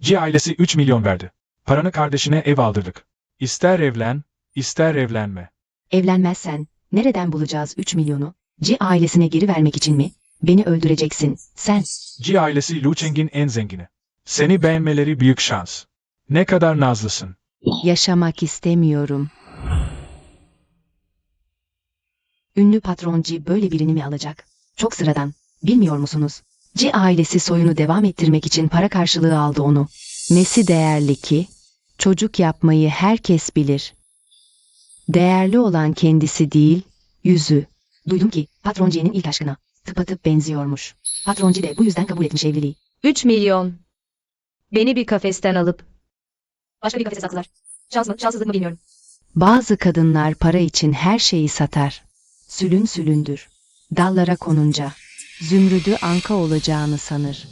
G ailesi 3 milyon verdi. Paranı kardeşine ev aldırdık. İster evlen, ister evlenme. Evlenmezsen nereden bulacağız 3 milyonu? Ci ailesine geri vermek için mi? Beni öldüreceksin, sen. G ailesi Lu Cheng'in en zengini. Seni beğenmeleri büyük şans. Ne kadar nazlısın. Yaşamak istemiyorum. Ünlü patron Ci böyle birini mi alacak? Çok sıradan. Bilmiyor musunuz? Ci ailesi soyunu devam ettirmek için para karşılığı aldı onu. Nesi değerli ki? Çocuk yapmayı herkes bilir. Değerli olan kendisi değil, yüzü. Duydum ki patron Ci'nin ilk aşkına tıpatıp benziyormuş. Patron Ci de bu yüzden kabul etmiş evliliği. 3 milyon. Beni bir kafesten alıp başka bir kafese sattılar. Şans mı, şanssızlık mı bilmiyorum. Bazı kadınlar para için her şeyi satar. Sülün sülündür. Dallara konunca zümrüdü anka olacağını sanır.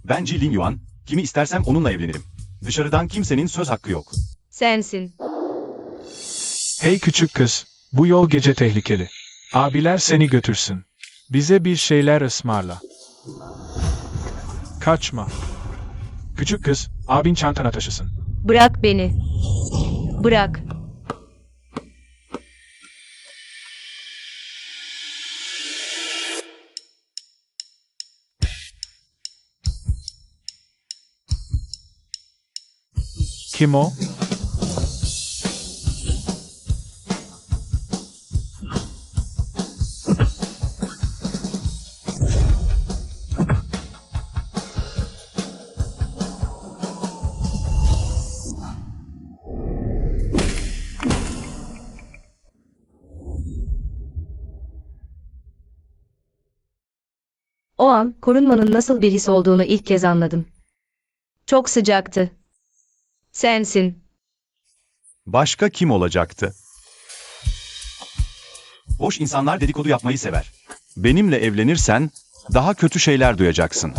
Ben Ji Ling Yuan, kimi istersem onunla evlenirim. Dışarıdan kimsenin söz hakkı yok. Sensin. Hey küçük kız, bu yol gece tehlikeli. Abiler seni götürsün. Bize bir şeyler ısmarla. Kaçma. Küçük kız, abin çantana taşısın. Bırak beni. Bırak. Kim o? O an korunmanın nasıl bir his olduğunu ilk kez anladım. Çok sıcaktı. Sensin. Başka kim olacaktı? Boş insanlar dedikodu yapmayı sever. Benimle evlenirsen daha kötü şeyler duyacaksın.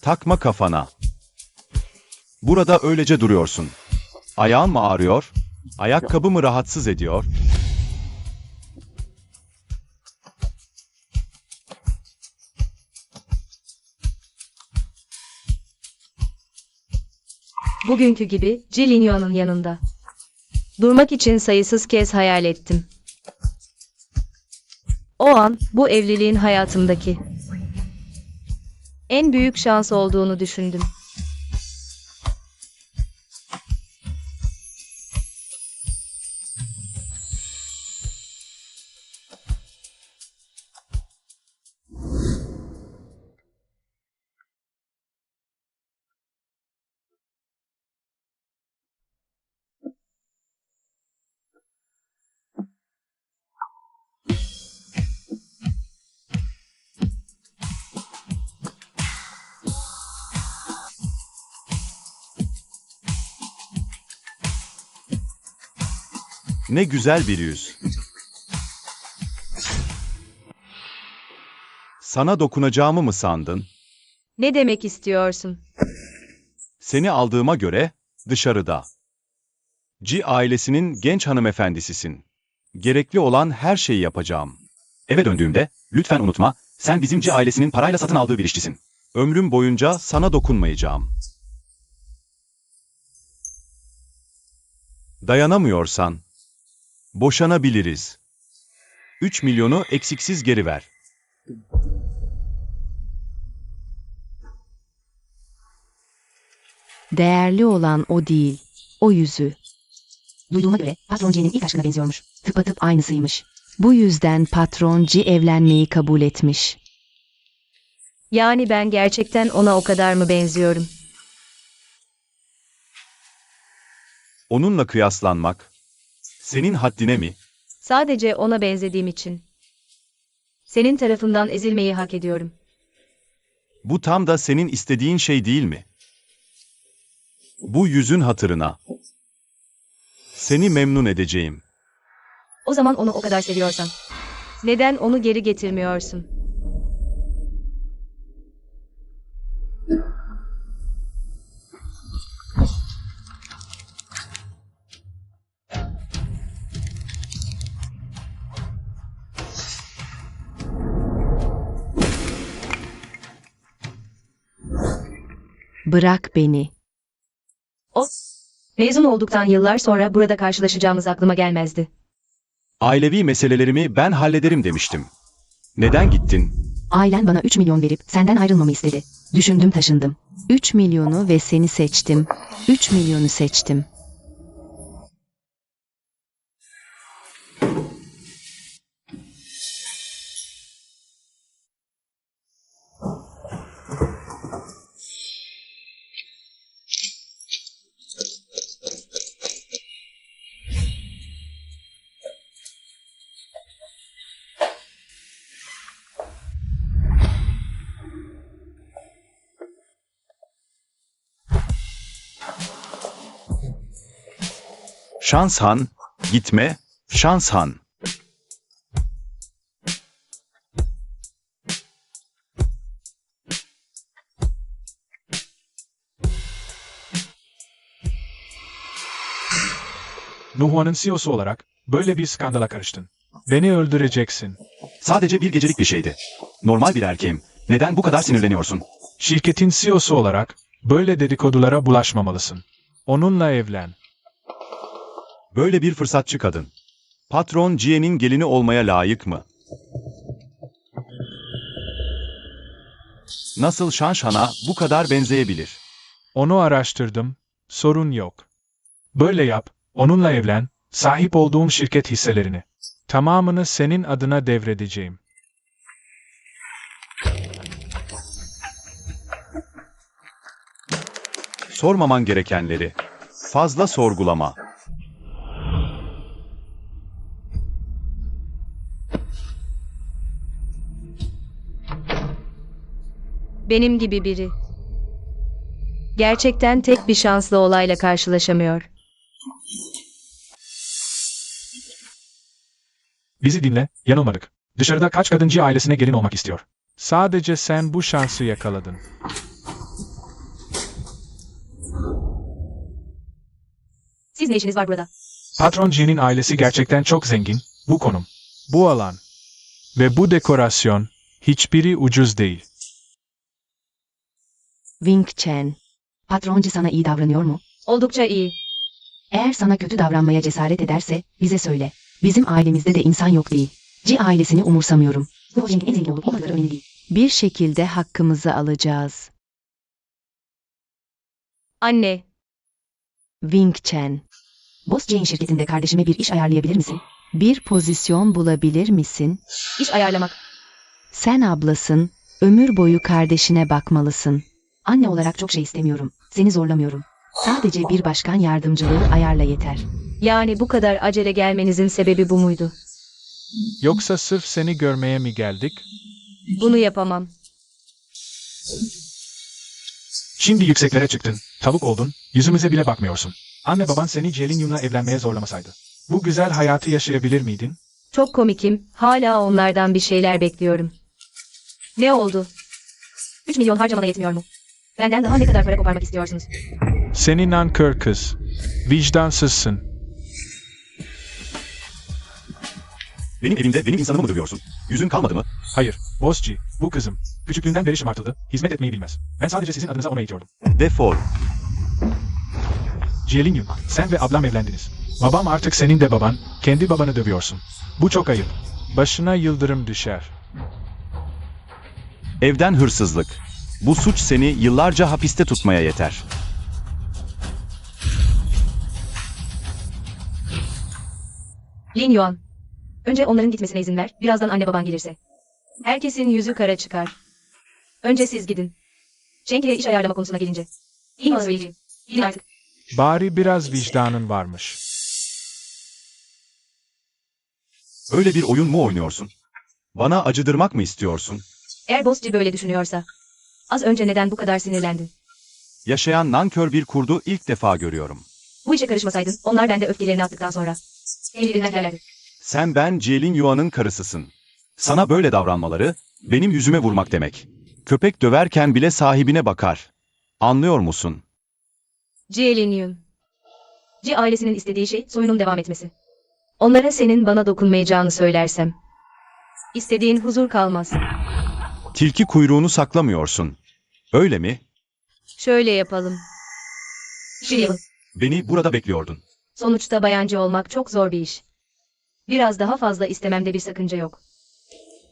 Takma kafana. Burada öylece duruyorsun. Ayağın mı ağrıyor? Ayakkabı mı rahatsız ediyor? Bugünkü gibi Ji Ling Yuan'ın yanında. Durmak için sayısız kez hayal ettim. O an bu evliliğin hayatımdaki en büyük şans olduğunu düşündüm. Ne güzel bir yüz. Sana dokunacağımı mı sandın? Ne demek istiyorsun? Seni aldığıma göre dışarıda. Ji ailesinin genç hanımefendisisin. Gerekli olan her şeyi yapacağım. Eve döndüğümde lütfen unutma, sen bizim Ji ailesinin parayla satın aldığı bir işçisin. Ömrüm boyunca sana dokunmayacağım. Dayanamıyorsan boşanabiliriz. 3 milyonu eksiksiz geri ver. Değerli olan o değil, o yüzü. Duyduğuma göre patron Ci'nin ilk aşkına benziyormuş. Tıpatıp aynısıymış. Bu yüzden patron Ci evlenmeyi kabul etmiş. Yani ben gerçekten ona o kadar mı benziyorum? Onunla kıyaslanmak senin haddine mi? Sadece ona benzediğim için. Senin tarafından ezilmeyi hak ediyorum. Bu tam da senin istediğin şey değil mi? Bu yüzün hatırına. Seni memnun edeceğim. O zaman onu o kadar seviyorsan, neden onu geri getirmiyorsun? Bırak beni. Mezun olduktan yıllar sonra burada karşılaşacağımız aklıma gelmezdi. Ailevi meselelerimi ben hallederim demiştim. Neden gittin? Ailen bana 3 milyon verip senden ayrılmamı istedi. Düşündüm taşındım. 3 milyonu ve seni seçtim. 3 milyonu seçtim. Şans Han, gitme, Şans Han. Nuhua'nın CEO'su olarak böyle bir skandala karıştın. Beni öldüreceksin. Sadece bir gecelik bir şeydi. Normal bir erkeğim. Neden bu kadar sinirleniyorsun? Şirketin CEO'su olarak böyle dedikodulara bulaşmamalısın. Onunla evlen. Böyle bir fırsatçı kadın. Patron Jien'in gelini olmaya layık mı? Nasıl Şanşan'a bu kadar benzeyebilir? Onu araştırdım. Sorun yok. Böyle yap. Onunla evlen. Sahip olduğum şirket hisselerini. Tamamını senin adına devredeceğim. Sormaman gerekenleri. Fazla sorgulama. Benim gibi biri. Gerçekten tek bir şanslı olayla karşılaşamıyor. Bizi dinle, yanılmadık. Dışarıda kaç kadıncı ailesine gelin olmak istiyor. Sadece sen bu şansı yakaladın. Siz ne işiniz var burada? Patron Jin'in ailesi gerçekten çok zengin. Bu konum, bu alan ve bu dekorasyon hiçbiri ucuz değil. Wing Chen. Patroncu sana iyi davranıyor mu? Oldukça iyi. Eğer sana kötü davranmaya cesaret ederse bize söyle. Bizim ailemizde de insan yok değil. Ji ailesini umursamıyorum. Bu en zengin olup olmadıkları önemli değil. Bir şekilde hakkımızı alacağız. Anne, Wing Chen. Boss Jane şirketinde kardeşime bir iş ayarlayabilir misin? Bir pozisyon bulabilir misin? iş ayarlamak. Sen ablasın, ömür boyu kardeşine bakmalısın. Anne olarak çok şey istemiyorum. Seni zorlamıyorum. Sadece bir başkan yardımcılığı ayarla yeter. Yani bu kadar acele gelmenizin sebebi bu muydu? Yoksa sırf seni görmeye mi geldik? Bunu yapamam. Şimdi yükseklere çıktın, tavuk oldun, yüzümüze bile bakmıyorsun. Anne baban seni Jelin Yun'la evlenmeye zorlamasaydı. Bu güzel hayatı yaşayabilir miydin? Çok komikim. Hala onlardan bir şeyler bekliyorum. Ne oldu? 3 milyon harcamana yetmiyor mu? Benden daha ne kadar para koparmak istiyorsunuz? Seni nankör kız. Vicdansızsın. Benim evimde benim insanımı mı dövüyorsun? Yüzün kalmadı mı? Hayır, Bozci, bu kızım. Küçüklüğünden beri şımartıldı, hizmet etmeyi bilmez. Ben sadece sizin adınıza onu eğitiyordum. Defol. Jelin Yun, sen ve ablam evlendiniz. Babam artık senin de baban, kendi babanı dövüyorsun. Bu çok ayıp. Başına yıldırım düşer. Evden hırsızlık. Bu suç seni yıllarca hapiste tutmaya yeter. Lin Yuan. Önce onların gitmesine izin ver. Birazdan anne baban gelirse. Herkesin yüzü kara çıkar. Önce siz gidin. Şenki'ye iş ayarlama konusuna gelince. Lin Yuan'a söyleyeceğim. Gidin artık. Bari biraz vicdanın varmış. Öyle bir oyun mu oynuyorsun? Bana acıdırmak mı istiyorsun? Eğer Bozci böyle düşünüyorsa. Az önce neden bu kadar sinirlendin? Yaşayan nankör bir kurdu ilk defa görüyorum. Bu işe karışmasaydın, onlar bende öfkelerini attıktan sonra. Evlerinden derlerdi. Sen ben Jielin Yuan'ın karısısın. Sana böyle davranmaları, benim yüzüme vurmak demek. Köpek döverken bile sahibine bakar. Anlıyor musun? Jielin Yun. Ji ailesinin istediği şey soyunun devam etmesi. Onlara senin bana dokunmayacağını söylersem. İstediğin huzur kalmaz. Tilki kuyruğunu saklamıyorsun. Öyle mi? Şöyle yapalım. Jill, Beni burada bekliyordun. sonuçta bayancı olmak çok zor bir iş. Biraz daha fazla istememde bir sakınca yok.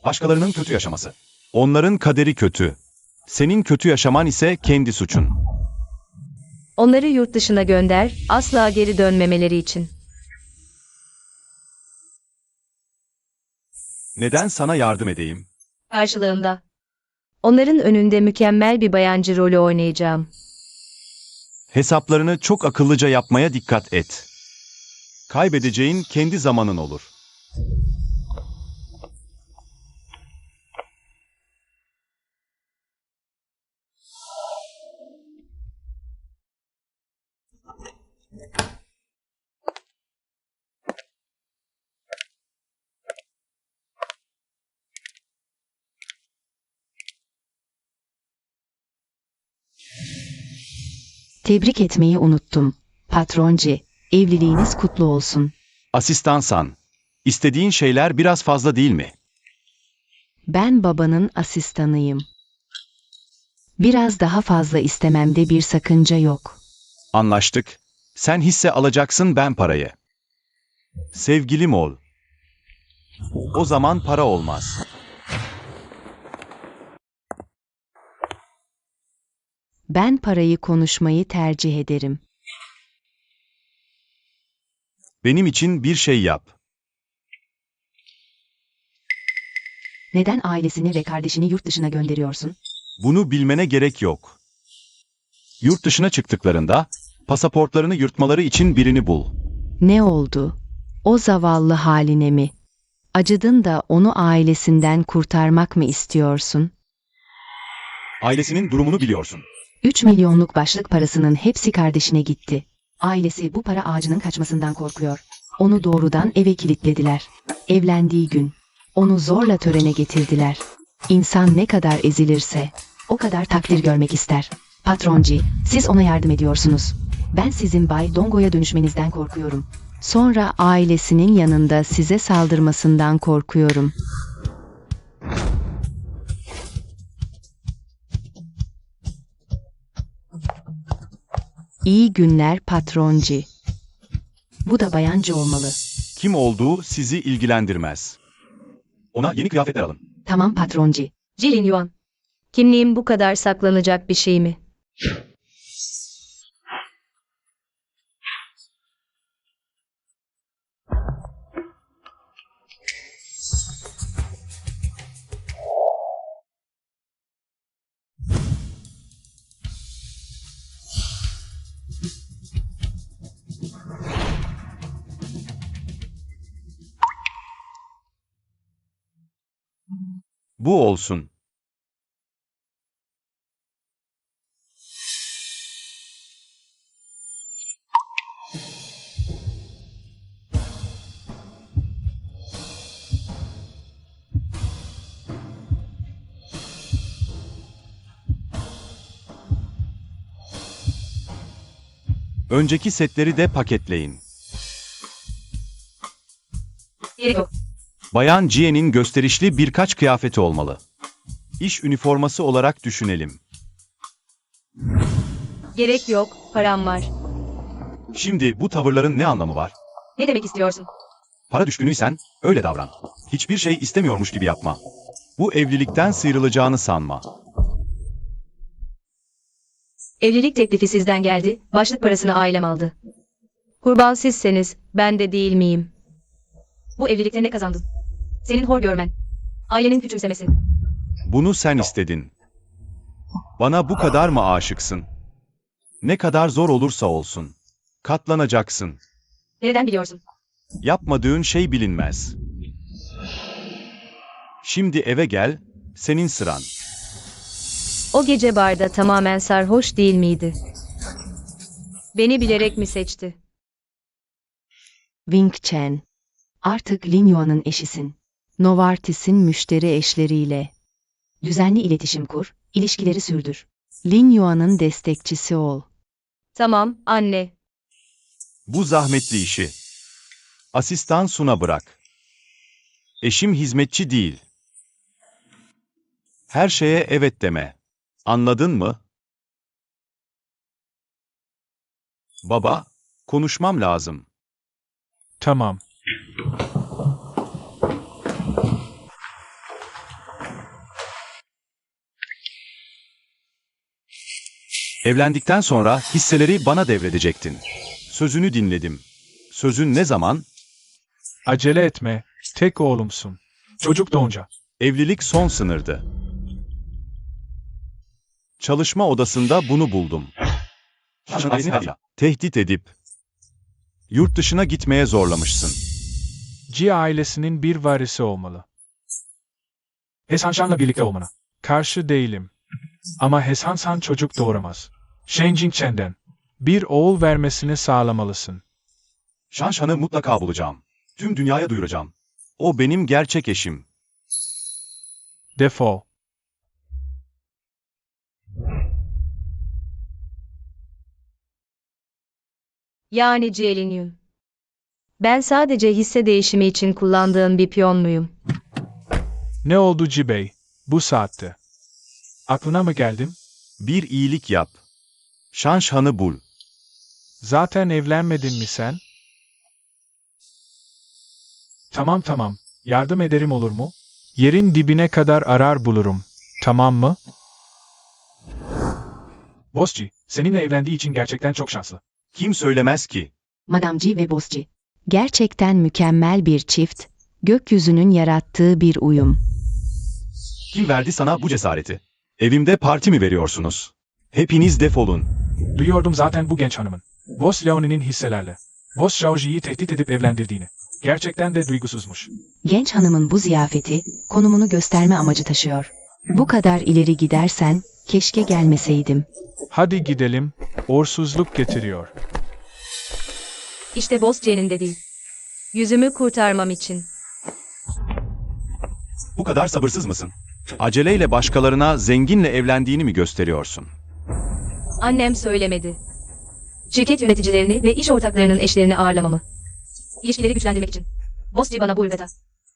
Başkalarının kötü yaşaması. Onların kaderi kötü. Senin kötü yaşaman ise kendi suçun. Onları yurt dışına gönder, asla geri dönmemeleri için. Neden sana yardım edeyim? Karşılığında. Onların önünde mükemmel bir bayancı rolü oynayacağım. Hesaplarını çok akıllıca yapmaya dikkat et. Kaybedeceğin kendi zamanın olur. Tebrik etmeyi unuttum. Patronci, evliliğiniz kutlu olsun. Asistansan, istediğin şeyler biraz fazla değil mi? Ben babanın asistanıyım. Biraz daha fazla istememde bir sakınca yok. Anlaştık. Sen hisse alacaksın, ben parayı. Sevgilim ol. O zaman para olmaz. Ben parayı konuşmayı tercih ederim. Benim için bir şey yap. Neden ailesini ve kardeşini yurt dışına gönderiyorsun? Bunu bilmene gerek yok. Yurt dışına çıktıklarında pasaportlarını yırtmaları için birini bul. Ne oldu? O zavallı haline mi? Acıdın da onu ailesinden kurtarmak mı istiyorsun? Ailesinin durumunu biliyorsun. 3 milyonluk başlık parasının hepsi kardeşine gitti. Ailesi bu para ağacının kaçmasından korkuyor. Onu doğrudan eve kilitlediler. Evlendiği gün onu zorla törene getirdiler. İnsan ne kadar ezilirse o kadar takdir görmek ister. Patronci, siz ona yardım ediyorsunuz. Ben sizin Bay Dongo'ya dönüşmenizden korkuyorum. Sonra ailesinin yanında size saldırmasından korkuyorum. İyi günler patronci. Bu da bayancı olmalı. Kim olduğu sizi ilgilendirmez. Ona yeni kıyafetler alın. Tamam patronci. Jilin Yuan. Kimliğim bu kadar saklanacak bir şey mi? Bu olsun. Önceki setleri de paketleyin. Gerek yok. Bayan Jien'in gösterişli birkaç kıyafeti olmalı. İş üniforması olarak düşünelim. Gerek yok, param var. Şimdi bu tavırların ne anlamı var? Ne demek istiyorsun? Para düşkünüysen öyle davran. Hiçbir şey istemiyormuş gibi yapma. Bu evlilikten sıyrılacağını sanma. Evlilik teklifi sizden geldi, başlık parasını ailem aldı. Kurban sizseniz, ben de değil miyim? Bu evlilikte ne kazandın? Senin hor görmen. Ailenin küçümsemesi. Bunu sen istedin. Bana bu kadar mı aşıksın? Ne kadar zor olursa olsun. Katlanacaksın. Neden biliyorsun? Yapmadığın şey bilinmez. Şimdi eve gel, senin sıran. O gece barda tamamen sarhoş değil miydi? Beni bilerek mi seçti? Wing Chen. Artık Lin Yuan'ın eşisin. Novartis'in müşteri eşleriyle düzenli iletişim kur, ilişkileri sürdür. Lin Yuan'ın destekçisi ol. Tamam, anne. Bu zahmetli işi. Asistan Sun'a bırak. Eşim hizmetçi değil. Her şeye evet deme. Anladın mı? Baba, konuşmam lazım. Tamam. Evlendikten sonra hisseleri bana devredecektin. Sözünü dinledim. Sözün ne zaman? Acele etme. Tek oğlumsun. Çocuk doğunca. Evlilik son sınırdı. Çalışma odasında bunu buldum. Tehdit edip yurt dışına gitmeye zorlamışsın. G ailesinin bir varisi olmalı. Hasan Şan'la birlikte olmana karşı değilim. Ama Hasan Şan çocuk doğuramaz. Shen Jingchen'den bir oğul vermesini sağlamalısın. Şanşan'ı mutlaka bulacağım. Tüm dünyaya duyuracağım. O benim gerçek eşim. Defol. Yani Jielinyun. Ben sadece hisse değişimi için kullandığın bir piyon muyum? Ne oldu Cibey? Bu saatte. Aklına mı geldim? Bir iyilik yap. Şanşan'ı bul. Zaten evlenmedin mi sen? Tamam. Yardım ederim olur mu? Yerin dibine kadar arar bulurum. Tamam mı? Bosci, seninle evlendiği için gerçekten çok şanslı. Kim söylemez ki? Madame G ve Boss G. Gerçekten mükemmel bir çift, gökyüzünün yarattığı bir uyum. Kim verdi sana bu cesareti? Evimde parti mi veriyorsunuz? Hepiniz defolun. Duyuyordum zaten bu genç hanımın. Boss Leonie'nin hisselerle. Boss Shaoji'yi tehdit edip evlendirdiğini. Gerçekten de duygusuzmuş. Genç hanımın bu ziyafeti, konumunu gösterme amacı taşıyor. Bu kadar ileri gidersen, keşke gelmeseydim. Hadi gidelim, uğursuzluk getiriyor. İşte Boss Jien'in dediği. Yüzümü kurtarmam için. Bu kadar sabırsız mısın? Aceleyle başkalarına zenginle evlendiğini mi gösteriyorsun? Annem söylemedi. Şirket yöneticilerini ve iş ortaklarının eşlerini ağırlamamı. İlişkileri güçlendirmek için. Boss Ji bana bu ülkede.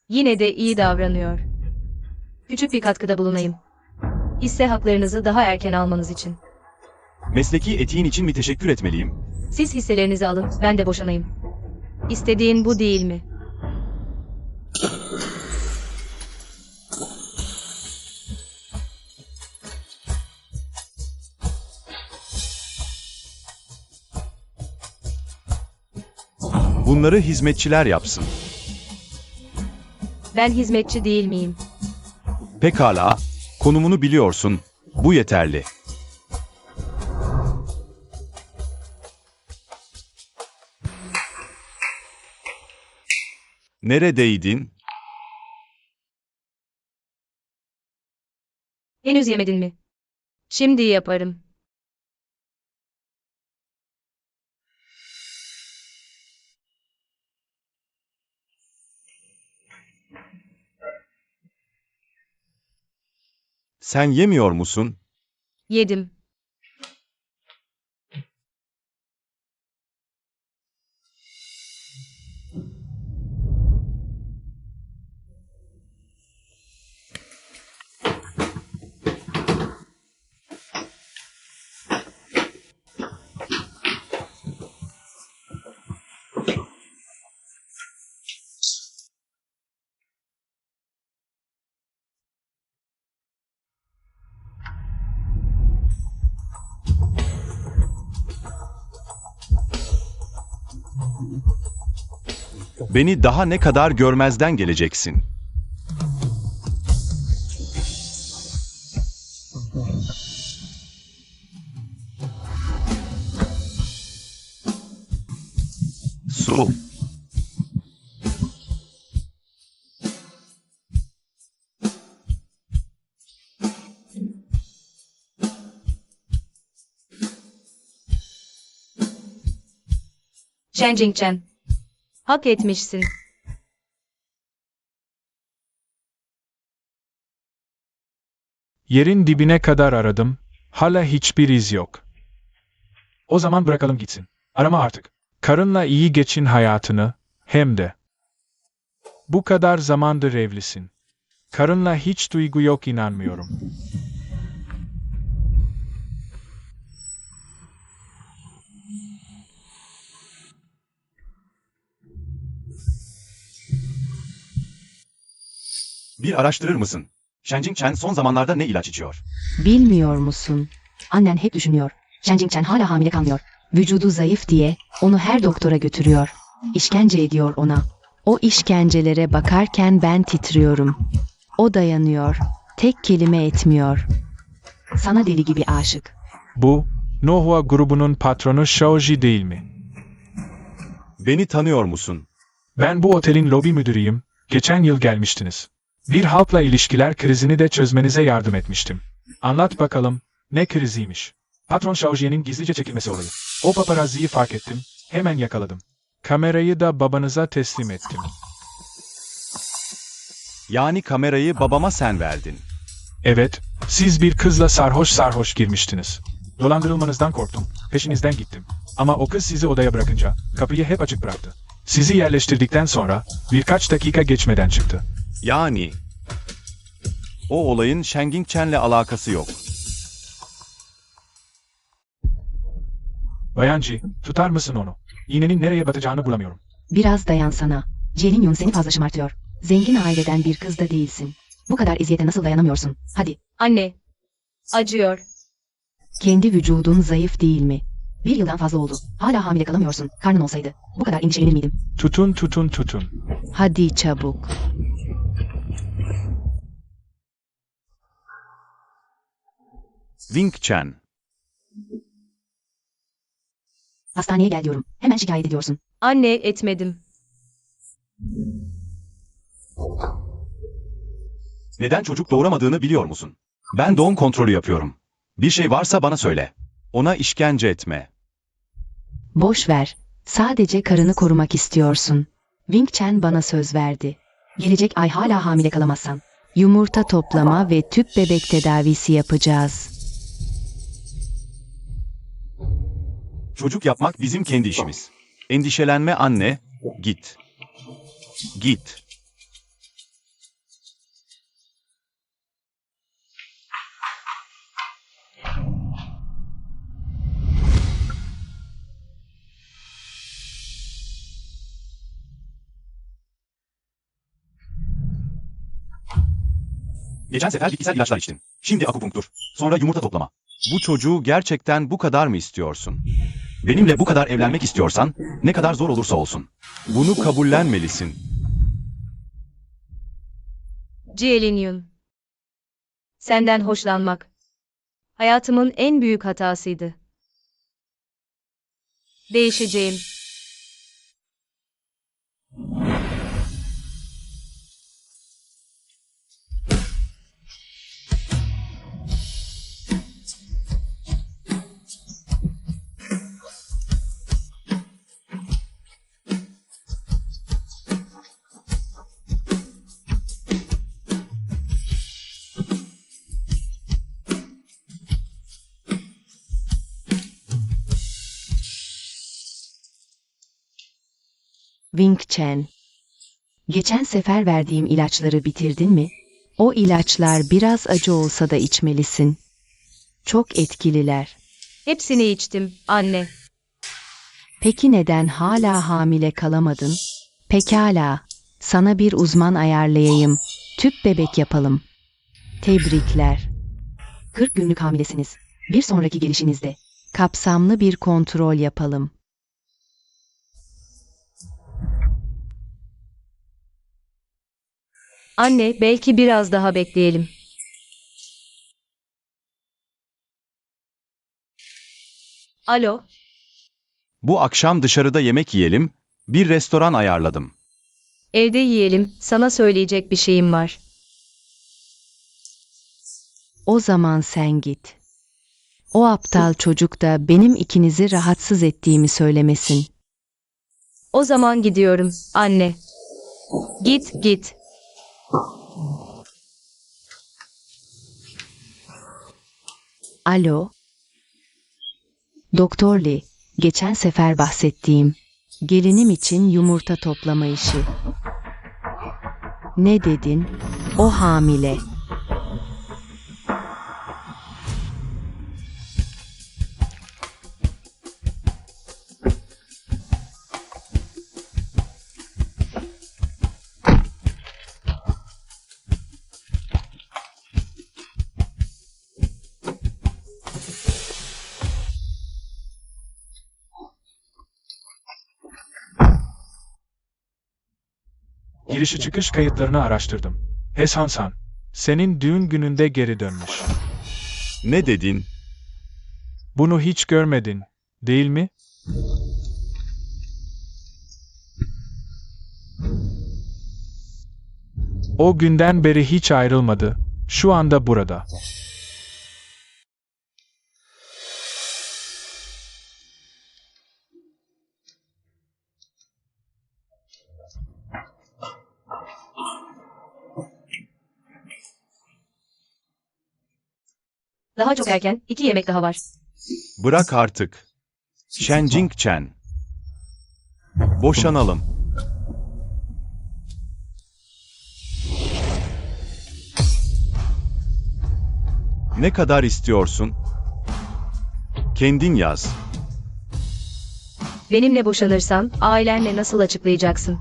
Yine de iyi davranıyor. Küçük bir katkıda bulunayım. Hisse haklarınızı daha erken almanız için. Mesleki etiğin için mi teşekkür etmeliyim? Siz hisselerinizi alın, ben de boşanayım. İstediğin bu değil mi? Bunları hizmetçiler yapsın. Ben hizmetçi değil miyim? Pekala, konumunu biliyorsun. Bu yeterli. Neredeydin? Henüz yemedin mi? Şimdi yaparım. Sen yemiyor musun? Yedim. Beni daha ne kadar görmezden geleceksin? Su. Shen Jingchen. Hak etmişsin. Yerin dibine kadar aradım, hala hiçbir iz yok. O zaman bırakalım gitsin. Arama artık. Karınla iyi geçin hayatını, hem de. Bu kadar zamandır evlisin. Karınla hiç duygu yok inanmıyorum. Bir araştırır mısın? Shenjing Chen son zamanlarda ne ilaç içiyor? Bilmiyor musun? Annen hep düşünüyor. Shenjing Chen hala hamile kalmıyor. Vücudu zayıf diye onu her doktora götürüyor. İşkence ediyor ona. O işkencelere bakarken ben titriyorum. O dayanıyor. Tek kelime etmiyor. Sana deli gibi aşık. Bu, Nohua grubunun patronu Shaoji değil mi? Beni tanıyor musun? Ben bu otelin lobi müdürüyüm. Geçen yıl gelmiştiniz. Bir halkla ilişkiler krizini de çözmenize yardım etmiştim. Anlat bakalım, ne kriziymiş? Patron Shaoji'nin gizlice çekilmesi olayı. O paparazziyi fark ettim, hemen yakaladım. Kamerayı da babanıza teslim ettim. Yani kamerayı babama sen verdin. Evet, siz bir kızla sarhoş girmiştiniz. Dolandırılmanızdan korktum, peşinizden gittim. Ama o kız sizi odaya bırakınca, kapıyı hep açık bıraktı. Sizi yerleştirdikten sonra, birkaç dakika geçmeden çıktı. Yani o olayın Shenjing Chen'le alakası yok. Bayancı, tutar mısın onu? İğnenin nereye batacağını bulamıyorum. Biraz dayansana. Jelin Yun seni fazla şımartıyor. Zengin aileden bir kız da değilsin. Bu kadar eziyete nasıl dayanamıyorsun? Hadi. Anne. Acıyor. Kendi vücudun zayıf değil mi? 1 yıldan fazla oldu. Hala hamile kalamıyorsun. Karnın olsaydı. Bu kadar endişelenir miydim? Tutun. Hadi çabuk. Wing Chen. Hastaneye gel diyorum. Hemen şikayet ediyorsun. Anne, etmedim. Neden çocuk doğuramadığını biliyor musun? Ben doğum kontrolü yapıyorum. Bir şey varsa bana söyle. Ona işkence etme. Boş ver. Sadece karını korumak istiyorsun. Wing Chen bana söz verdi. Gelecek ay hala hamile kalamazsan. Yumurta toplama ve tüp bebek tedavisi yapacağız. Çocuk yapmak bizim kendi işimiz. Endişelenme anne. Git. Git. Geçen sefer bitkisel ilaçlar içtin. Şimdi akupunktur. Sonra yumurta toplama. Bu çocuğu gerçekten bu kadar mı istiyorsun? Benimle bu kadar evlenmek istiyorsan, ne kadar zor olursa olsun. Bunu kabullenmelisin. Jelin Yun. Senden hoşlanmak. Hayatımın en büyük hatasıydı. Değişeceğim. Wing Chen. Geçen sefer verdiğim ilaçları bitirdin mi? O ilaçlar biraz acı olsa da içmelisin. Çok etkililer. Hepsini içtim, anne. Peki neden hala hamile kalamadın? Pekala. Sana bir uzman ayarlayayım. Tüp bebek yapalım. Tebrikler. 40 günlük hamilesiniz. Bir sonraki gelişinizde kapsamlı bir kontrol yapalım. Anne, belki biraz daha bekleyelim. Alo, Bu akşam dışarıda yemek yiyelim, bir restoran ayarladım. evde yiyelim, sana söyleyecek bir şeyim var. O zaman sen git. O aptal çocuk da benim ikinizi rahatsız ettiğimi söylemesin. O zaman gidiyorum, anne. Git. Alo. Doktor Lee, geçen sefer bahsettiğim gelinim için yumurta toplama işi. Ne dedin? O hamile. girişi çıkış kayıtlarını araştırdım. Hasan, senin düğün gününde geri dönmüş. Ne dedin? Bunu hiç görmedin, değil mi? O günden beri hiç ayrılmadı. Şu anda burada. Daha çok erken, 2 yemek daha var. Bırak artık. Shenjing Chen. Boşanalım. Ne kadar istiyorsun? Kendin yaz. Benimle boşanırsan, ailenle nasıl açıklayacaksın?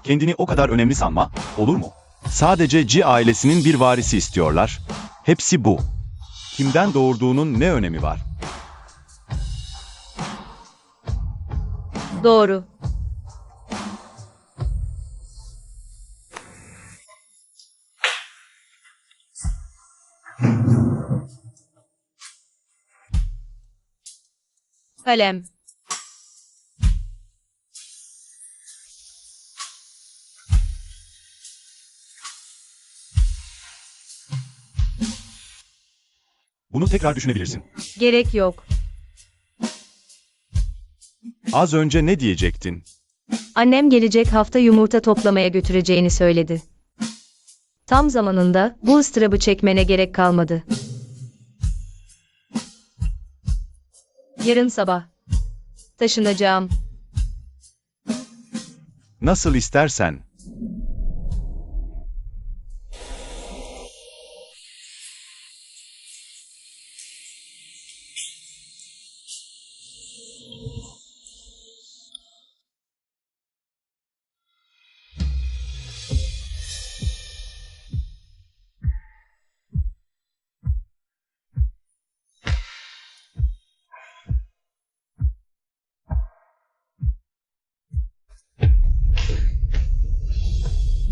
Kendini o kadar önemli sanma, olur mu? Sadece Ji ailesinin bir varisi istiyorlar. Hepsi bu. Kimden doğurduğunun ne önemi var? Doğru. Kalem. Bunu tekrar düşünebilirsin. Gerek yok. Az önce ne diyecektin? Annem gelecek hafta yumurta toplamaya götüreceğini söyledi. Tam zamanında bu ıstırabı çekmene gerek kalmadı. Yarın sabah taşınacağım. Nasıl istersen.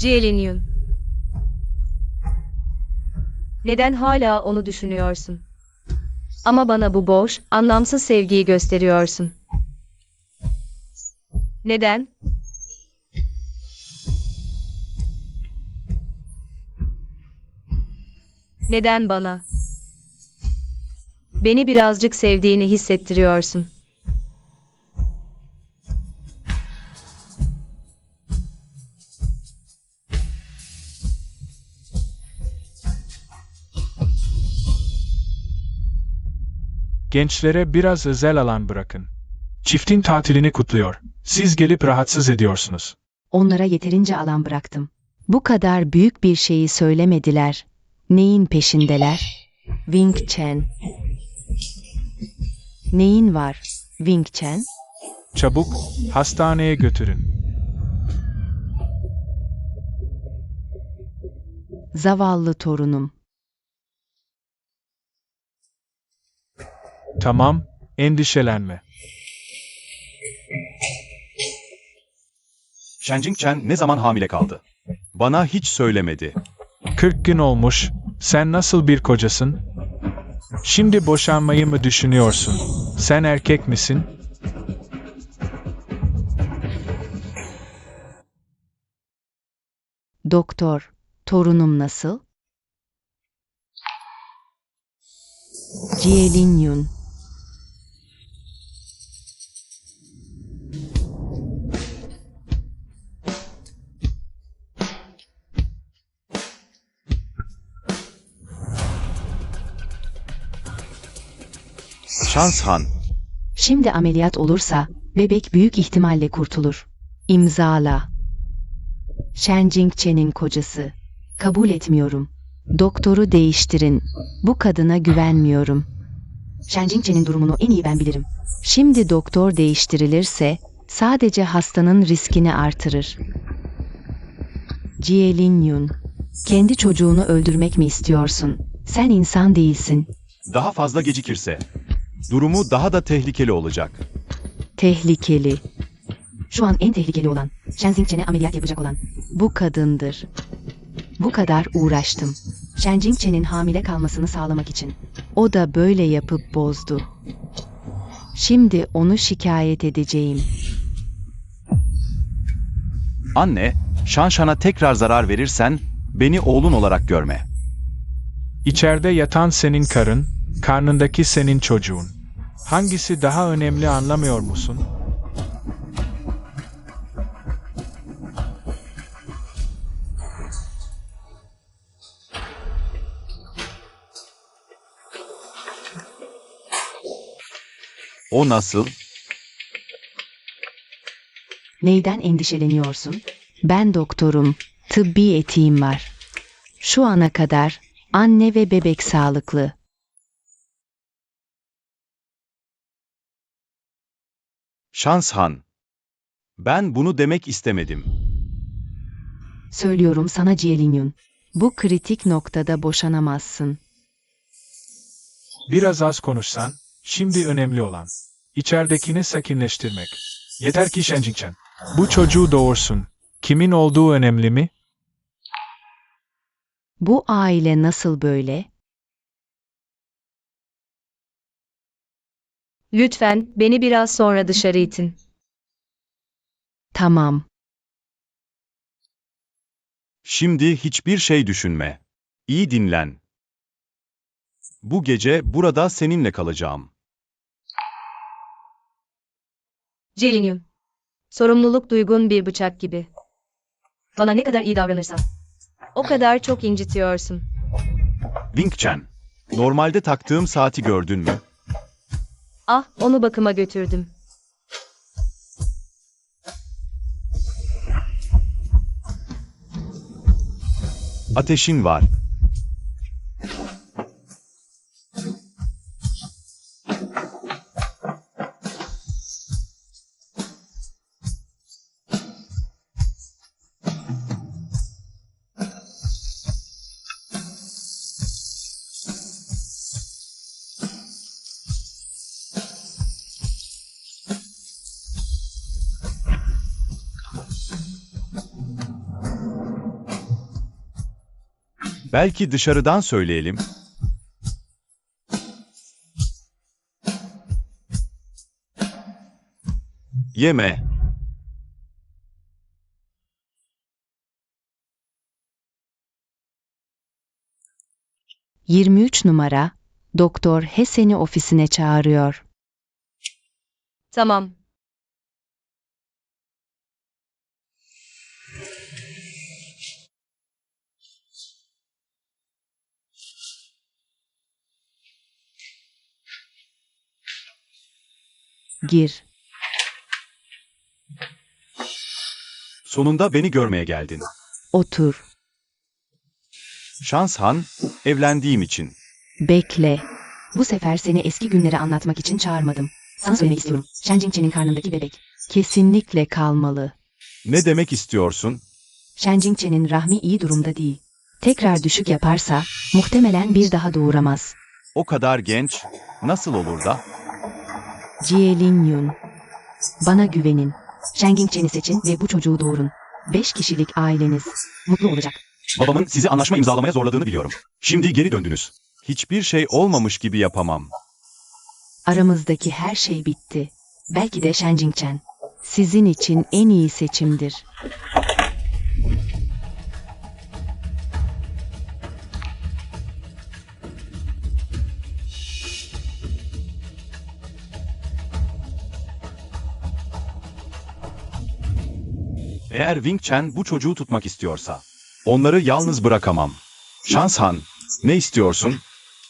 Jielinyun. Neden hala onu düşünüyorsun? Ama bana bu boş, anlamsız sevgiyi gösteriyorsun. Neden? Neden bana? Beni birazcık sevdiğini hissettiriyorsun. Gençlere biraz özel alan bırakın. Çiftin tatilini kutluyor. Siz gelip rahatsız ediyorsunuz. Onlara yeterince alan bıraktım. Bu kadar büyük bir şeyi söylemediler. Neyin peşindeler? Wing Chen. Neyin var, Wing Chen? Çabuk, hastaneye götürün. Zavallı torunum. Tamam, endişelenme. Shenjing Chen ne zaman hamile kaldı? Bana hiç söylemedi. 40 gün olmuş, sen nasıl bir kocasın? Şimdi boşanmayı mı düşünüyorsun? Sen erkek misin? Doktor, torunum nasıl? Jielinyun. Şans Han. Şimdi ameliyat olursa, bebek büyük ihtimalle kurtulur. İmzala. Shenjing Chen'in kocası. Kabul etmiyorum. Doktoru değiştirin. Bu kadına güvenmiyorum. Shenjing Chen'in durumunu en iyi ben bilirim. Şimdi doktor değiştirilirse, sadece hastanın riskini artırır. Jielinyun. Kendi çocuğunu öldürmek mi istiyorsun? Sen insan değilsin. Daha fazla gecikirse durumu daha da tehlikeli olacak. Tehlikeli. Şu an en tehlikeli olan, Shen Jingchen'e ameliyat yapacak olan bu kadındır. Bu kadar uğraştım. Shen Jingchen'in hamile kalmasını sağlamak için. O da böyle yapıp bozdu. Şimdi onu şikayet edeceğim. Anne, Şanşan'a tekrar zarar verirsen beni oğlun olarak görme. İçeride yatan senin karın, karnındaki senin çocuğun. Hangisi daha önemli anlamıyor musun? O nasıl? Neyden endişeleniyorsun? Ben doktorum. Tıbbi etiğim var. Şu ana kadar anne ve bebek sağlıklı. Şanshan. Ben bunu demek istemedim. Söylüyorum sana Jielinyun. Bu kritik noktada boşanamazsın. Biraz az konuşsan, şimdi önemli olan. İçeridekini sakinleştirmek. Yeter ki Shen Jingchen. Bu çocuğu doğursun. Kimin olduğu önemli mi? Bu aile nasıl böyle? Lütfen beni biraz sonra dışarı itin. Tamam. Şimdi hiçbir şey düşünme. İyi dinlen. Bu gece burada seninle kalacağım. Jelinyum. Sorumluluk duygun bir bıçak gibi. Bana ne kadar iyi davranırsan, o kadar çok incitiyorsun. Wing Chen. Normalde taktığım saati gördün mü? Ah, onu bakıma götürdüm. Ateşin var. Belki dışarıdan söyleyelim. Yeme. ...23 numara, Doktor He seni ofisine çağırıyor. Tamam. Gir. Sonunda beni görmeye geldin. Otur. Şanshan, evlendiğim için. Bekle. Bu sefer seni eski günleri anlatmak için çağırmadım. Sana söylemek istiyorum. Shen Jingchen'in karnındaki bebek kesinlikle kalmalı. Ne demek istiyorsun? Shen Jingchen'in rahmi iyi durumda değil. Tekrar düşük yaparsa muhtemelen bir daha doğuramaz. O kadar genç, nasıl olur da? Jielinyun. Bana güvenin. Shen Jingchen'i seçin ve bu çocuğu doğurun. 5 kişilik aileniz mutlu olacak. Babamın sizi anlaşma imzalamaya zorladığını biliyorum. Şimdi geri döndünüz. Hiçbir şey olmamış gibi yapamam. Aramızdaki her şey bitti. Belki de Shen Jingchen sizin için en iyi seçimdir. Eğer Wing Chen bu çocuğu tutmak istiyorsa, onları yalnız bırakamam. Şanshan, ne istiyorsun?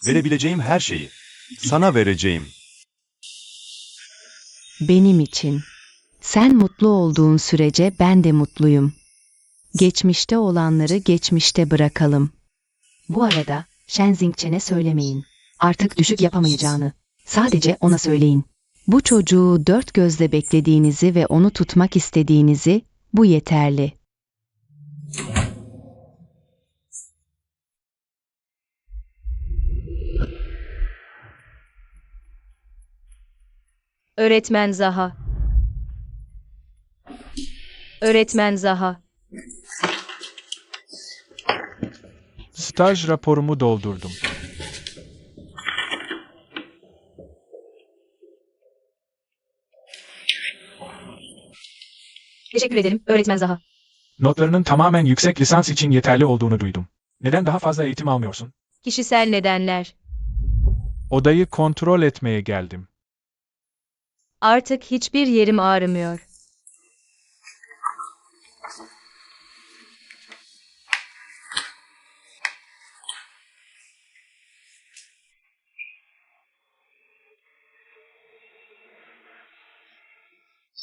Verebileceğim her şeyi. Sana vereceğim. Benim için. Sen mutlu olduğun sürece ben de mutluyum. Geçmişte olanları geçmişte bırakalım. Bu arada Shen Jingchen'e söylemeyin. Artık düşük yapamayacağını. Sadece ona söyleyin. Bu çocuğu dört gözle beklediğinizi ve onu tutmak istediğinizi, bu yeterli. Öğretmen Zaha. Öğretmen Zaha. Staj raporumu doldurdum. Teşekkür ederim, öğretmen Zaha. Notlarının tamamen yüksek lisans için yeterli olduğunu duydum. Neden daha fazla eğitim almıyorsun? Kişisel nedenler. Odayı kontrol etmeye geldim. Artık hiçbir yerim ağrımıyor.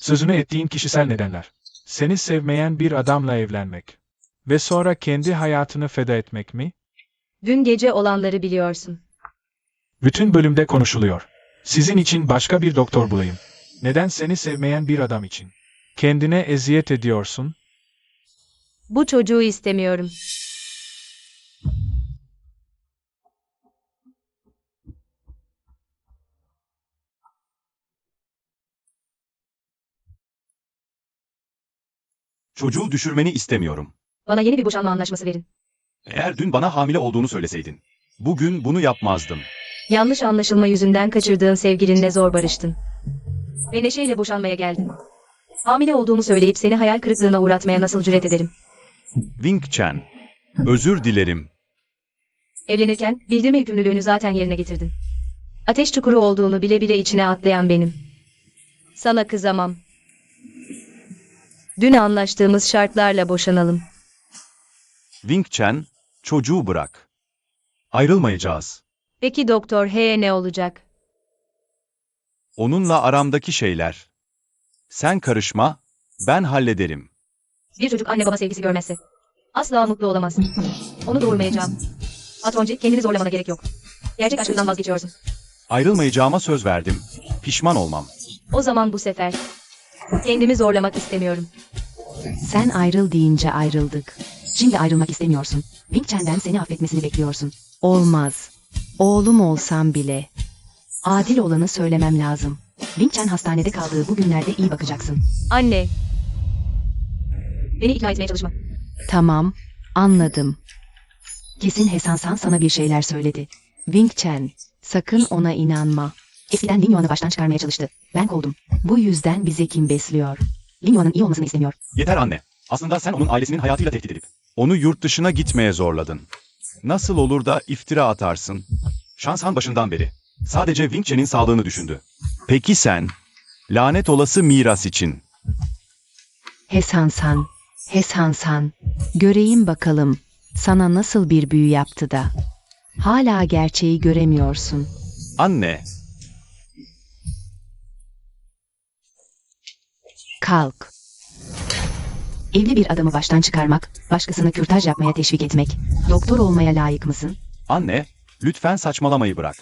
Sözünü ettiğin kişisel nedenler. Seni sevmeyen bir adamla evlenmek. Ve sonra kendi hayatını feda etmek mi? Dün gece olanları biliyorsun. Bütün bölümde konuşuluyor. Sizin için başka bir doktor bulayım. Neden seni sevmeyen bir adam için? Kendine eziyet ediyorsun. Bu çocuğu istemiyorum. Çocuğu düşürmeni istemiyorum. Bana yeni bir boşanma anlaşması verin. Eğer dün bana hamile olduğunu söyleseydin, bugün bunu yapmazdım. Yanlış anlaşılma yüzünden kaçırdığın sevgilinle zor barıştın. Ve neşeyle boşanmaya geldin. Hamile olduğumu söyleyip seni hayal kırıklığına uğratmaya nasıl cüret ederim? Wing Chen, özür dilerim. Evlenirken bildirme yükümlülüğünü zaten yerine getirdin. Ateş çukuru olduğunu bile bile içine atlayan benim. Sana kızamam. Dün anlaştığımız şartlarla boşanalım. Wing Chen, çocuğu bırak. Ayrılmayacağız. Peki Doktor H'ye ne olacak? Onunla aramdaki şeyler. Sen karışma, ben hallederim. Bir çocuk anne baba sevgisi görmezse asla mutlu olamaz. Onu doğurmayacağım. Patroncu, kendini zorlamana gerek yok. Gerçek aşkından vazgeçiyorsun. Ayrılmayacağıma söz verdim. Pişman olmam. O zaman bu sefer kendimi zorlamak istemiyorum. Sen ayrıl deyince ayrıldık. Şimdi ayrılmak istemiyorsun. Wing Chen'den seni affetmesini bekliyorsun. Olmaz. Oğlum olsam bile. Adil olanı söylemem lazım. Wing Chen hastanede kaldığı bu günlerde iyi bakacaksın. Anne. Beni ikna etmeye çalışma. Tamam, anladım. Kesin Hasan San sana bir şeyler söyledi. Wing Chen, sakın ona inanma. Eskiden Lin Yuan'ı baştan çıkarmaya çalıştı. Ben kovdum. Bu yüzden bizi kim besliyor? Lin Yuan'ın iyi olmasını istemiyor. Yeter anne. Aslında sen onun ailesinin hayatıyla tehdit edip onu yurt dışına gitmeye zorladın. Nasıl olur da iftira atarsın? Şansan başından beri sadece Wing Chen'in sağlığını düşündü. Peki sen? Lanet olası miras için. Hasan San, göreyim bakalım sana nasıl bir büyü yaptı da. Hala gerçeği göremiyorsun. Anne, Kalk. Evli bir adamı baştan çıkarmak, başkasını kürtaj yapmaya teşvik etmek. Doktor olmaya layık mısın? anne, lütfen saçmalamayı bırak.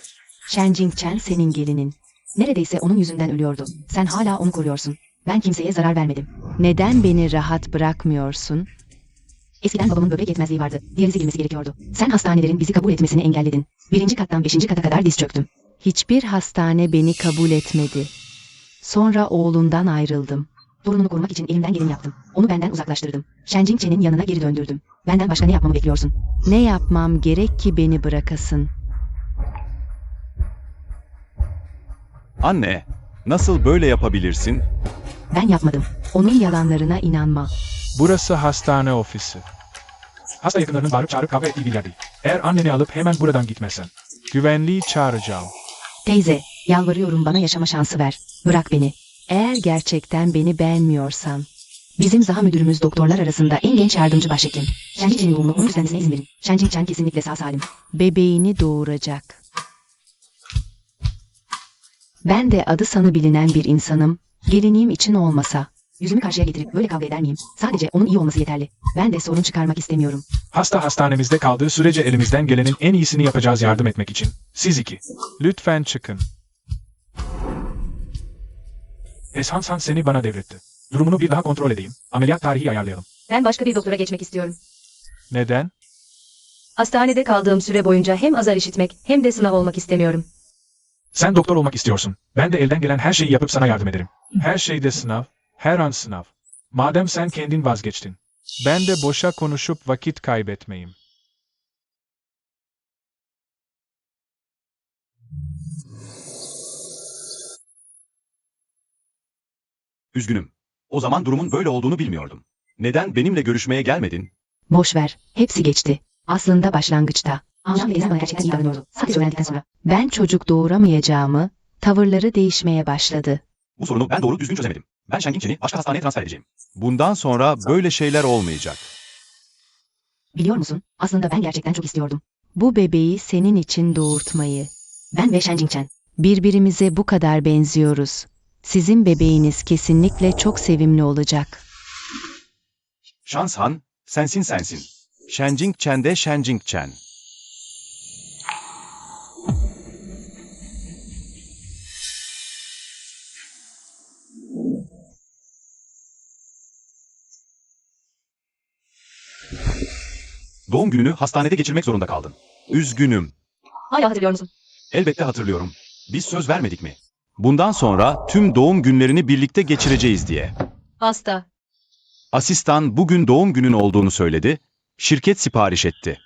Shen Jingchen senin gelinin. Neredeyse onun yüzünden ölüyordu. Sen hala onu koruyorsun. Ben kimseye zarar vermedim. Neden beni rahat bırakmıyorsun? Eskiden babamın böbrek yetmezliği vardı. Diyalize girmesi gerekiyordu. Sen hastanelerin bizi kabul etmesini engelledin. 1. kattan 5. kata kadar diz çöktüm. Hiçbir hastane beni kabul etmedi. Sonra oğlundan ayrıldım. Torununu korumak için elimden geleni yaptım. Onu benden uzaklaştırdım. Shen Jingchen'in yanına geri döndürdüm. Benden başka ne yapmamı bekliyorsun? Ne yapmam gerek ki beni bırakasın? Anne, nasıl böyle yapabilirsin? Ben yapmadım. Onun yalanlarına inanma. Burası hastane ofisi. Hasta yakınlarının bağırıp çağırıp kavga ettiği bir yer değil. Eğer anneni alıp hemen buradan gitmesen, güvenliği çağıracağım. Teyze, yalvarıyorum bana yaşama şansı ver. Bırak beni. Eğer gerçekten beni beğenmiyorsan. Bizim Zaha müdürümüz doktorlar arasında en genç yardımcı başhekim. Shen Jingchen'in doğumunu onun üstlenmesine izin verin. Shen Jingchen kesinlikle sağ salim. Bebeğini doğuracak. Ben de adı sanı bilinen bir insanım. Gelinliğim için olmasa. Yüzümü karşıya getirip böyle kavga eder miyim? Sadece onun iyi olması yeterli. Ben de sorun çıkarmak istemiyorum. Hasta hastanemizde kaldığı sürece elimizden gelenin en iyisini yapacağız yardım etmek için. Siz iki. Lütfen çıkın. Hasan San seni bana devretti. Durumunu bir daha kontrol edeyim. Ameliyat tarihi ayarlayalım. Ben başka bir doktora geçmek istiyorum. Neden? Hastanede kaldığım süre boyunca hem azar işitmek hem de sınav olmak istemiyorum. Sen doktor olmak istiyorsun. Ben de elden gelen her şeyi yapıp sana yardım ederim. Her şeyde sınav, her an sınav. Madem sen kendin vazgeçtin. Ben de boşa konuşup vakit kaybetmeyeyim. Üzgünüm. O zaman durumun böyle olduğunu bilmiyordum. Neden benimle görüşmeye gelmedin? Boş ver, hepsi geçti. Aslında başlangıçta. Anlam teyzem bana gerçekten iyi davranıyordu. Sadece öğrendikten sonra. Ben çocuk doğuramayacağımı, tavırları değişmeye başladı. Bu sorunu ben doğru düzgün çözemedim. Ben Shenging Chen'i başka hastaneye transfer edeceğim. Bundan sonra böyle şeyler olmayacak. Biliyor musun? Aslında ben gerçekten çok istiyordum. Bu bebeği senin için doğurtmayı. Ben ve Shen Jingchen. Birbirimize bu kadar benziyoruz. Sizin bebeğiniz kesinlikle çok sevimli olacak. Şans Han, sensin. Shenging Chen de Shenging Chen. Doğum gününü hastanede geçirmek zorunda kaldın. Üzgünüm. Hala hatırlıyor musun? Elbette hatırlıyorum. Biz söz vermedik mi? Bundan sonra tüm doğum günlerini birlikte geçireceğiz diye. Hasta. Asistan bugün doğum günün olduğunu söyledi. Şirket sipariş etti.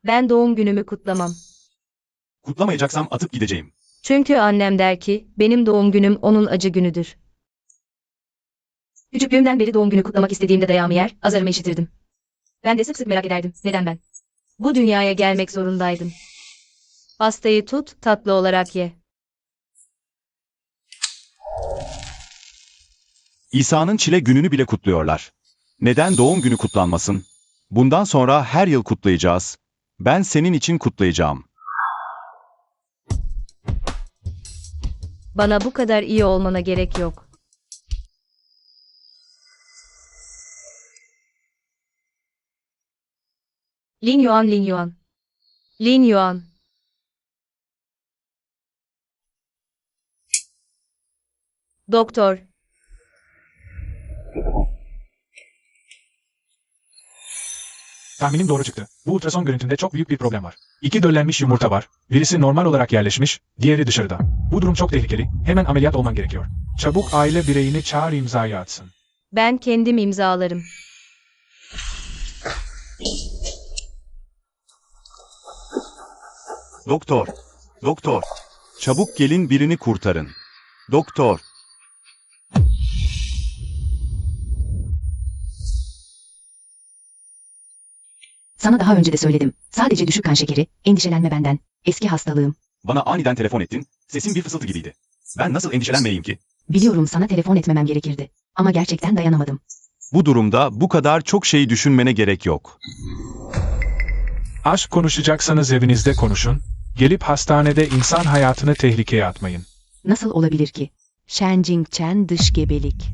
Ben doğum günümü kutlamam. Kutlamayacaksam atıp gideceğim. Çünkü annem der ki, benim doğum günüm onun acı günüdür. Küçüklüğümden beri doğum günü kutlamak istediğimde dayağımı yer, azarımı işitirdim. Ben de sık sık merak ederdim. Neden ben? Bu dünyaya gelmek zorundaydım. Pastayı tut, tatlı olarak ye. İsa'nın çile gününü bile kutluyorlar. Neden doğum günü kutlanmasın? Bundan sonra her yıl kutlayacağız. Ben senin için kutlayacağım. Bana bu kadar iyi olmana gerek yok. Lin Yuan. Lin Yuan. Doktor. Tahminim doğru çıktı. Bu ultrason görüntünde çok büyük bir problem var. İki döllenmiş yumurta var. Birisi normal olarak yerleşmiş, diğeri dışarıda. Bu durum çok tehlikeli. Hemen ameliyat olman gerekiyor. Çabuk aile bireyini çağır, imzayı atsın. Ben kendim imzalarım. Doktor. Çabuk gelin, birini kurtarın. Doktor. Sana daha önce de söyledim. Sadece düşük kan şekeri, endişelenme benden. Eski hastalığım. Bana aniden telefon ettin. Sesin bir fısıltı gibiydi. Ben nasıl endişelenmeyeyim ki? Biliyorum sana telefon etmemem gerekirdi. Ama gerçekten dayanamadım. Bu durumda bu kadar çok şeyi düşünmene gerek yok. Aşk konuşacaksanız evinizde konuşun. Gelip hastanede insan hayatını tehlikeye atmayın. Nasıl olabilir ki? Shen Jingchen dış gebelik.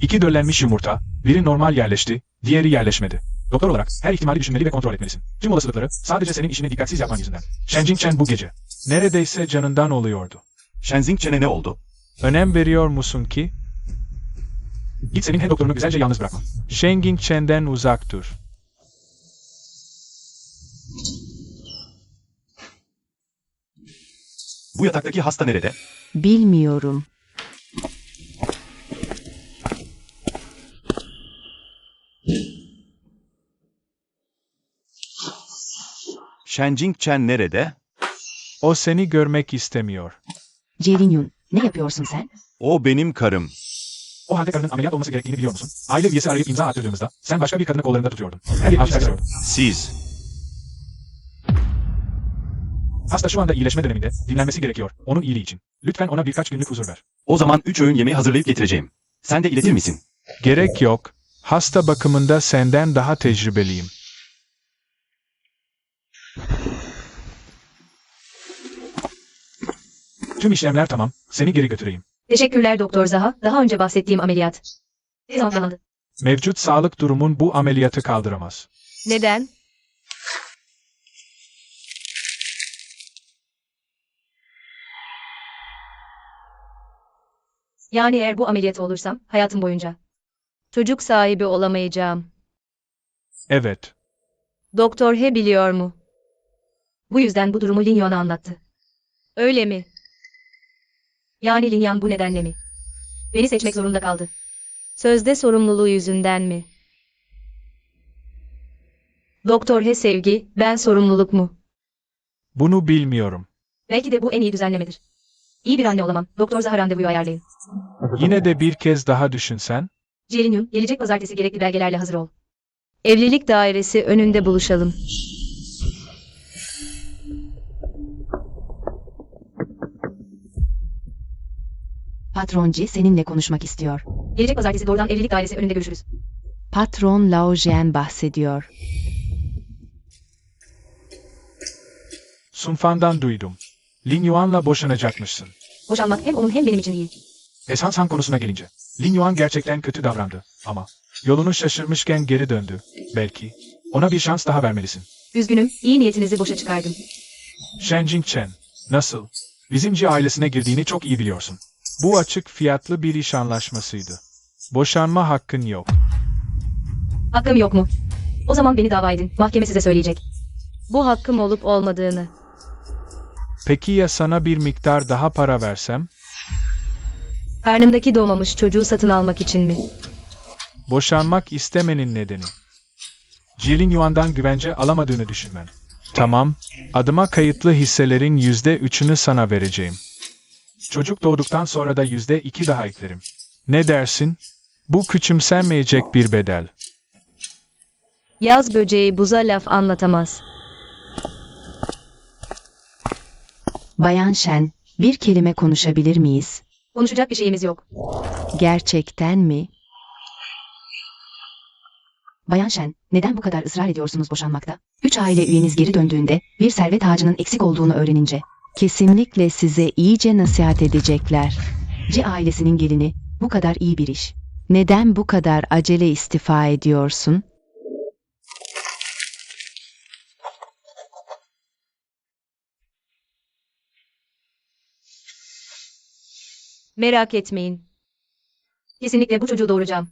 İki döllenmiş yumurta, biri normal yerleşti, diğeri yerleşmedi. Doktor olarak her ihtimali düşünmeli ve kontrol etmelisin. Tüm olasılıkları sadece senin işini dikkatsiz yapman yüzünden. Shen Jingchen bu gece neredeyse canından oluyordu. Shenzing Chen'e ne oldu? Önem veriyor musun ki? Git senin he doktorunu güzelce yalnız bırakma. Shenging Chen'den uzak dur. Bu yataktaki hasta nerede? Bilmiyorum. Shenzing Chen nerede? O seni görmek istemiyor. Jelin Yun, ne yapıyorsun sen? O benim karım. O halde karının ameliyat olması gerektiğini biliyor musun? Aile üyesi arayıp imza attırdığımızda sen başka bir kadını kollarında tutuyordun. Her bir hafta Siz. Hasta şu anda iyileşme döneminde, dinlenmesi gerekiyor. Onun iyiliği için. Lütfen ona birkaç günlük huzur ver. O zaman 3 öğün yemeği hazırlayıp getireceğim. Sen de iletir misin? Gerek yok. Hasta bakımında senden daha tecrübeliyim. Tüm işlemler tamam. Seni geri götüreyim. Teşekkürler Doktor Zaha. Daha önce bahsettiğim ameliyat. Ne zaman planlandı? Mevcut sağlık durumun bu ameliyatı kaldıramaz. Neden? Yani eğer bu ameliyat olursam hayatım boyunca çocuk sahibi olamayacağım. Evet. Doktor He biliyor mu? Bu yüzden bu durumu Lin Yuan'a anlattı. Öyle mi? Yani Lin Yuan bu nedenle mi? Beni seçmek zorunda kaldı. Sözde sorumluluğu yüzünden mi? Doktor He sevgi, ben sorumluluk mu? Bunu bilmiyorum. Belki de bu en iyi düzenlemedir. İyi bir anne olamam. Doktor Zaha randevuyu ayarlayın. Yine de bir kez daha düşünsen. Celinyum, gelecek pazartesi gerekli belgelerle hazır ol. Evlilik dairesi önünde buluşalım. Patron G seninle konuşmak istiyor. Gelecek pazartesi doğrudan evlilik dairesi önünde görüşürüz. Patron Lao Jian bahsediyor. Sunfan'dan duydum. Lin Yuan'la boşanacakmışsın. Boşanmak hem onun hem benim için iyi. Esansan konusuna gelince. Lin Yuan gerçekten kötü davrandı. Ama yolunu şaşırmışken geri döndü. Belki. Ona bir şans daha vermelisin. Üzgünüm, iyi niyetinizi boşa çıkardım. Shen Jingchen. Nasıl? Bizimci ailesine girdiğini çok iyi biliyorsun. Bu açık fiyatlı bir iş anlaşmasıydı. Boşanma hakkın yok. Hakkım yok mu? O zaman beni dava edin. Mahkeme size söyleyecek. Bu hakkım olup olmadığını. Peki ya sana bir miktar daha para versem? Karnımdaki doğmamış çocuğu satın almak için mi? Boşanmak istemenin nedeni. Jilin Yuan'dan güvence alamadığını düşünmen. Tamam, adıma kayıtlı hisselerin %3'ünü sana vereceğim. Çocuk doğduktan sonra da %2 daha eklerim. Ne dersin? Bu küçümsenmeyecek bir bedel. Yaz böceği buza laf anlatamaz. Bayan Shen, bir kelime konuşabilir miyiz? Konuşacak bir şeyimiz yok. Gerçekten mi? Bayan Shen, neden bu kadar ısrar ediyorsunuz boşanmakta? 3 aile üyeniz geri döndüğünde, bir servet ağacının eksik olduğunu öğrenince. Kesinlikle size iyice nasihat edecekler. C ailesinin gelini, bu kadar iyi bir iş. Neden bu kadar acele istifa ediyorsun? Merak etmeyin. Kesinlikle bu çocuğu doğuracağım.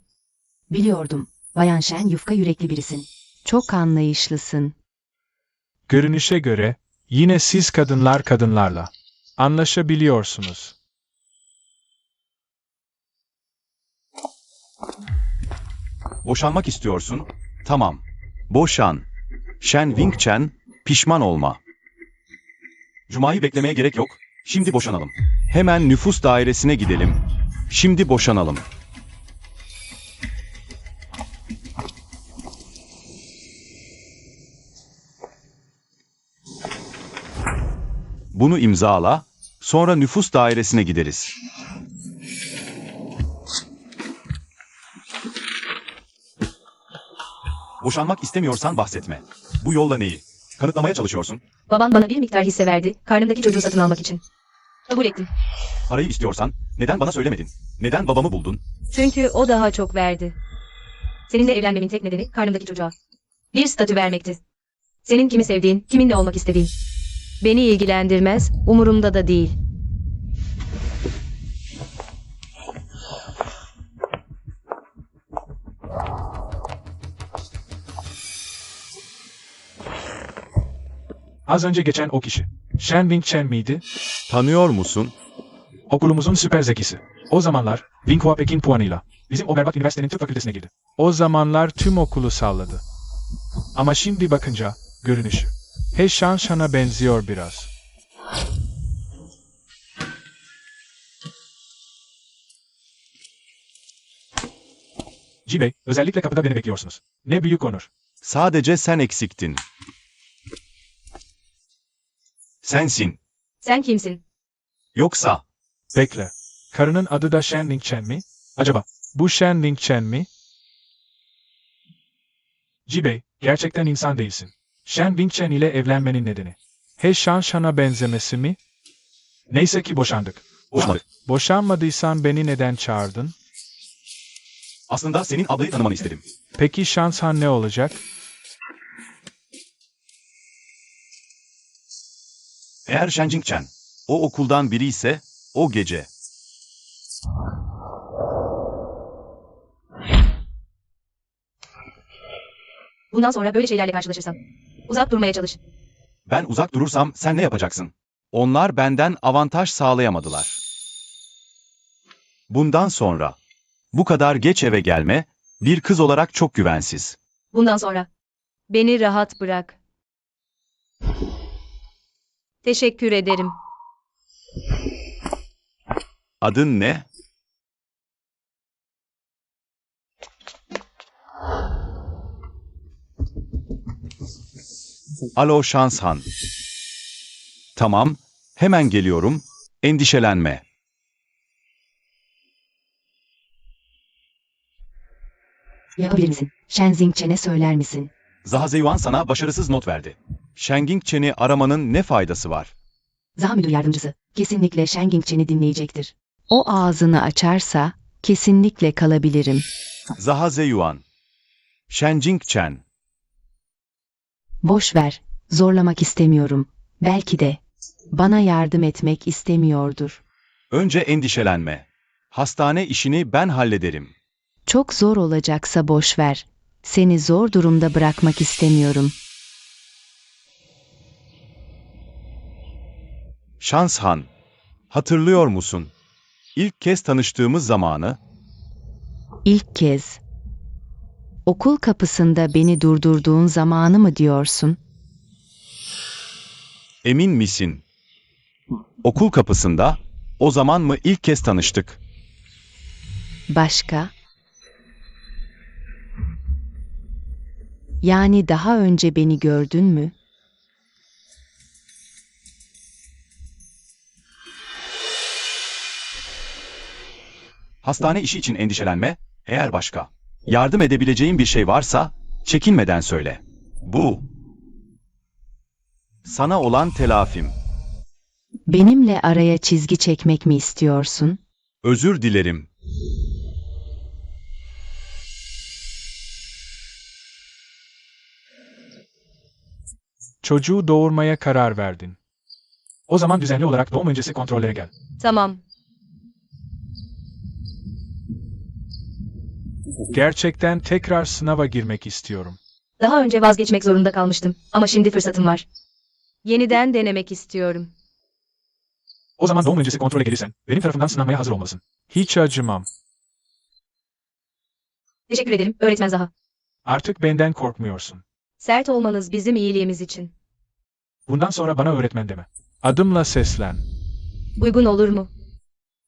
Biliyordum. Bayan Shen yufka yürekli birisin. Çok anlayışlısın. Görünüşe göre, yine siz kadınlar kadınlarla anlaşabiliyorsunuz. Boşanmak istiyorsun? Tamam. Boşan. Shen Wingchen, pişman olma. Cuma'yı beklemeye gerek yok. Şimdi boşanalım. Hemen nüfus dairesine gidelim. Şimdi boşanalım. Bunu imzala, sonra nüfus dairesine gideriz. Boşanmak istemiyorsan bahsetme. Bu yolla neyi? Kanıtlamaya çalışıyorsun. Babam bana bir miktar hisse verdi, karnımdaki çocuğu satın almak için. Kabul ettim. Parayı istiyorsan neden bana söylemedin? Neden babamı buldun? Çünkü o daha çok verdi. Seninle evlenmemin tek nedeni karnımdaki çocuğa bir statü vermekti. Senin kimi sevdiğin, kiminle olmak istediğin. Beni ilgilendirmez, umurumda da değil. Az önce geçen o kişi. Shen Wingchen miydi? Tanıyor musun? Okulumuzun süper zekisi. O zamanlar, Winghua Pekin puanıyla bizim o berbat üniversitenin tıp fakültesine girdi. O zamanlar tüm okulu salladı. Ama şimdi bakınca, görünüşü. He Shanshan'a benziyor biraz. Bey, özellikle kapıda beni bekliyorsunuz. Ne büyük onur. Sadece sen eksiktin. Sensin. Sen kimsin? Yoksa Bekle. Karının adı da Shen Wingchen mi? Acaba bu Shen Wingchen mi? Bey, gerçekten insan değilsin. Shen Wingchen ile evlenmenin nedeni. He Shanshan'a benzemesi mi? Neyse ki boşandık. boşanmadık. Boşanmadıysan beni neden çağırdın? Aslında senin ablayı tanımanı istedim. Peki Shanshan ne olacak? Eğer Shen Jingchen o okuldan biri ise o gece. Bundan sonra böyle şeylerle karşılaşırsam uzak durmaya çalış. Ben uzak durursam sen ne yapacaksın? Onlar benden avantaj sağlayamadılar. Bundan sonra Bu kadar geç eve gelme, bir kız olarak çok güvensiz. Bundan sonra. Beni rahat bırak. Teşekkür ederim. Adın ne? Alo Şanshan. Tamam, hemen geliyorum. Endişelenme. Yapabilir misin? Shenzing Chen'e söyler misin? Zaha Zeyuan sana başarısız not verdi. Shenging Chen'i aramanın ne faydası var? Zaha müdür yardımcısı kesinlikle Shenzing Chen'i dinleyecektir. O ağzını açarsa kesinlikle kalabilirim. Zaha Zeyuan. Shenzing Chen. Boş ver. Zorlamak istemiyorum. Belki de bana yardım etmek istemiyordur. Önce endişelenme. Hastane işini ben hallederim. Çok zor olacaksa boş ver. Seni zor durumda bırakmak istemiyorum. Şanshan. Hatırlıyor musun? İlk kez tanıştığımız zamanı, İlk kez. Okul kapısında beni durdurduğun zamanı mı diyorsun? emin misin? Okul kapısında, o zaman mı ilk kez tanıştık? Başka? Yani daha önce beni gördün mü? Hastane işi için endişelenme, eğer başka yardım edebileceğin bir şey varsa, çekinmeden söyle. Bu, sana olan telafim. Benimle araya çizgi çekmek mi istiyorsun? Özür dilerim. Çocuğu doğurmaya karar verdin. O zaman düzenli olarak doğum öncesi kontrollere gel. Tamam. Gerçekten tekrar sınava girmek istiyorum. Daha önce vazgeçmek zorunda kalmıştım ama şimdi fırsatım var. Yeniden denemek istiyorum. O zaman doğum öncesi kontrole gelirsen, benim tarafımdan sınanmaya hazır olmalısın. Hiç acımam. Teşekkür ederim, öğretmen Zaha. Artık benden korkmuyorsun. Sert olmanız bizim iyiliğimiz için. Bundan sonra bana öğretmen deme. Adımla seslen. Uygun olur mu?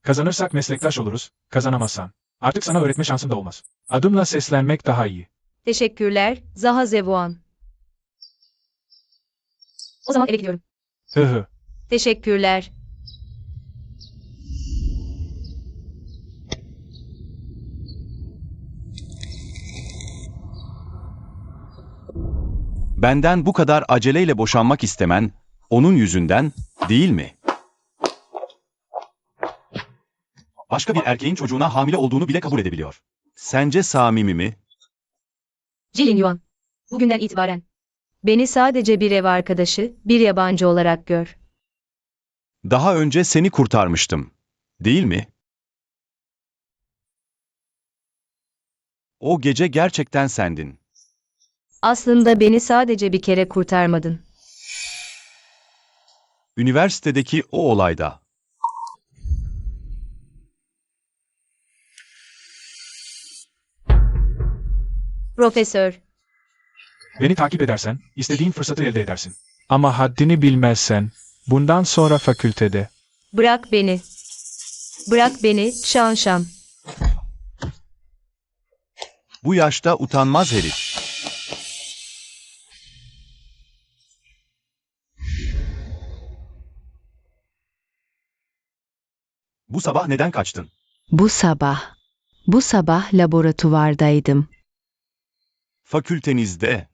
Kazanırsak meslektaş oluruz, kazanamazsan artık sana öğretme şansın da olmaz. Adımla seslenmek daha iyi. Teşekkürler, Zaha Zevuan. O zaman eve gidiyorum. Hı hı. Teşekkürler. Benden bu kadar aceleyle boşanmak istemen, onun yüzünden, değil mi? Başka bir erkeğin çocuğuna hamile olduğunu bile kabul edebiliyor. Sence samimi mi? Jilin Yuan. Bugünden itibaren. Beni sadece bir ev arkadaşı, bir yabancı olarak gör. Daha önce seni kurtarmıştım, değil mi? O gece gerçekten sendin. Aslında beni sadece bir kere kurtarmadın. Üniversitedeki o olayda. Profesör. Beni takip edersen, istediğin fırsatı elde edersin. Ama haddini bilmezsen, bundan sonra fakültede. Bırak beni. Bırak beni, Şan. Bu yaşta utanmaz herif. Bu sabah neden kaçtın? Bu sabah laboratuvardaydım. Fakültenizde.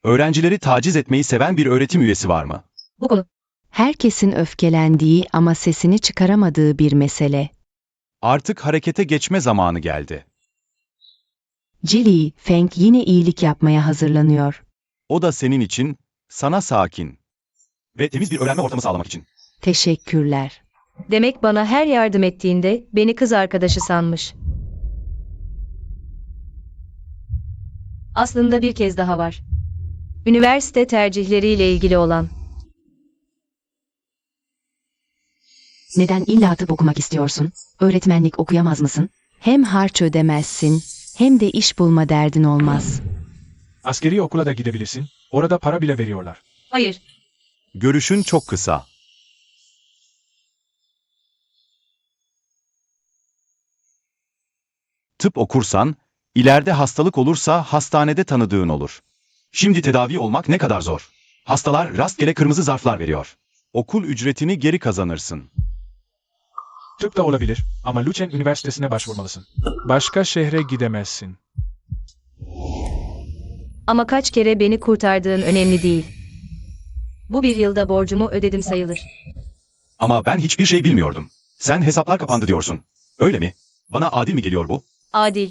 Öğrencileri taciz etmeyi seven bir öğretim üyesi var mı? Bu konu. Herkesin öfkelendiği ama sesini çıkaramadığı bir mesele. Artık harekete geçme zamanı geldi. Jilly, Feng yine iyilik yapmaya hazırlanıyor. O da senin için, sana sakin ve temiz bir öğrenme ortamı sağlamak için. Teşekkürler. Demek bana her yardım ettiğinde beni kız arkadaşı sanmış. Aslında bir kez daha var. Üniversite tercihleriyle ilgili olan. Neden illa tıp okumak istiyorsun? Öğretmenlik okuyamaz mısın? Hem harç ödemezsin, hem de iş bulma derdin olmaz. Askeri okula da gidebilirsin. Orada para bile veriyorlar. Hayır. Görüşün çok kısa. Tıp okursan, ileride hastalık olursa hastanede tanıdığın olur. Şimdi tedavi olmak ne kadar zor. Hastalar rastgele kırmızı zarflar veriyor. Okul ücretini geri kazanırsın. Tıp da olabilir ama Luchen Üniversitesi'ne başvurmalısın. Başka şehre gidemezsin. Ama kaç kere beni kurtardığın önemli değil. Bu bir yılda borcumu ödedim sayılır. Ama ben hiçbir şey bilmiyordum. Sen hesaplar kapandı diyorsun. Öyle mi? Bana adil mi geliyor bu? Adil.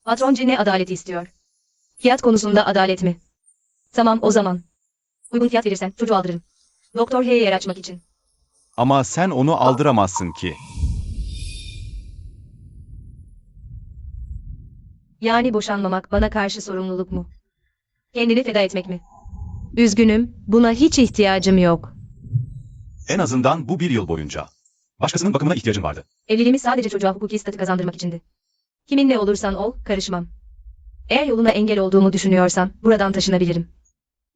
Patroncu ne adaleti istiyor? Fiyat konusunda adalet mi? Tamam o zaman. Uygun fiyat verirsen çocuğu aldırırım. Doktor H'ye yer açmak için. Ama sen onu aldıramazsın ki. Yani boşanmamak bana karşı sorumluluk mu? Kendini feda etmek mi? Üzgünüm, buna hiç ihtiyacım yok. En azından bu bir yıl boyunca. Başkasının bakımına ihtiyacın vardı. Evliliğimiz sadece çocuğa hukuki statü kazandırmak içindi. Kiminle olursan ol, karışmam. Eğer yoluna engel olduğumu düşünüyorsan, buradan taşınabilirim.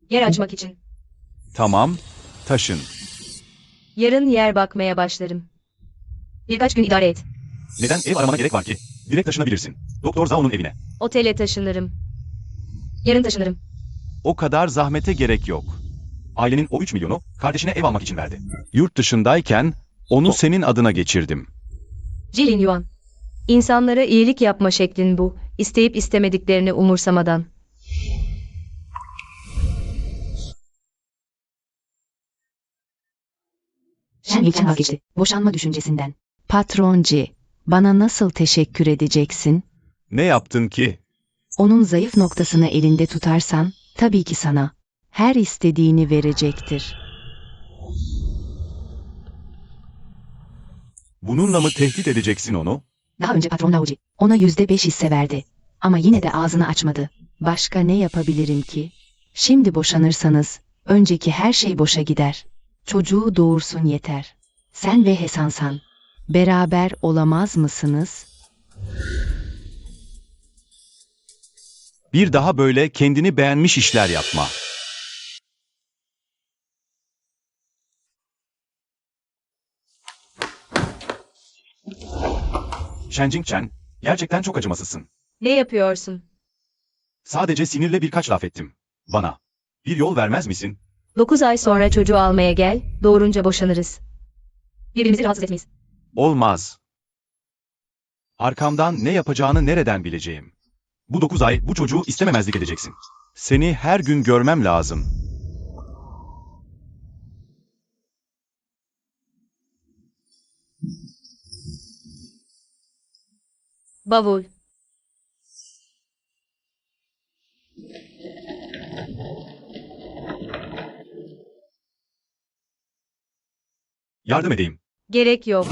Yer açmak için. Tamam, taşın. Yarın yer bakmaya başlarım. Birkaç gün idare et. Neden ev aramana gerek var ki? Direkt taşınabilirsin. Doktor Zao'nun evine. Otele taşınırım. Yarın taşınırım. O kadar zahmete gerek yok. Ailenin o 3 milyonu kardeşine ev almak için verdi. Yurt dışındayken onu senin adına geçirdim. Jilin Yuan. İnsanlara iyilik yapma şeklin bu. İsteyip istemediklerini umursamadan. Shen Yilchen vazgeçti. Boşanma düşüncesinden. Patroncu, bana nasıl teşekkür edeceksin? Ne yaptın ki? Onun zayıf noktasını elinde tutarsan, tabii ki sana her istediğini verecektir. Bununla mı tehdit edeceksin onu? Daha önce patron Lauji ona %5 hisse verdi. Ama yine de ağzını açmadı. Başka ne yapabilirim ki? Şimdi boşanırsanız, önceki her şey boşa gider. Çocuğu doğursun yeter. Sen ve Hesan-san, beraber olamaz mısınız? Bir daha böyle kendini beğenmiş işler yapma. Shenjing Chen, gerçekten çok acımasızsın. Ne yapıyorsun? Sadece sinirle birkaç laf ettim. Bana. Bir yol vermez misin? 9 ay sonra çocuğu almaya gel, doğurunca boşanırız. Birbirimizi rahatsız etmeyiz. Olmaz. Arkamdan ne yapacağını nereden bileceğim? Bu 9 ay bu çocuğu istememezlik edeceksin. Seni her gün görmem lazım. Bavul. Yardım edeyim. Gerek yok.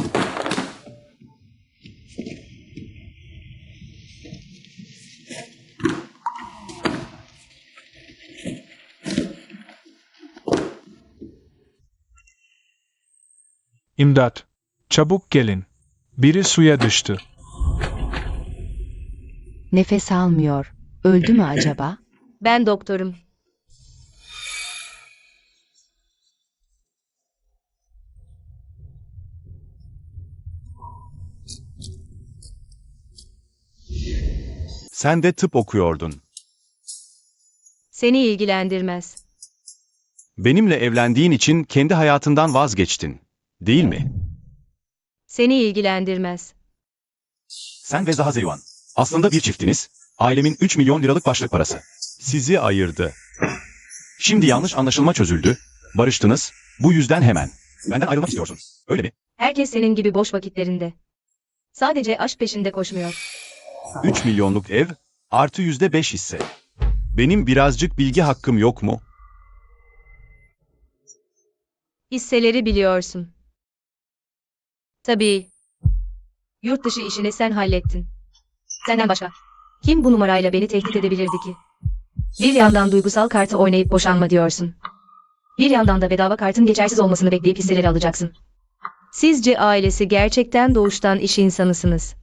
İmdat! Çabuk gelin. Biri suya düştü. Nefes almıyor. Öldü mü acaba? Ben doktorum. Sen de tıp okuyordun. Seni ilgilendirmez. Benimle evlendiğin için kendi hayatından vazgeçtin. Değil mi? Seni ilgilendirmez. Sen ve Zaha Zeyuan. Aslında bir çiftiniz. Ailemin 3 milyon liralık başlık parası. Sizi ayırdı. Şimdi yanlış anlaşılma çözüldü. Barıştınız. Bu yüzden hemen. Benden ayrılmak istiyorsun. Öyle mi? Herkes senin gibi boş vakitlerinde. Sadece aşk peşinde koşmuyor. 3 milyonluk ev artı %5 hisse. Benim birazcık bilgi hakkım yok mu? Hisseleri biliyorsun. Tabii. Yurt dışı işini sen hallettin. Senden başka. Kim bu numarayla beni tehdit edebilirdi ki? Bir yandan duygusal kartı oynayıp boşanma diyorsun. Bir yandan da bedava kartın geçersiz olmasını bekleyip hisseleri alacaksın. Sizce ailesi gerçekten doğuştan iş insanısınız.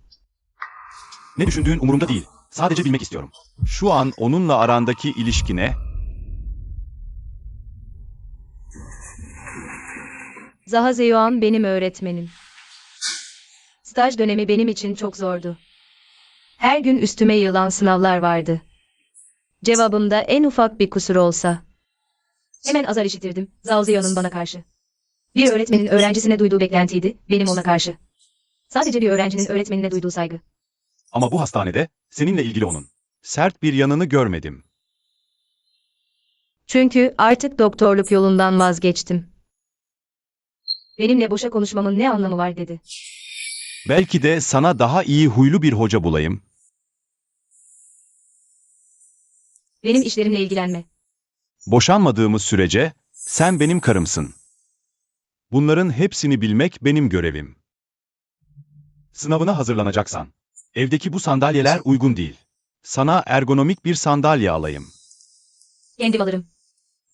Ne düşündüğün umurumda değil. Sadece bilmek istiyorum. Şu an onunla arandaki ilişki ne? Zaha Zeyuan benim öğretmenim. Staj dönemi benim için çok zordu. Her gün üstüme yığılan sınavlar vardı. Cevabımda en ufak bir kusur olsa hemen azar işitirdim Zhao Ziyuan'ın bana karşı. Bir öğretmenin öğrencisine duyduğu beklentiydi, benim ona karşı. Sadece bir öğrencinin öğretmenine duyduğu saygı. Ama bu hastanede seninle ilgili onun sert bir yanını görmedim. Çünkü artık doktorluk yolundan vazgeçtim. Benimle boşa konuşmamın ne anlamı var dedi. Belki de sana daha iyi huylu bir hoca bulayım. Benim işlerimle ilgilenme. Boşanmadığımız sürece sen benim karımsın. Bunların hepsini bilmek benim görevim. Sınavına hazırlanacaksan, evdeki bu sandalyeler uygun değil. Sana ergonomik bir sandalye alayım. Kendim alırım.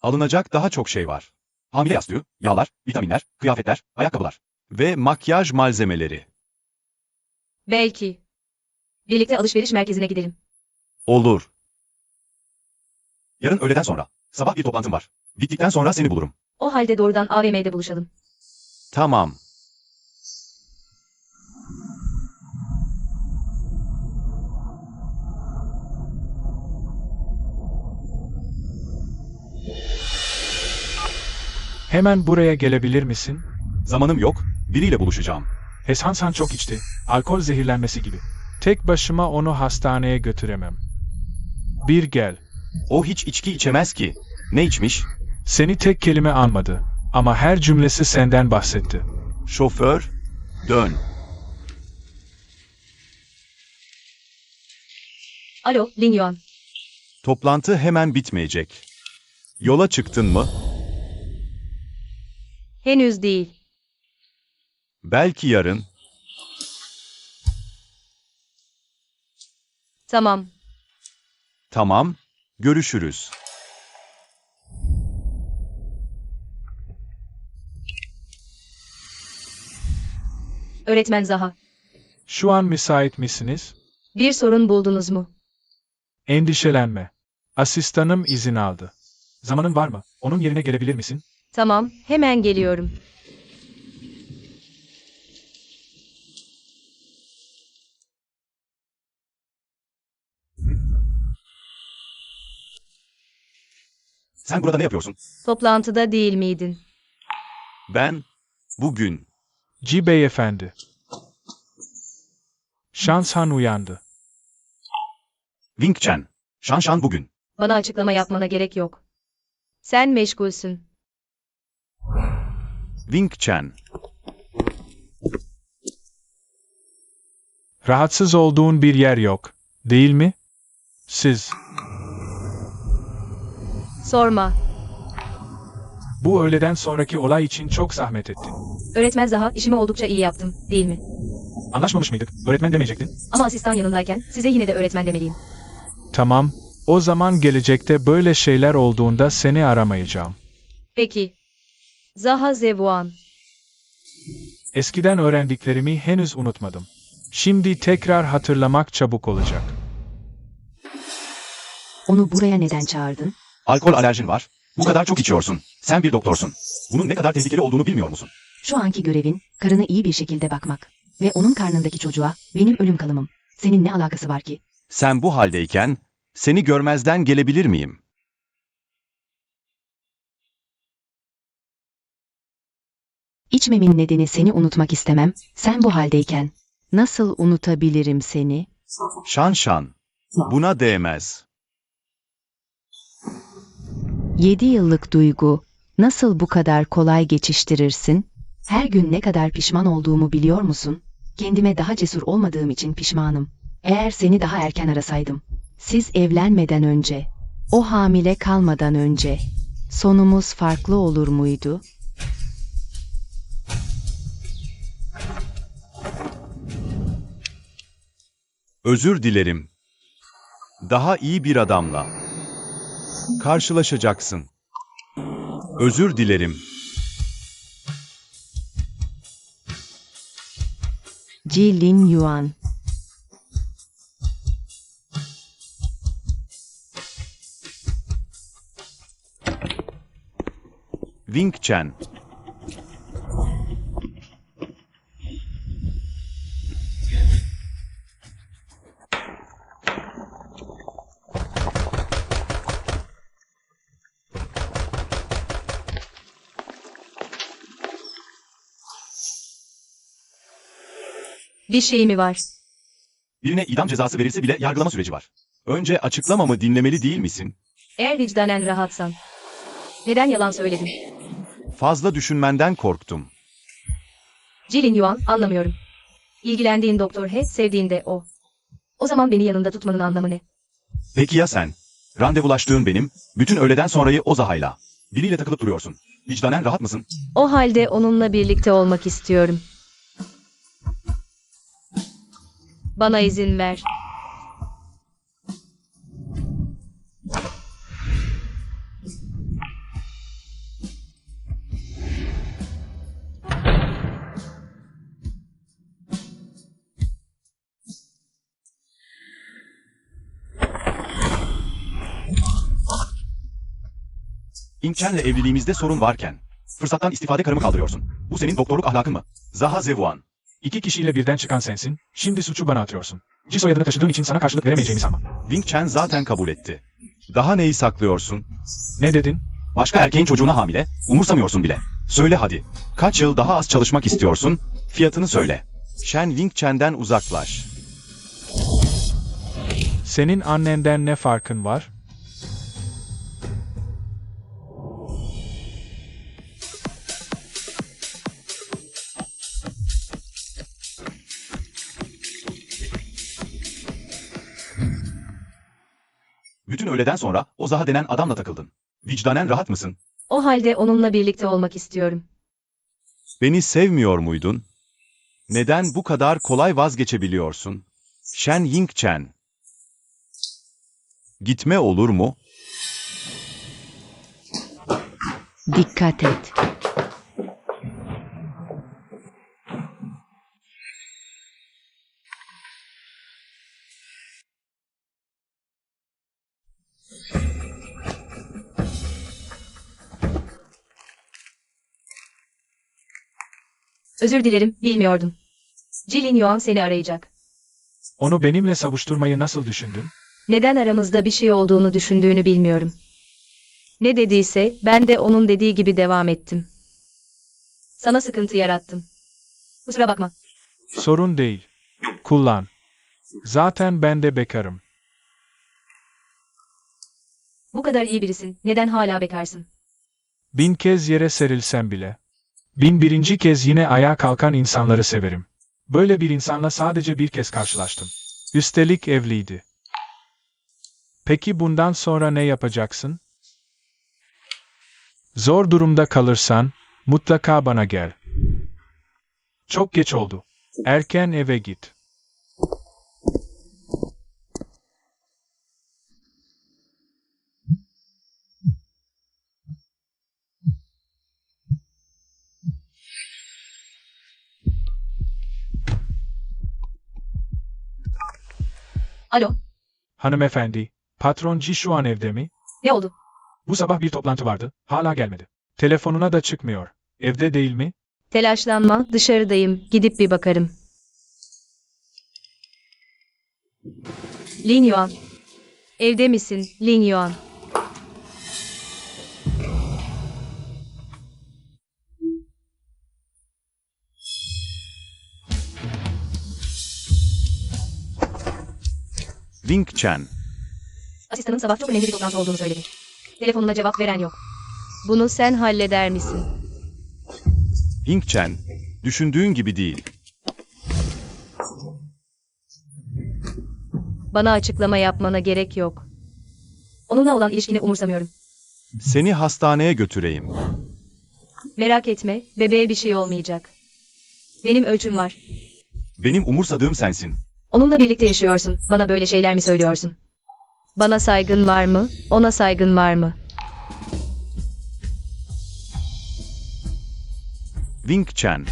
Alınacak daha çok şey var. Hamile yastığı, yağlar, vitaminler, kıyafetler, ayakkabılar ve makyaj malzemeleri. Belki. Birlikte alışveriş merkezine gidelim. Olur. Yarın öğleden sonra. Sabah bir toplantım var. Bittikten sonra seni bulurum. O halde doğrudan AVM'de buluşalım. Tamam. Hemen buraya gelebilir misin? Zamanım yok. Biriyle buluşacağım. Hasan çok içti. Alkol zehirlenmesi gibi. Tek başıma onu hastaneye götüremem. Bir gel. O hiç içki içemez ki. Ne içmiş? Seni tek kelime anmadı. Ama her cümlesi senden bahsetti. Şoför, dön. Alo, Lin Yuan. Toplantı hemen bitmeyecek. Yola çıktın mı? Henüz değil. Belki yarın. Tamam. Tamam. Görüşürüz. Öğretmen Zaha. Şu an müsait misiniz? Bir sorun buldunuz mu? Endişelenme. Asistanım izin aldı. Zamanın var mı? Onun yerine gelebilir misin? Tamam, hemen geliyorum. Sen burada ne yapıyorsun? Toplantıda değil miydin? Ben, bugün. Beyefendi. Şansan uyandı. Wing Chen. Şan bugün. Bana açıklama yapmana gerek yok. Sen meşgulsün. Wing Chen. Rahatsız olduğun bir yer yok, değil mi? Siz. Sorma. Bu öğleden sonraki olay için çok zahmet ettin. Öğretmen Zaha, işimi oldukça iyi yaptım, değil mi? Anlaşmamış mıydık? Öğretmen demeyecektin. Ama asistan yanındayken size yine de öğretmen demeliyim. Tamam. O zaman gelecekte böyle şeyler olduğunda seni aramayacağım. Peki. Zaha Zeyuan. Eskiden öğrendiklerimi henüz unutmadım. Şimdi tekrar hatırlamak çabuk olacak. Onu buraya neden çağırdın? Alkol alerjin var. Bu kadar çok içiyorsun. Sen bir doktorsun. Bunun ne kadar tehlikeli olduğunu bilmiyor musun? Şu anki görevin, karına iyi bir şekilde bakmak. Ve onun karnındaki çocuğa, benim ölüm kalımım. Senin ne alakası var ki? Sen bu haldeyken, seni görmezden gelebilir miyim? İçmemin nedeni seni unutmak istemem, sen bu haldeyken. Nasıl unutabilirim seni? Şan. Buna değmez. 7 yıllık duygu, nasıl bu kadar kolay geçiştirirsin? Her gün ne kadar pişman olduğumu biliyor musun? Kendime daha cesur olmadığım için pişmanım. Eğer seni daha erken arasaydım, siz evlenmeden önce, o hamile kalmadan önce, sonumuz farklı olur muydu? Özür dilerim. Daha iyi bir adamla karşılaşacaksın. Özür dilerim. Lin Yuan. Wing Chen. Bir şey mi var? Birine idam cezası verilse bile yargılama süreci var. Önce açıklamamı dinlemeli değil misin? Eğer vicdanen rahatsan. Neden yalan söyledin? Fazla düşünmenden korktum. Jilin Yuan, anlamıyorum. İlgilendiğin doktor He, sevdiğin de o. O zaman beni yanında tutmanın anlamı ne? Peki ya sen? Randevulaştığın benim, bütün öğleden sonrayı o Zaha'yla. Biriyle takılıp duruyorsun. Vicdanen rahat mısın? O halde onunla birlikte olmak istiyorum. Bana izin ver. Wing Chen'le evliliğimizde sorun varken, fırsattan istifade karımı kaldırıyorsun. Bu senin doktorluk ahlakın mı? Zaha Zevuan. 2 kişiyle birden çıkan sensin, şimdi suçu bana atıyorsun. Ji soyadını taşıdığım için sana karşılık veremeyeceğimi sanma. Wing Chen zaten kabul etti. Daha neyi saklıyorsun? Ne dedin? Başka erkeğin çocuğuna hamile, umursamıyorsun bile. Söyle hadi. Kaç yıl daha az çalışmak istiyorsun? Fiyatını söyle. Shen Wing Chen'den uzaklaş. Senin annenden ne farkın var? Bütün öğleden sonra o Zaha denen adamla takıldın. Vicdanen rahat mısın? O halde onunla birlikte olmak istiyorum. Beni sevmiyor muydun? Neden bu kadar kolay vazgeçebiliyorsun? Shen Ying Chen. Gitme olur mu? Dikkat et. Özür dilerim, bilmiyordum. Jilin Yuan seni arayacak. Onu benimle savuşturmayı nasıl düşündün? Neden aramızda bir şey olduğunu düşündüğünü bilmiyorum. Ne dediyse ben de onun dediği gibi devam ettim. Sana sıkıntı yarattım. Kusura bakma. Sorun değil. Kullan. Zaten ben de bekarım. Bu kadar iyi birisin. Neden hala bekarsın? 1000 kez yere serilsem bile. 1001. kez yine ayağa kalkan insanları severim. Böyle bir insanla sadece bir kez karşılaştım. Üstelik evliydi. Peki bundan sonra ne yapacaksın? Zor durumda kalırsan, mutlaka bana gel. Çok geç oldu. Erken eve git. Alo, Hanımefendi, patron Ji şu an evde mi? ne oldu? Bu sabah bir toplantı vardı, hala gelmedi. Telefonuna da çıkmıyor. Evde değil mi? Telaşlanma, dışarıdayım. Gidip bir bakarım. Lin Yuan. Evde misin, Lin Yuan? Wing Chen. Asistanın sabah çok önemli bir toplantı olduğunu söyledi. Telefonuna cevap veren yok. Bunu sen halleder misin? Wing Chen. Düşündüğün gibi değil. Bana açıklama yapmana gerek yok. Onunla olan ilişkini umursamıyorum. Seni hastaneye götüreyim. Merak etme, bebeğe bir şey olmayacak. Benim ölçüm var. Benim umursadığım sensin. Onunla birlikte yaşıyorsun. Bana böyle şeyler mi söylüyorsun? Bana saygın var mı? Ona saygın var mı? Wing Chen.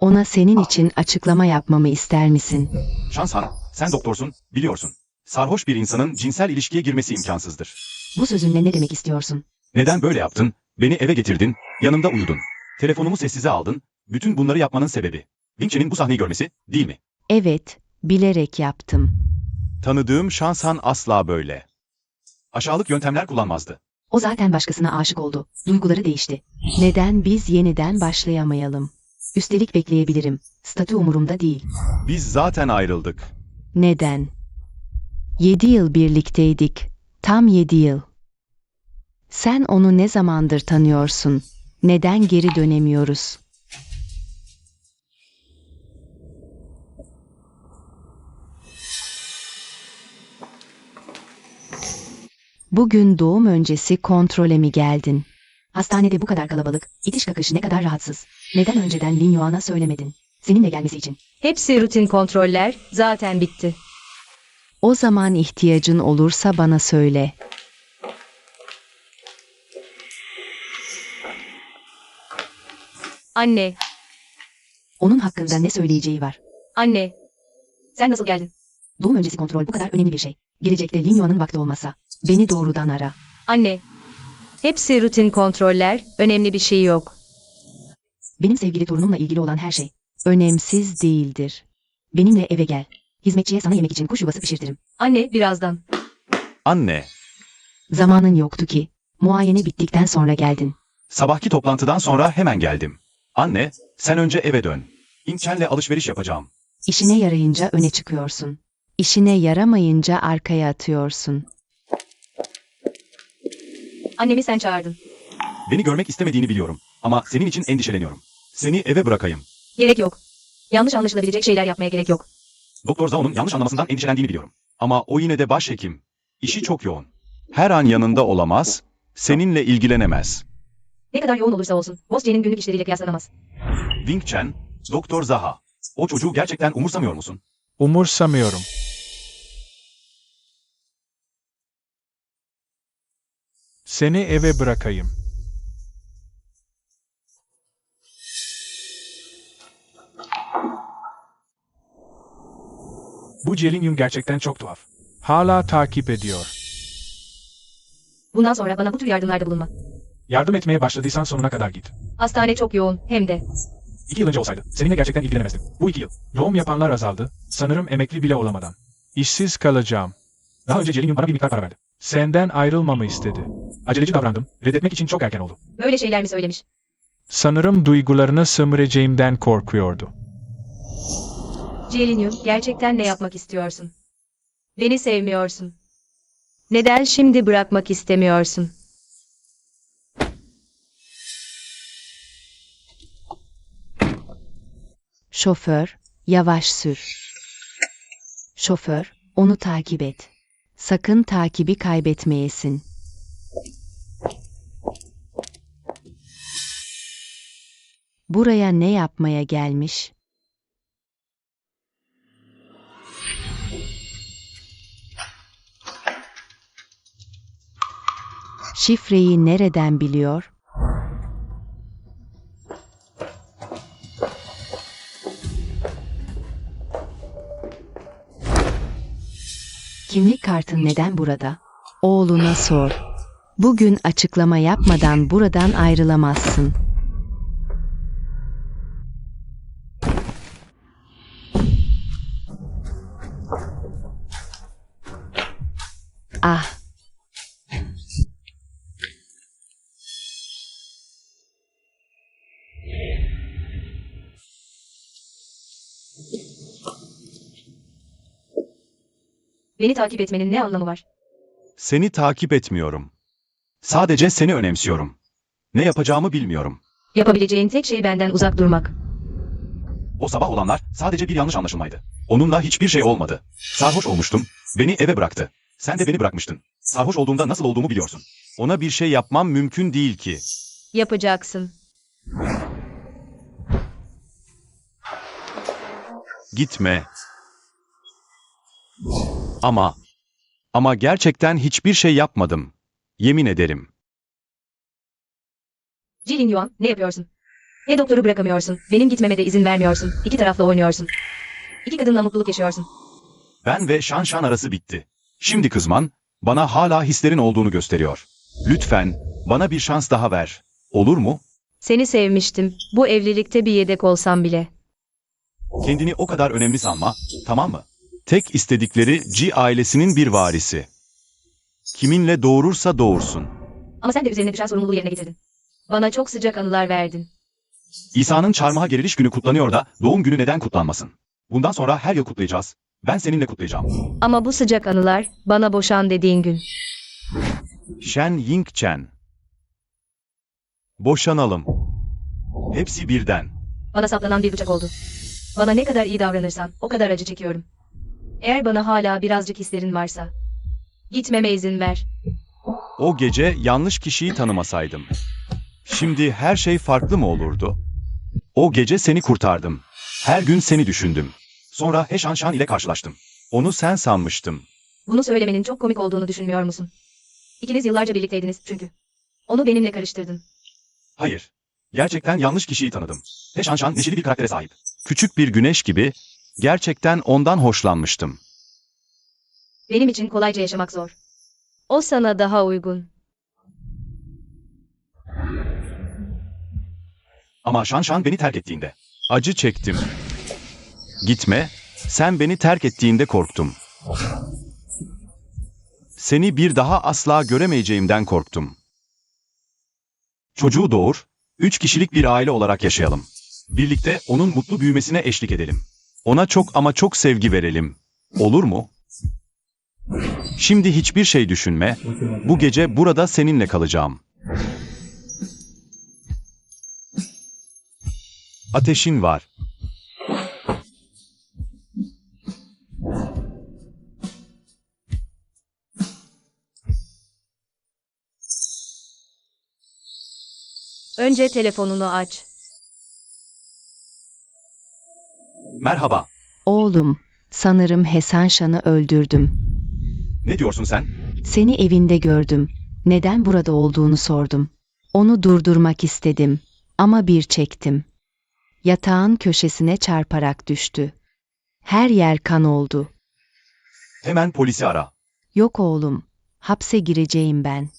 Ona senin için açıklama yapmamı ister misin? Şans Han, Sen doktorsun, biliyorsun. Sarhoş bir insanın cinsel ilişkiye girmesi imkansızdır. Bu sözünle ne demek istiyorsun? Neden böyle yaptın? Beni eve getirdin, yanımda uyudun. Telefonumu sessize aldın. Bütün bunları yapmanın sebebi Vincent'in bu sahneyi görmesi, değil mi? Evet, bilerek yaptım. Tanıdığım Şansan asla böyle. Aşağılık yöntemler kullanmazdı. O zaten başkasına aşık oldu. Duyguları değişti. Neden biz yeniden başlayamayalım? Üstelik bekleyebilirim. Statü umurumda değil. Biz zaten ayrıldık. Neden? 7 yıl birlikteydik. Tam 7 yıl. Sen onu ne zamandır tanıyorsun? Neden geri dönemiyoruz? Bugün doğum öncesi kontrole mi geldin? Hastanede bu kadar kalabalık, itiş kakış ne kadar rahatsız. Neden önceden Lin Yuan'a söylemedin? Seninle gelmesi için. Hepsi rutin kontroller, zaten bitti. O zaman ihtiyacın olursa bana söyle. Anne, Onun hakkında ne söyleyeceği var? anne. Sen nasıl geldin? Doğum öncesi kontrol bu kadar önemli bir şey. Gelecekte Lin Yuan'ın vakti olmasa, beni doğrudan ara. Anne. Hepsi rutin kontroller, önemli bir şey yok. Benim sevgili torunumla ilgili olan her şey önemsiz değildir. Benimle eve gel. Hizmetçiye sana yemek için kuş yuvası pişirtirim. Anne, birazdan. Anne, Zamanın yoktu ki. Muayene bittikten sonra geldin. sabahki toplantıdan sonra hemen geldim. Anne, sen önce eve dön. İnçen'le alışveriş yapacağım. İşine yarayınca öne çıkıyorsun. İşine yaramayınca arkaya atıyorsun. Annemi sen çağırdın. Beni görmek istemediğini biliyorum. Ama senin için endişeleniyorum. Seni eve bırakayım. Gerek yok. Yanlış anlaşılabilecek şeyler yapmaya gerek yok. Doktor Zhao'nun yanlış anlamasından endişelendiğini biliyorum. Ama o yine de başhekim. İşi çok yoğun. Her an yanında olamaz, seninle ilgilenemez. Ne kadar yoğun olursa olsun, Boss Jen'in günlük işleriyle kıyaslanamaz. Wing Chen, Doktor Zaha. O çocuğu gerçekten umursamıyor musun? Umursamıyorum. Seni eve bırakayım. Bu Jelinyum gerçekten çok tuhaf. Hala takip ediyor. Bundan sonra bana bu tür yardımlarda bulunma. Yardım etmeye başladıysan sonuna kadar git. Hastane çok yoğun, hem de. 2 yıl önce olsaydı seninle gerçekten ilgilenemezdim. Bu 2 yıl. Doğum yapanlar azaldı. Sanırım emekli bile olamadan. İşsiz kalacağım. Daha önce Jelinyum bana bir miktar para verdi. Senden ayrılmamı istedi. Aceleci davrandım. Reddetmek için çok erken oldu. Böyle şeyler mi söylemiş? Sanırım duygularını sömüreceğimden korkuyordu. Jelinyum, gerçekten ne yapmak istiyorsun? Beni sevmiyorsun. Neden şimdi bırakmak istemiyorsun? Şoför, yavaş sür. Şoför, onu takip et. Sakın takibi kaybetmeyesin. Buraya ne yapmaya gelmiş? Şifreyi nereden biliyor? Kimlik kartın neden burada? Oğluna sor. Bugün açıklama yapmadan buradan ayrılamazsın. Ah. Beni takip etmenin ne anlamı var? Seni takip etmiyorum. Sadece seni önemsiyorum. Ne yapacağımı bilmiyorum. Yapabileceğin tek şey benden uzak durmak. O sabah olanlar sadece bir yanlış anlaşılmaydı. Onunla hiçbir şey olmadı. Sarhoş olmuştum, beni eve bıraktı. Sen de beni bırakmıştın. Sarhoş olduğumda nasıl olduğumu biliyorsun. Ona bir şey yapmam mümkün değil ki. Yapacaksın. Gitme. Ama gerçekten hiçbir şey yapmadım. Yemin ederim. Jilin Yuan, ne yapıyorsun? Ne doktoru bırakamıyorsun, benim gitmeme de izin vermiyorsun, iki taraflı oynuyorsun. İki kadınla mutluluk yaşıyorsun. Ben ve Şan arası bitti. Şimdi kızman, bana hala hislerin olduğunu gösteriyor. Lütfen, bana bir şans daha ver. Olur mu? Seni sevmiştim. Bu evlilikte bir yedek olsam bile. Kendini o kadar önemli sanma, tamam mı? Tek istedikleri G ailesinin bir varisi. Kiminle doğurursa doğursun. Ama sen de üzerine düşen sorumluluğu yerine getirdin. Bana çok sıcak anılar verdin. İsa'nın çarmıha geriliş günü kutlanıyor da doğum günü neden kutlanmasın? Bundan sonra her yıl kutlayacağız. Ben seninle kutlayacağım. Ama bu sıcak anılar bana boşan dediğin gün. Shen Ying Chen. Boşanalım. Hepsi birden. Bana saplanan bir bıçak oldu. Bana ne kadar iyi davranırsan o kadar acı çekiyorum. Eğer bana hala birazcık hislerin varsa gitmeme izin ver. O gece yanlış kişiyi tanımasaydım. Şimdi her şey farklı mı olurdu? O gece seni kurtardım. Her gün seni düşündüm. Sonra Şan ile karşılaştım. Onu sen sanmıştım. Bunu söylemenin çok komik olduğunu düşünmüyor musun? İkiniz yıllarca birlikteydiniz çünkü. Onu benimle karıştırdın. Hayır. Gerçekten yanlış kişiyi tanıdım. Şan neşeli bir karaktere sahip. Küçük bir güneş gibi. Gerçekten ondan hoşlanmıştım. Benim için kolayca yaşamak zor. O sana daha uygun. Ama Şan beni terk ettiğinde. Acı çektim. Gitme. Sen beni terk ettiğinde korktum. Seni bir daha asla göremeyeceğimden korktum. Çocuğu doğur, 3 kişilik bir aile olarak yaşayalım. Birlikte onun mutlu büyümesine eşlik edelim. Ona çok ama çok sevgi verelim. Olur mu? Şimdi hiçbir şey düşünme. Bu gece burada seninle kalacağım. Ateşin var. Önce telefonunu aç. Merhaba. Oğlum, sanırım Hesan Şan'ı öldürdüm. Ne diyorsun sen? Seni evinde gördüm. Neden burada olduğunu sordum. Onu durdurmak istedim ama bir çektim. Yatağın köşesine çarparak düştü. Her yer kan oldu. Hemen polisi ara. Yok oğlum, hapse gireceğim ben.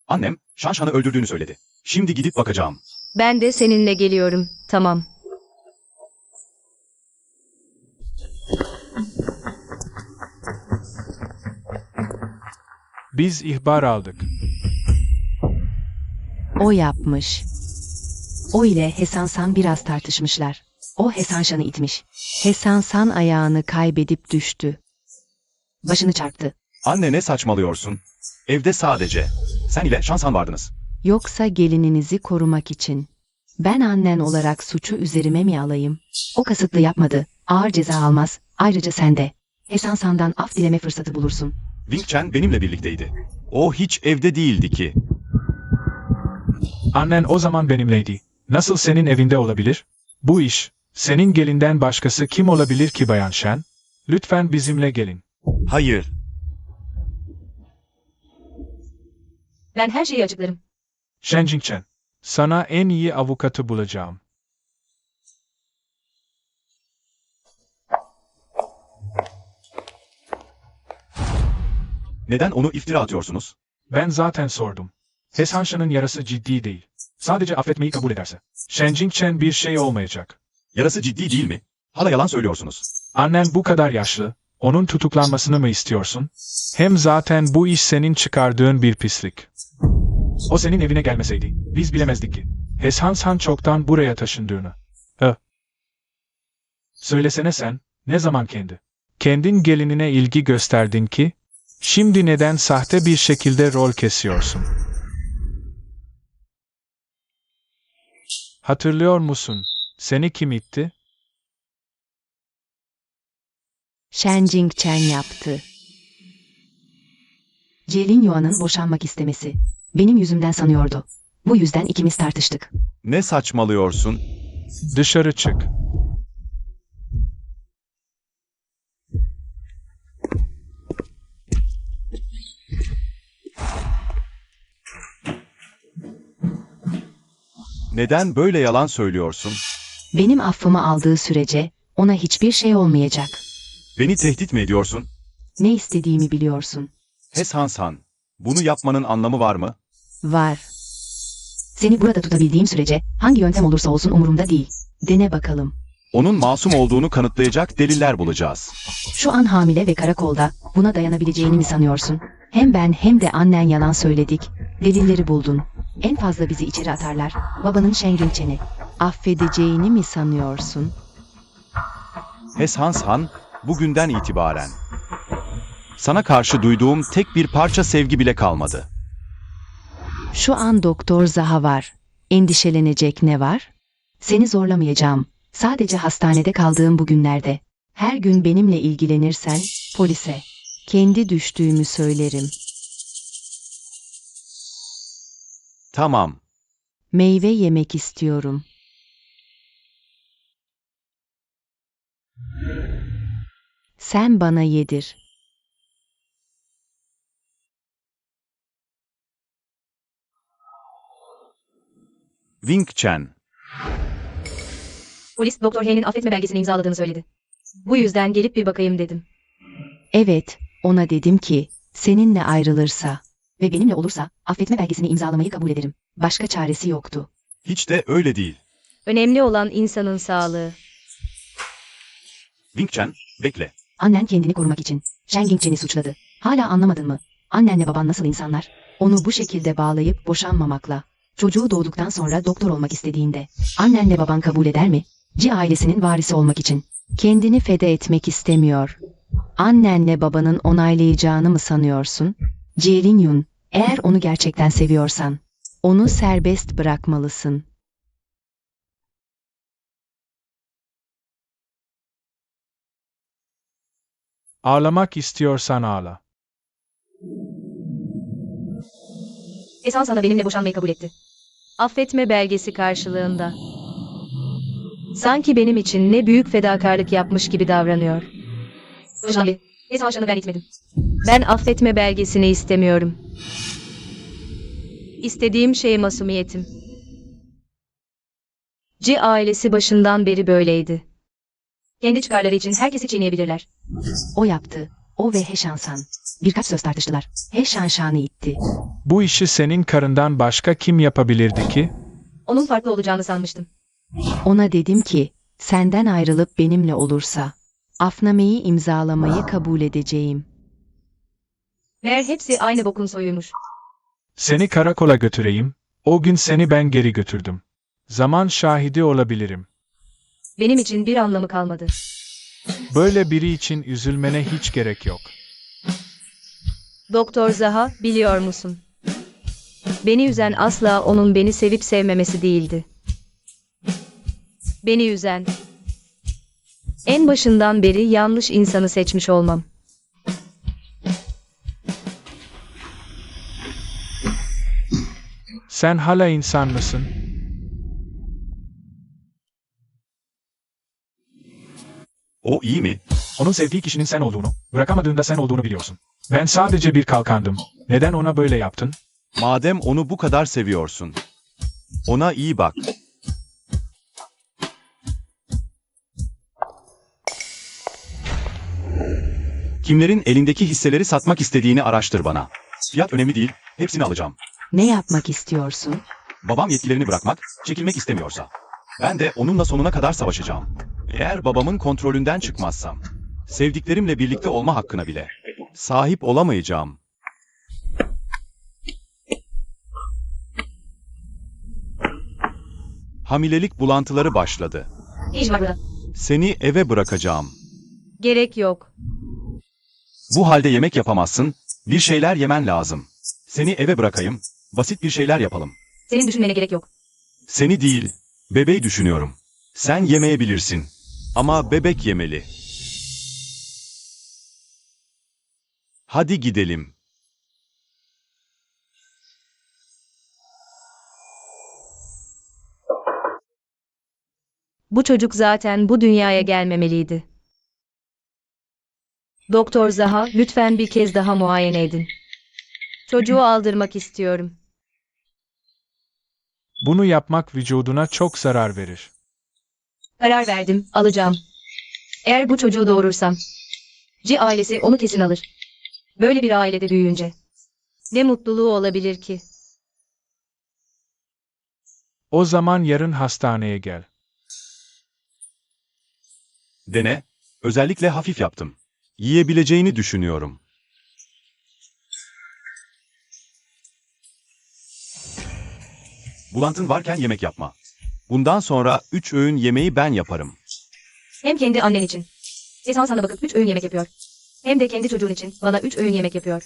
Annem, Şan'ı öldürdüğünü söyledi. Şimdi gidip bakacağım. Ben de seninle geliyorum. Tamam. Biz ihbar aldık. O yapmış. O ile Hesan San biraz tartışmışlar. O Hesan Şan'ı itmiş. Hesan San ayağını kaybedip düştü. Başını çarptı. Anne ne saçmalıyorsun? Evde sadece sen ile Şan vardınız. Yoksa gelininizi korumak için. Ben annen olarak suçu üzerime mi alayım? O kasıtlı yapmadı. Ağır ceza almaz. Ayrıca sen de. Hesan San'dan af dileme fırsatı bulursun. Wing Chen benimle birlikteydi. O hiç evde değildi ki. Annen o zaman benimleydi. Nasıl senin evinde olabilir? Bu iş, senin gelinden başkası kim olabilir ki Bayan Shen? Lütfen bizimle gelin. Hayır. Ben her şeyi açıklarım. Shen Jingchen, sana en iyi avukatı bulacağım. Neden onu iftira atıyorsunuz? Ben zaten sordum. Hesan Shan'ın yarası ciddi değil. Sadece affetmeyi kabul ederse. Shen Jingchen bir şey olmayacak. Yarası ciddi değil mi? Hala yalan söylüyorsunuz. Annen bu kadar yaşlı, onun tutuklanmasını mı istiyorsun? Hem zaten bu iş senin çıkardığın bir pislik. O senin evine gelmeseydi, biz bilemezdik ki. Hesan San çoktan buraya taşındığını. Söylesene sen, ne zaman kendin gelinine ilgi gösterdin ki? Şimdi neden sahte bir şekilde rol kesiyorsun? Hatırlıyor musun? Seni kim itti? Shen Jingchen yaptı. Celin Yuan'ın boşanmak istemesi. Benim yüzümden sanıyordu. Bu yüzden ikimiz tartıştık. Ne saçmalıyorsun? Dışarı çık. Neden böyle yalan söylüyorsun? Benim affımı aldığı sürece Ona hiçbir şey olmayacak. Beni tehdit mi ediyorsun? Ne istediğimi biliyorsun. Hesansan, bunu yapmanın anlamı var mı? Var. Seni burada tutabildiğim sürece hangi yöntem olursa olsun umurumda değil. Dene bakalım. Onun masum olduğunu kanıtlayacak deliller bulacağız. Şu an hamile ve karakolda. Buna dayanabileceğini mi sanıyorsun? Hem ben hem de annen yalan söyledik. Delilleri buldun. En fazla bizi içeri atarlar. Babanın şengilçeni. Affedeceğini mi sanıyorsun? Hesansan, bugünden itibaren. Sana karşı duyduğum tek bir parça sevgi bile kalmadı. Şu an Doktor Zaha var. Endişelenecek ne var? Seni zorlamayacağım. Sadece hastanede kaldığım bu günlerde. Her gün benimle ilgilenirsen polise kendi düştüğümü söylerim. Tamam, Meyve yemek istiyorum. Sen bana yedir. Wing Chen. Polis Doktor H'nin affetme belgesini imzaladığını söyledi. Bu yüzden gelip bir bakayım dedim. Evet, ona dedim ki, seninle ayrılırsa ve benimle olursa affetme belgesini imzalamayı kabul ederim. Başka çaresi yoktu. Hiç de öyle değil. Önemli olan insanın sağlığı. Wing Chen, bekle. Annen kendini korumak için Shen Yingchen'i suçladı. Hala anlamadın mı? Annenle baban nasıl insanlar? Onu bu şekilde bağlayıp boşanmamakla. Çocuğu doğduktan sonra doktor olmak istediğinde annenle baban kabul eder mi? Ji ailesinin varisi olmak için. Kendini feda etmek istemiyor. Annenle babanın onaylayacağını mı sanıyorsun? Ji Yun, eğer onu gerçekten seviyorsan, onu serbest bırakmalısın. Ağlamak istiyorsan ağla. Esan sana benimle boşanmayı kabul etti. Affetme belgesi karşılığında. Sanki benim için ne büyük fedakarlık yapmış gibi davranıyor. Boşanmayı. Esan Şan'ı ben itmedim. Ben affetme belgesini istemiyorum. İstediğim şey masumiyetim. Ji ailesi başından beri böyleydi. Kendi çıkarları için herkesi çiğneyebilirler. O yaptı. O ve Heşansan. Birkaç söz tartıştılar. Heşanşan'ı itti. Bu işi senin karından başka kim yapabilirdi ki? Onun farklı olacağını sanmıştım. Ona dedim ki, senden ayrılıp benimle olursa, afnameyi imzalamayı kabul edeceğim. Meğer hepsi aynı bokun soyuymuş. Seni karakola götüreyim. O gün seni ben geri götürdüm. Zaman şahidi olabilirim. Benim için bir anlamı kalmadı. Böyle biri için üzülmene hiç gerek yok. Doktor Zaha, biliyor musun? Beni üzen asla onun beni sevip sevmemesi değildi. Beni üzen, en başından beri yanlış insanı seçmiş olmam. Sen hala insan mısın? O iyi mi? Onun sevdiği kişinin sen olduğunu, bırakamadığında sen olduğunu biliyorsun. Ben sadece bir kalkandım. Neden ona böyle yaptın? Madem onu bu kadar seviyorsun. Ona iyi bak. Kimlerin elindeki hisseleri satmak istediğini araştır bana. Fiyat önemli değil, hepsini alacağım. Ne yapmak istiyorsun? Babam yetkilerini bırakmak, çekilmek istemiyorsa. Ben de onunla sonuna kadar savaşacağım. Eğer babamın kontrolünden çıkmazsam, sevdiklerimle birlikte olma hakkına bile sahip olamayacağım. Hamilelik bulantıları başladı. Ne iş var burada? Seni eve bırakacağım. Gerek yok. Bu halde yemek yapamazsın, bir şeyler yemen lazım. Seni eve bırakayım, basit bir şeyler yapalım. Senin düşünmene gerek yok. Seni değil, bebeği düşünüyorum. Sen yemeyebilirsin. Ama bebek yemeli. Hadi gidelim. Bu çocuk zaten bu dünyaya gelmemeliydi. Doktor Zaha, lütfen bir kez daha muayene edin. Çocuğu aldırmak istiyorum. Bunu yapmak vücuduna çok zarar verir. Karar verdim, alacağım. Eğer bu çocuğu doğurursam, G ailesi onu kesin alır. Böyle bir ailede büyüyünce. Ne mutluluğu olabilir ki? O zaman yarın hastaneye gel. Dene. Özellikle hafif yaptım. Yiyebileceğini düşünüyorum. Bulantın varken yemek yapma. Bundan sonra 3 öğün yemeği ben yaparım. Hem kendi annen için. Esan sana bakıp 3 öğün yemek yapıyor. Hem de kendi çocuğun için bana 3 öğün yemek yapıyor.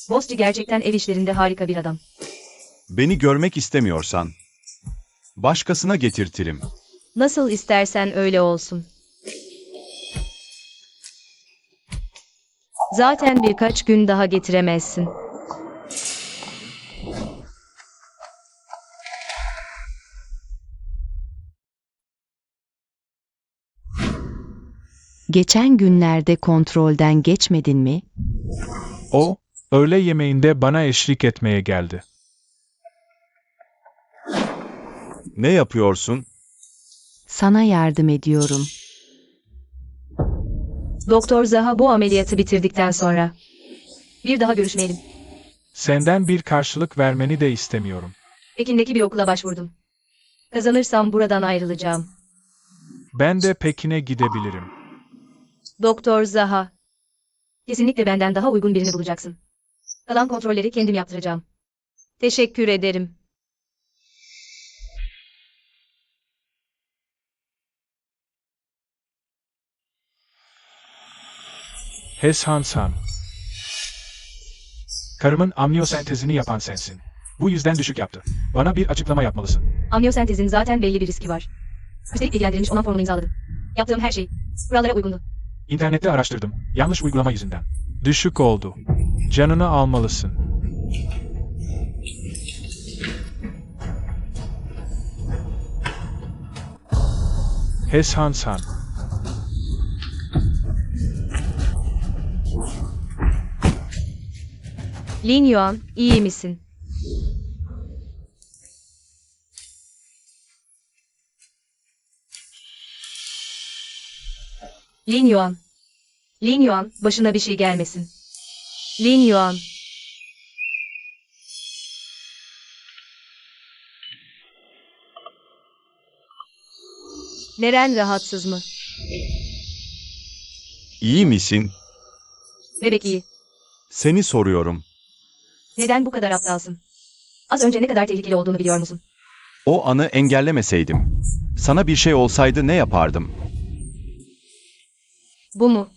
Bosci gerçekten ev işlerinde harika bir adam. Beni görmek istemiyorsan başkasına getirtirim. Nasıl istersen öyle olsun. Zaten birkaç gün daha getiremezsin. Geçen günlerde kontrolden geçmedin mi? O, öğle yemeğinde bana eşlik etmeye geldi. Ne yapıyorsun? Sana yardım ediyorum. Doktor Zaha bu ameliyatı bitirdikten sonra. Bir daha görüşmeyelim. Senden bir karşılık vermeni de istemiyorum. Pekin'deki bir okula başvurdum. Kazanırsam buradan ayrılacağım. Ben de Pekin'e gidebilirim. Doktor Zaha. Kesinlikle benden daha uygun birini bulacaksın. Kalan kontrolleri kendim yaptıracağım. Teşekkür ederim. Hansan. Karımın amniyosentezini yapan sensin. Bu yüzden düşük yaptı. Bana bir açıklama yapmalısın. Amniyosentezin zaten belli bir riski var. Üstelik bilgilendirilmiş onam formunu imzaladım. Yaptığım her şey kurallara uygundu. İnternette araştırdım. Yanlış uygulama yüzünden. Düşük oldu. Canını almalısın. Hansan. Lin Yuan, iyi misin? Lin Yuan. Lin Yuan, başına bir şey gelmesin. Lin Yuan. Neren rahatsız mı? İyi misin? Bebek iyi. Seni soruyorum. Neden bu kadar aptalsın? Az önce ne kadar tehlikeli olduğunu biliyor musun? O anı engellemeseydim. Sana bir şey olsaydı ne yapardım? Bu mu?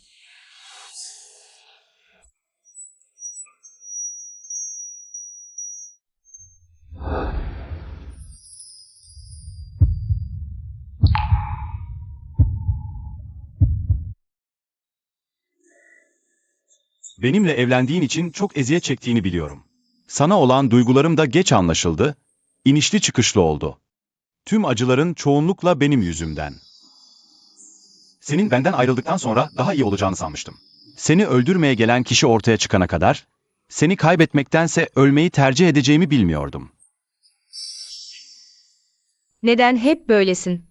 Benimle evlendiğin için çok eziyet çektiğini biliyorum. Sana olan duygularım da geç anlaşıldı, inişli çıkışlı oldu. Tüm acıların çoğunlukla benim yüzümden. Senin benden ayrıldıktan sonra daha iyi olacağını sanmıştım. Seni öldürmeye gelen kişi ortaya çıkana kadar, seni kaybetmektense ölmeyi tercih edeceğimi bilmiyordum. Neden hep böylesin?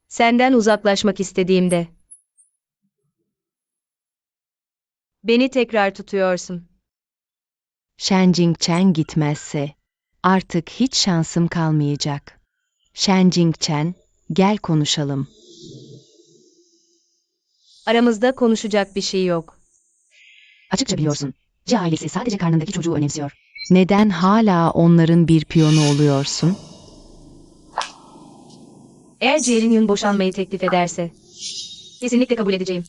Senden uzaklaşmak istediğimde. Beni tekrar tutuyorsun. Shen Jingchen gitmezse artık hiç şansım kalmayacak. Shen Jingchen, gel konuşalım. Aramızda konuşacak bir şey yok. Açıkça biliyorsun. Ji ailesi sadece karnındaki çocuğu önemsiyor. Neden hala onların bir piyonu oluyorsun? Eğer Jierin Yun boşanmayı teklif ederse, kesinlikle kabul edeceğim.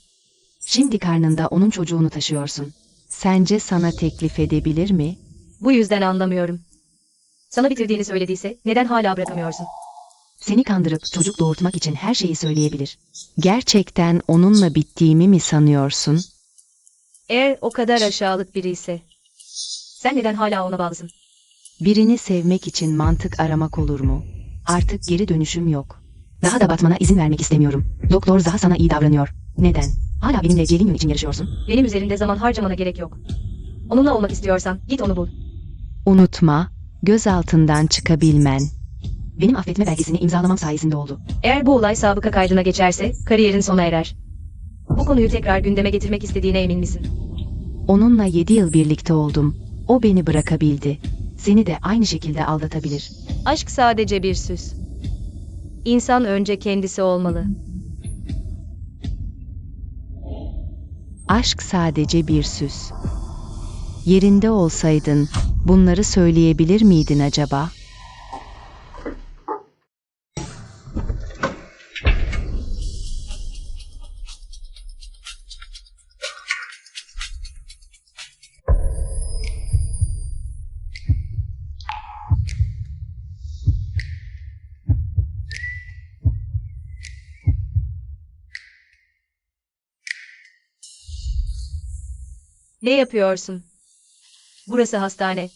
Şimdi karnında onun çocuğunu taşıyorsun. Sence sana teklif edebilir mi? Bu yüzden anlamıyorum. Sana bitirdiğini söylediyse neden hala bırakamıyorsun? Seni kandırıp çocuk doğurtmak için her şeyi söyleyebilir. Gerçekten onunla bittiğimi mi sanıyorsun? Eğer o kadar aşağılık biri ise, sen neden hala ona bağlısın? Birini sevmek için mantık aramak olur mu? Artık geri dönüşüm yok. Daha da batmana izin vermek istemiyorum. Doktor Zaha sana iyi davranıyor. Neden? Hala benimle Celin Yun için yarışıyorsun. Benim üzerimde zaman harcamana gerek yok. Onunla olmak istiyorsan git onu bul. Unutma, gözaltından çıkabilmen. Benim affetme belgesini imzalamam sayesinde oldu. Eğer bu olay sabıka kaydına geçerse kariyerin sona erer. Bu konuyu tekrar gündeme getirmek istediğine emin misin? Onunla 7 yıl birlikte oldum. O beni bırakabildi. Seni de aynı şekilde aldatabilir. Aşk sadece bir süs. İnsan önce kendisi olmalı. Aşk sadece bir süs. Yerinde olsaydın bunları söyleyebilir miydin acaba? Ne yapıyorsun? Burası hastane.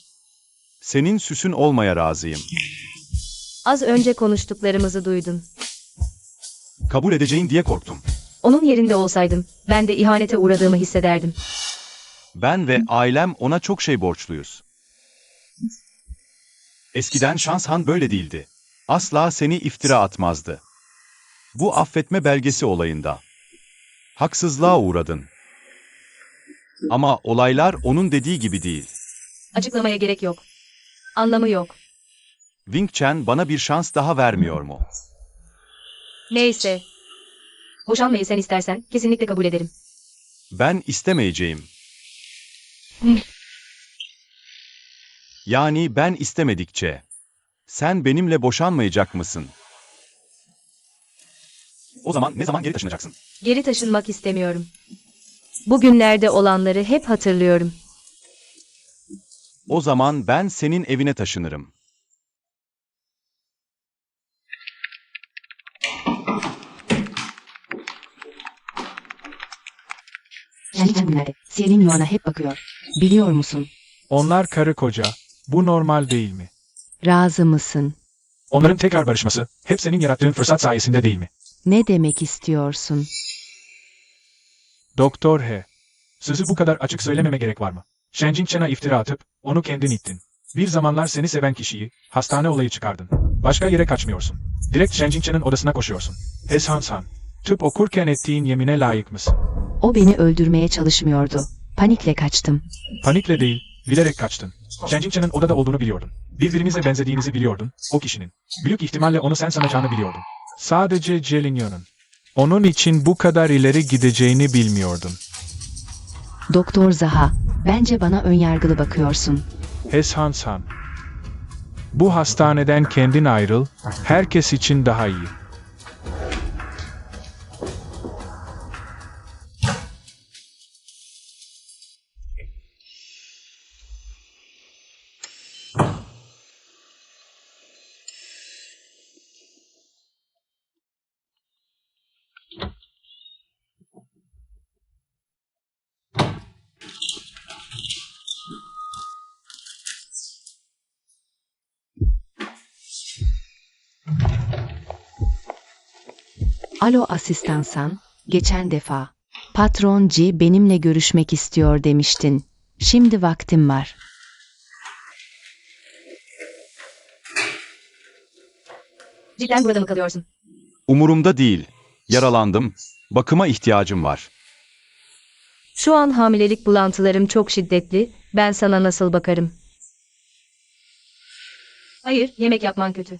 Senin süsün olmaya razıyım. Az önce konuştuklarımızı duydun. Kabul edeceğin diye korktum. Onun yerinde olsaydım, ben de ihanete uğradığımı hissederdim. Ben ve ailem ona çok şey borçluyuz. Eskiden Şanshan böyle değildi. Asla seni iftira atmazdı. Bu affetme belgesi olayında. Haksızlığa uğradın. Ama olaylar onun dediği gibi değil. Açıklamaya gerek yok. Anlamı yok. Wing Chen bana bir şans daha vermiyor mu? Neyse. Boşanmayı sen istersen kesinlikle kabul ederim. Ben istemeyeceğim. Yani ben istemedikçe. Sen benimle boşanmayacak mısın? O zaman ne zaman geri taşınacaksın? Geri taşınmak istemiyorum. Bugünlerde olanları hep hatırlıyorum. O zaman ben senin evine taşınırım. Geçen günlerde Selin Yuan'a hep bakıyor. Biliyor musun? Onlar karı koca. Bu normal değil mi? Razı mısın? Onların tekrar barışması hep senin yarattığın fırsat sayesinde değil mi? Ne demek istiyorsun? Doktor He. Sözü bu kadar açık söylememe gerek var mı? Shen Jingchen'a iftira atıp onu kendin ittin. Bir zamanlar seni seven kişiyi hastane olayı çıkardın. Başka yere kaçmıyorsun. Direkt Shen Jingchen'in odasına koşuyorsun. Eshan-san. Tıp okurken ettiğin yemine layık mısın? O beni öldürmeye çalışmıyordu. Panikle kaçtım. Panikle değil, bilerek kaçtın. Shen Jingchen'in odada olduğunu biliyordun. Birbirinize benzediğinizi biliyordun, o kişinin. Büyük ihtimalle onu sen sanacağını biliyordun. Sadece Jelinyon'un. Onun için bu kadar ileri gideceğini bilmiyordum. Doktor Zaha, bence bana önyargılı bakıyorsun. Eshan-san. Bu hastaneden kendin ayrıl, herkes için daha iyi. Alo asistansan, geçen defa. Patron G benimle görüşmek istiyor demiştin. Şimdi vaktim var. Cidden burada mı kalıyorsun? Umurumda değil. Yaralandım. Bakıma ihtiyacım var. Şu an hamilelik bulantılarım çok şiddetli. Ben sana nasıl bakarım? Hayır, yemek yapman kötü.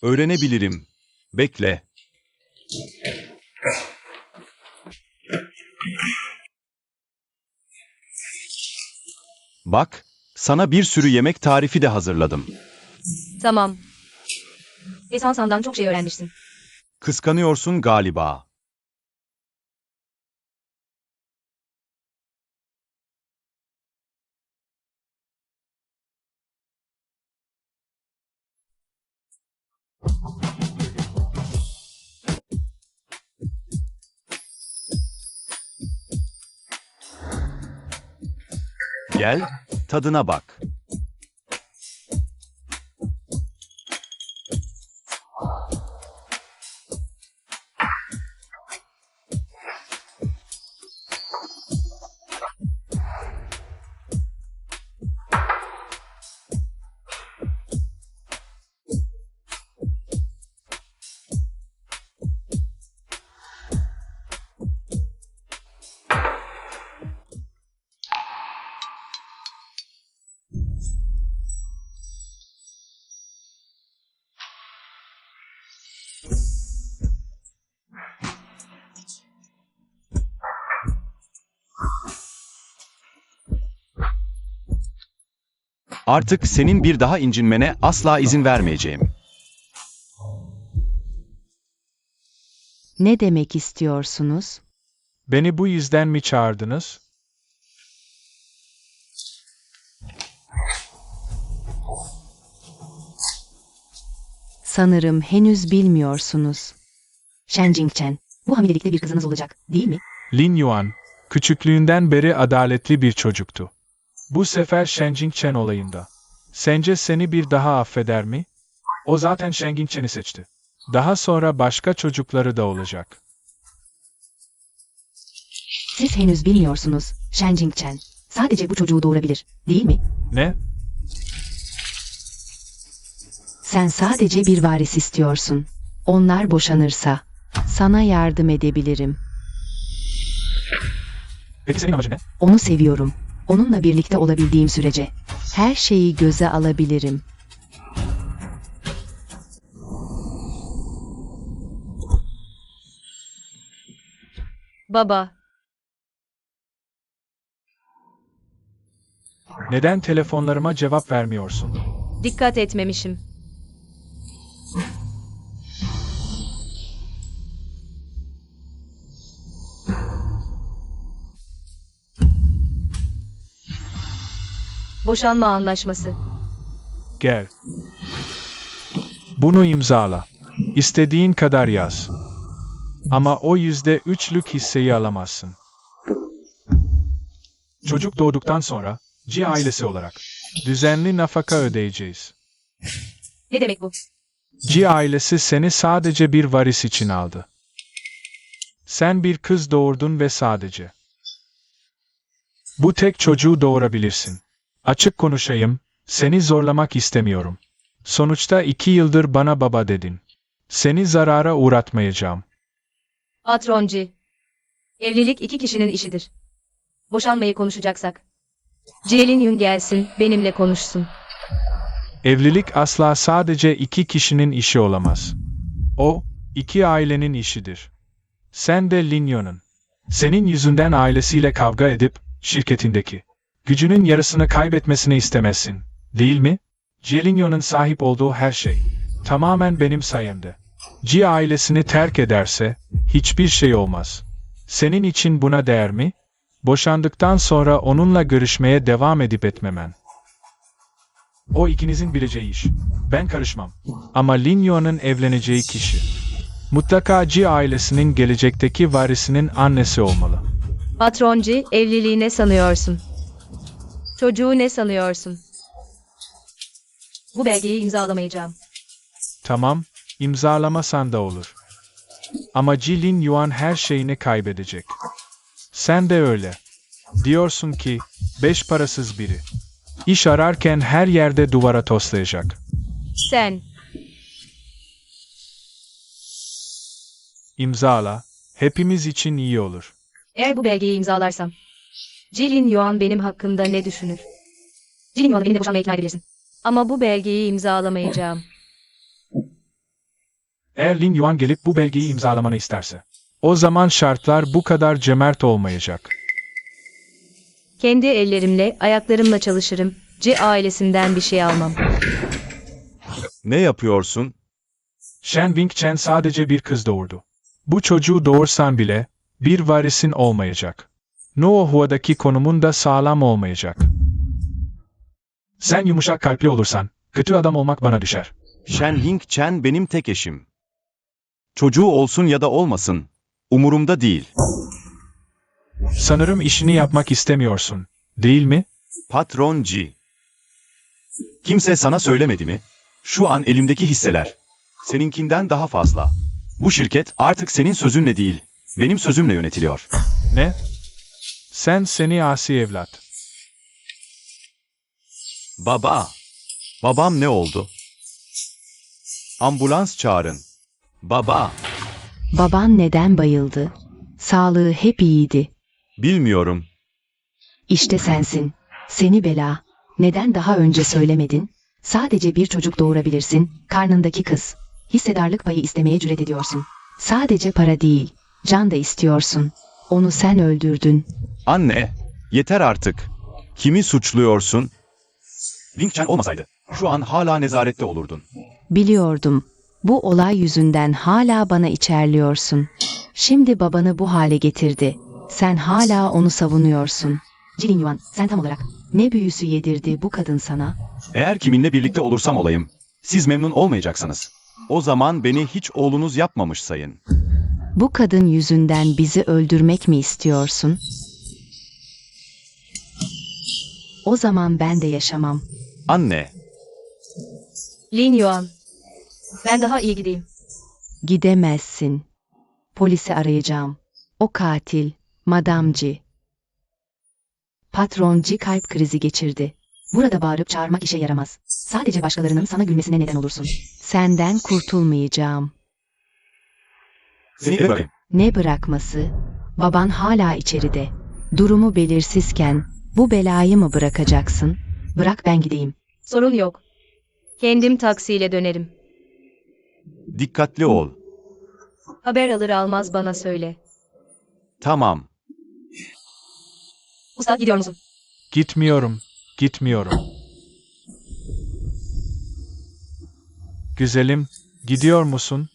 Öğrenebilirim. Bekle. Bak, sana bir sürü yemek tarifi de hazırladım. Tamam. Esansan'dan çok şey öğrenmişsin. Kıskanıyorsun galiba. Gel, tadına bak. Artık senin bir daha incinmene asla izin vermeyeceğim. Ne demek istiyorsunuz? Beni bu yüzden mi çağırdınız? Sanırım henüz bilmiyorsunuz. Shen Jingchen, bu hamilelikte bir kızınız olacak, değil mi? Lin Yuan, küçüklüğünden beri adaletli bir çocuktu. Bu sefer Shen Jingchen olayında. Sence seni bir daha affeder mi? O zaten Shen Jingchen'i seçti. Daha sonra başka çocukları da olacak. Siz henüz bilmiyorsunuz, Shen Jingchen. Sadece bu çocuğu doğurabilir, değil mi? Ne? Sen sadece bir varis istiyorsun. Onlar boşanırsa, sana yardım edebilirim. Peki senin amacın ne? Onu seviyorum. Onunla birlikte olabildiğim sürece. Her şeyi göze alabilirim. Baba, Neden telefonlarıma cevap vermiyorsun? dikkat etmemişim. Boşanma anlaşması. Gel. Bunu imzala. İstediğin kadar yaz. Ama o %3'lük hisseyi alamazsın. Çocuk doğduktan sonra, Ji ailesi olarak, düzenli nafaka ödeyeceğiz. Ne demek bu? Ji ailesi seni sadece bir varis için aldı. Sen bir kız doğurdun ve sadece. Bu tek çocuğu doğurabilirsin. Açık konuşayım, seni zorlamak istemiyorum. Sonuçta 2 yıldır bana baba dedin. Seni zarara uğratmayacağım. Patroncu. Evlilik iki kişinin işidir. Boşanmayı konuşacaksak. Jilin Yun gelsin, benimle konuşsun. Evlilik asla sadece 2 kişinin işi olamaz. O, 2 ailenin işidir. Sen de Lin Yun'un. Senin yüzünden ailesiyle kavga edip, şirketindeki gücünün yarısını kaybetmesini istemezsin, değil mi? Jilin Yun'un sahip olduğu her şey, tamamen benim sayemde. Ji ailesini terk ederse, hiçbir şey olmaz. Senin için buna değer mi? Boşandıktan sonra onunla görüşmeye devam edip etmemen. O ikinizin bileceği iş. Ben karışmam. Ama Lin Yuan'ın evleneceği kişi. Mutlaka Ji ailesinin gelecekteki varisinin annesi olmalı. Patroncu, evliliği ne sanıyorsun? Çocuğu ne sanıyorsun? Bu belgeyi imzalamayacağım. Tamam, imzalamasan da olur. Ama Ji Lin Yuan her şeyini kaybedecek. Sen de öyle. Diyorsun ki, 5 parasız biri. İş ararken her yerde duvara toslayacak. Sen, İmzala, hepimiz için iyi olur. eğer bu belgeyi imzalarsam, Jilin Yuan benim hakkımda ne düşünür? Jilin Yuan'ı benimle boşanmaya ikna edebilirsin. Ama bu belgeyi imzalamayacağım. Eğer Lin Yuan gelip bu belgeyi imzalamanı isterse, o zaman şartlar bu kadar cömert olmayacak. Kendi ellerimle, ayaklarımla çalışırım. C ailesinden bir şey almam. Ne yapıyorsun? Shen Wing-Chen sadece bir kız doğurdu. Bu çocuğu doğursan bile, bir varisin olmayacak. Noahua'daki konumun da sağlam olmayacak. Sen yumuşak kalpli olursan, kötü adam olmak bana düşer. Shen Ying-Chen benim tek eşim. Çocuğu olsun ya da olmasın, umurumda değil. Sanırım işini yapmak istemiyorsun, değil mi? Patron Ji. Kimse sana söylemedi mi? Şu an elimdeki hisseler seninkinden daha fazla. Bu şirket artık senin sözünle değil, benim sözümle yönetiliyor. Ne? Sen seni asi evlat. Baba. Babam ne oldu? Ambulans çağırın. Baba. Baban neden bayıldı? Sağlığı hep iyiydi. Bilmiyorum. İşte sensin. Seni bela. Neden daha önce söylemedin? Sadece bir çocuk doğurabilirsin, karnındaki kız. Hissedarlık payı istemeye cüret ediyorsun. Sadece para değil, can da istiyorsun. Onu sen öldürdün. Anne, yeter artık. Kimi suçluyorsun? Wing Chen olmasaydı, şu an hala nezarette olurdun. Biliyordum. Bu olay yüzünden hala bana içerliyorsun. Şimdi babanı bu hale getirdi. Sen hala onu savunuyorsun. Jilin Yuan, sen tam olarak ne büyüsü yedirdi bu kadın sana? Eğer kiminle birlikte olursam olayım, siz memnun olmayacaksınız. O zaman beni hiç oğlunuz yapmamış sayın. Bu kadın yüzünden bizi öldürmek mi istiyorsun? O zaman ben de yaşamam. Anne, Lin Yuan. Ben daha iyi gideyim. Gidemezsin. Polisi arayacağım. O katil, Madamci. Patronci kalp krizi geçirdi. Burada bağırıp çağırmak işe yaramaz. Sadece başkalarının sana gülmesine neden olursun. Senden kurtulmayacağım. seni eve bırakayım. Ne bırakması? Baban hala içeride. Durumu belirsizken bu belayı mı bırakacaksın? Bırak ben gideyim. Sorun yok. Kendim taksiyle dönerim. Dikkatli ol. Haber alır almaz bana söyle. Tamam. Usta gidiyor musun? Gitmiyorum. Güzelim, gidiyor musun?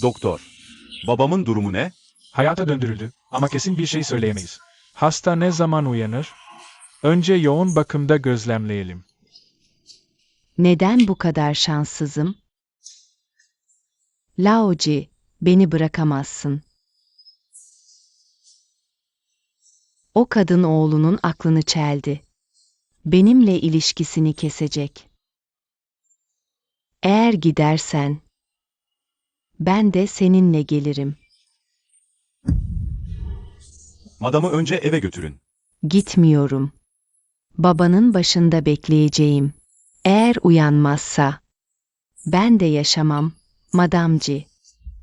Doktor, babamın durumu ne? Hayata döndürüldü ama kesin bir şey söyleyemeyiz. Hasta ne zaman uyanır? Önce yoğun bakımda gözlemleyelim. Neden bu kadar şanssızım? Laoji, beni bırakamazsın. O kadın oğlunun aklını çeldi. Benimle ilişkisini kesecek. Eğer gidersen, ben de seninle gelirim. Madamı önce eve götürün. Gitmiyorum. Babanın başında bekleyeceğim. Eğer uyanmazsa, ben de yaşamam, Madamci.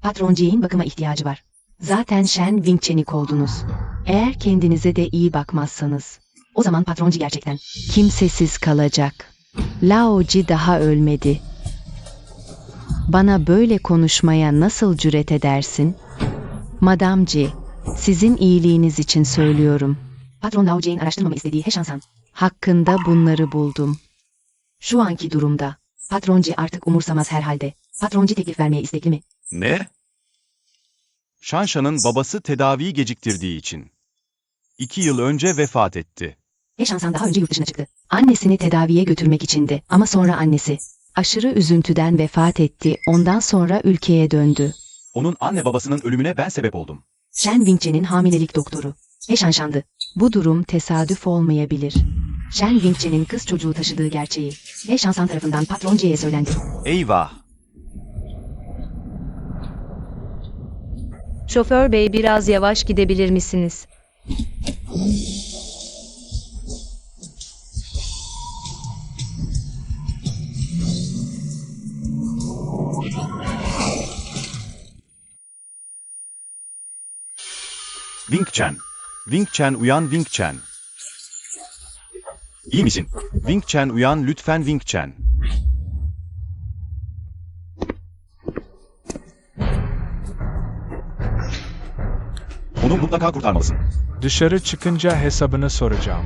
Patronciğin bakıma ihtiyacı var. Zaten Shen Wingchen'i kovdunuz. Eğer kendinize de iyi bakmazsanız, o zaman patronci gerçekten kimsesiz kalacak. Laoji daha ölmedi. Bana böyle konuşmaya nasıl cüret edersin? Madamci, sizin iyiliğiniz için söylüyorum. Patron Laoji'nin araştırmamı istediği Heşansan hakkında bunları buldum. Şu anki durumda, patronci artık umursamaz herhalde. Patronci teklif vermeye istekli mi? Ne? Shanshan'ın babası tedaviyi geciktirdiği için. 2 yıl önce vefat etti. Heşansan daha önce yurt dışına çıktı. Annesini tedaviye götürmek içindi ama sonra annesi aşırı üzüntüden vefat etti. Ondan sonra ülkeye döndü. Onun anne babasının ölümüne ben sebep oldum. Shen Wingchen'in hamilelik doktoru. Heşanshan'dı. Bu durum tesadüf olmayabilir. Shen Wingchen'in kız çocuğu taşıdığı gerçeği Heşansan tarafından patronciye söylendi. Eyvah! Şoför bey biraz yavaş gidebilir misiniz? Wing Chen. Wing Chen uyan Wing Chen. İyi misin? Wing Chen uyan lütfen Wing Chen. Onu mutlaka kurtarmalısın. Dışarı çıkınca hesabını soracağım.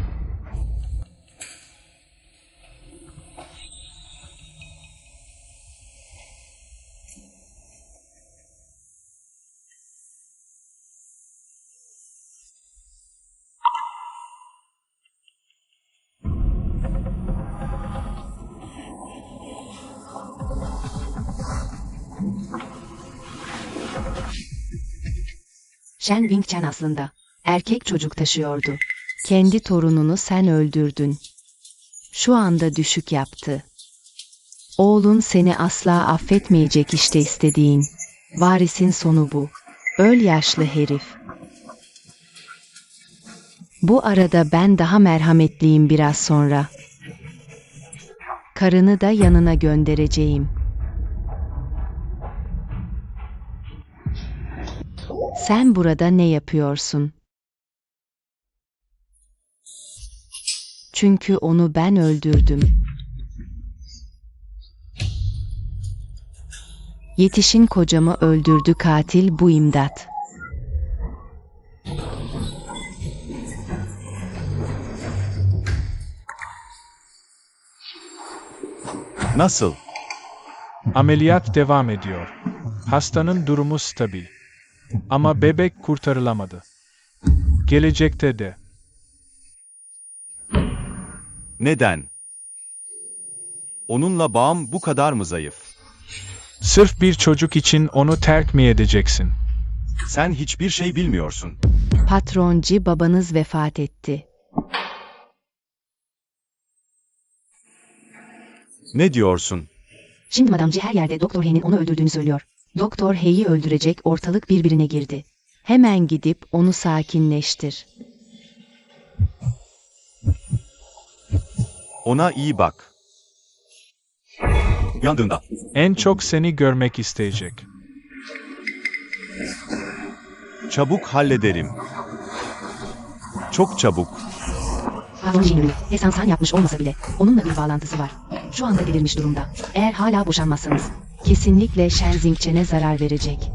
Shen Wingchen aslında erkek çocuk taşıyordu. Kendi torununu sen öldürdün. Şu anda düşük yaptı. Oğlun seni asla affetmeyecek işte istediğin. Varisin sonu bu. Öl yaşlı herif. Bu arada ben daha merhametliyim biraz sonra. Karını da yanına göndereceğim. Sen burada ne yapıyorsun? Çünkü onu ben öldürdüm. Yetişin, kocamı öldürdü katil, bu imdat. Nasıl? Ameliyat devam ediyor. Hastanın durumu stabil. Ama bebek kurtarılamadı. Gelecekte de. Neden? Onunla bağım bu kadar mı zayıf? Sırf bir çocuk için onu terk mi edeceksin? Sen hiçbir şey bilmiyorsun. Patroncu, babanız vefat etti. Ne diyorsun? Şimdi Madame G her yerde Doktor H'nin onu öldürdüğünü söylüyor. Doktor H'yi öldürecek, ortalık birbirine girdi. Hemen gidip onu sakinleştir. Ona iyi bak. Uyandığında. En çok seni görmek isteyecek. Çabuk hallederim. Çok çabuk. Patron G'nin ölümü, Esansan yapmış olmasa bile, onunla bir bağlantısı var. Şu anda delirmiş durumda. Eğer hala boşanmazsanız, kesinlikle Shenzingchen'e zarar verecek.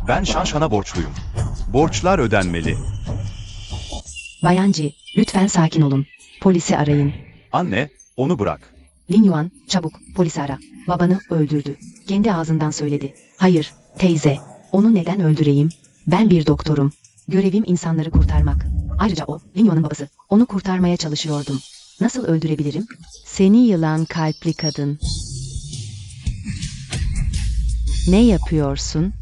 Ben Şanşan'a borçluyum. Borçlar ödenmeli. Bayan G, lütfen sakin olun. Polisi arayın. Anne, onu bırak. Lin Yuan, çabuk, polisi ara. Babanı öldürdü. Kendi ağzından söyledi. Hayır, teyze. Onu neden öldüreyim? Ben bir doktorum. Görevim insanları kurtarmak. Ayrıca o, Lin Yuan'ın babası. Onu kurtarmaya çalışıyordum. Nasıl öldürebilirim? Seni yılan kalpli kadın. Ne yapıyorsun?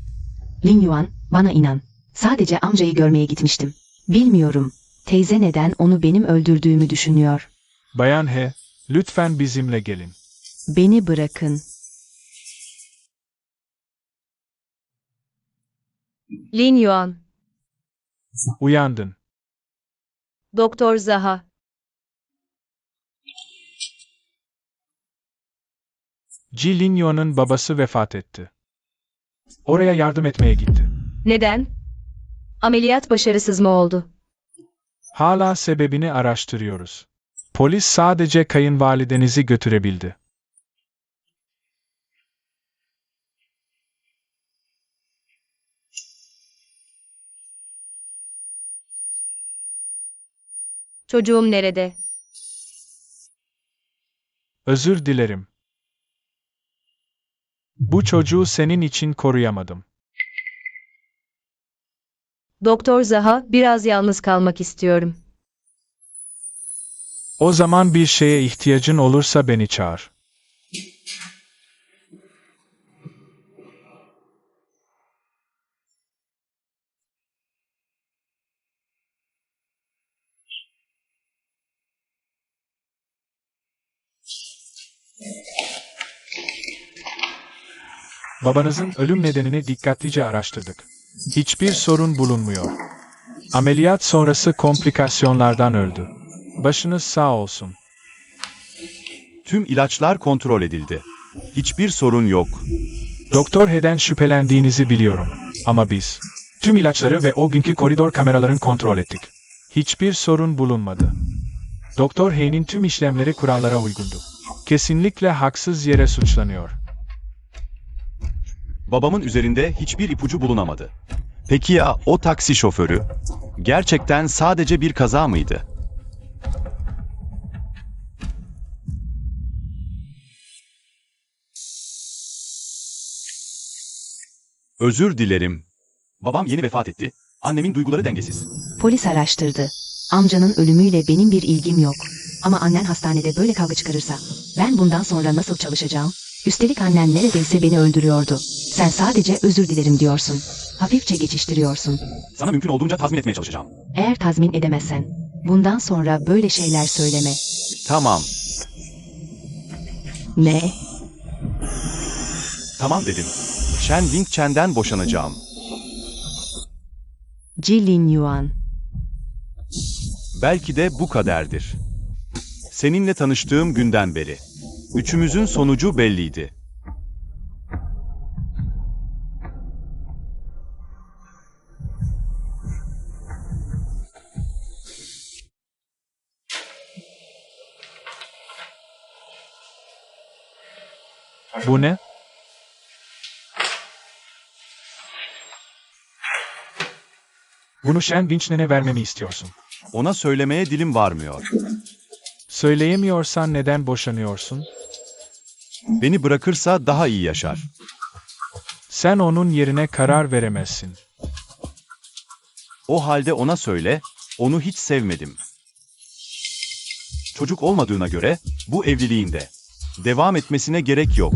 Lin Yuan, bana inan. Sadece amcayı görmeye gitmiştim. Bilmiyorum. Teyze neden onu benim öldürdüğümü düşünüyor? Bayan He, lütfen bizimle gelin. Beni bırakın. Lin Yuan, Uyandın. Doktor Zaha. Ji Lin Yuan'ın babası vefat etti. Oraya yardım etmeye gitti. Neden? Ameliyat başarısız mı oldu? Hala sebebini araştırıyoruz. Polis sadece kayınvalidenizi götürebildi. Çocuğum nerede? Özür dilerim. Bu çocuğu senin için koruyamadım. Doktor Zaha, biraz yalnız kalmak istiyorum. O zaman bir şeye ihtiyacın olursa beni çağır. Babanızın ölüm nedenini dikkatlice araştırdık. Hiçbir sorun bulunmuyor. Ameliyat sonrası komplikasyonlardan öldü. Başınız sağ olsun. Tüm ilaçlar kontrol edildi. Hiçbir sorun yok. Doktor He'den şüphelendiğinizi biliyorum. Ama biz tüm ilaçları ve o günkü koridor kameralarını kontrol ettik. Hiçbir sorun bulunmadı. Doktor He'nin tüm işlemleri kurallara uygundu. Kesinlikle haksız yere suçlanıyor. Babamın üzerinde hiçbir ipucu bulunamadı. Peki ya o taksi şoförü? Gerçekten sadece bir kaza mıydı? Özür dilerim. Babam yeni vefat etti. Annemin duyguları dengesiz. Polis araştırdı. Amcanın ölümüyle benim bir ilgim yok. Ama annen hastanede böyle kavga çıkarırsa, ben bundan sonra nasıl çalışacağım? Üstelik annen neredeyse beni öldürüyordu. Sen sadece özür dilerim diyorsun. Hafifçe geçiştiriyorsun. Sana mümkün olduğunca tazmin etmeye çalışacağım. Eğer tazmin edemezsen, bundan sonra böyle şeyler söyleme. Tamam. Ne? Tamam dedim. Shen Wing-Chen'den boşanacağım. Jilin Yuan. Belki de bu kaderdir. Seninle tanıştığım günden beri. Üçümüzün sonucu belliydi. Bu ne? Bunu Shen Winch'ne vermemi istiyorsun. Ona söylemeye dilim varmıyor. Söyleyemiyorsan neden boşanıyorsun? Beni bırakırsa daha iyi yaşar. Sen onun yerine karar veremezsin. O halde ona söyle, onu hiç sevmedim. Çocuk olmadığına göre bu evliliğinde devam etmesine gerek yok.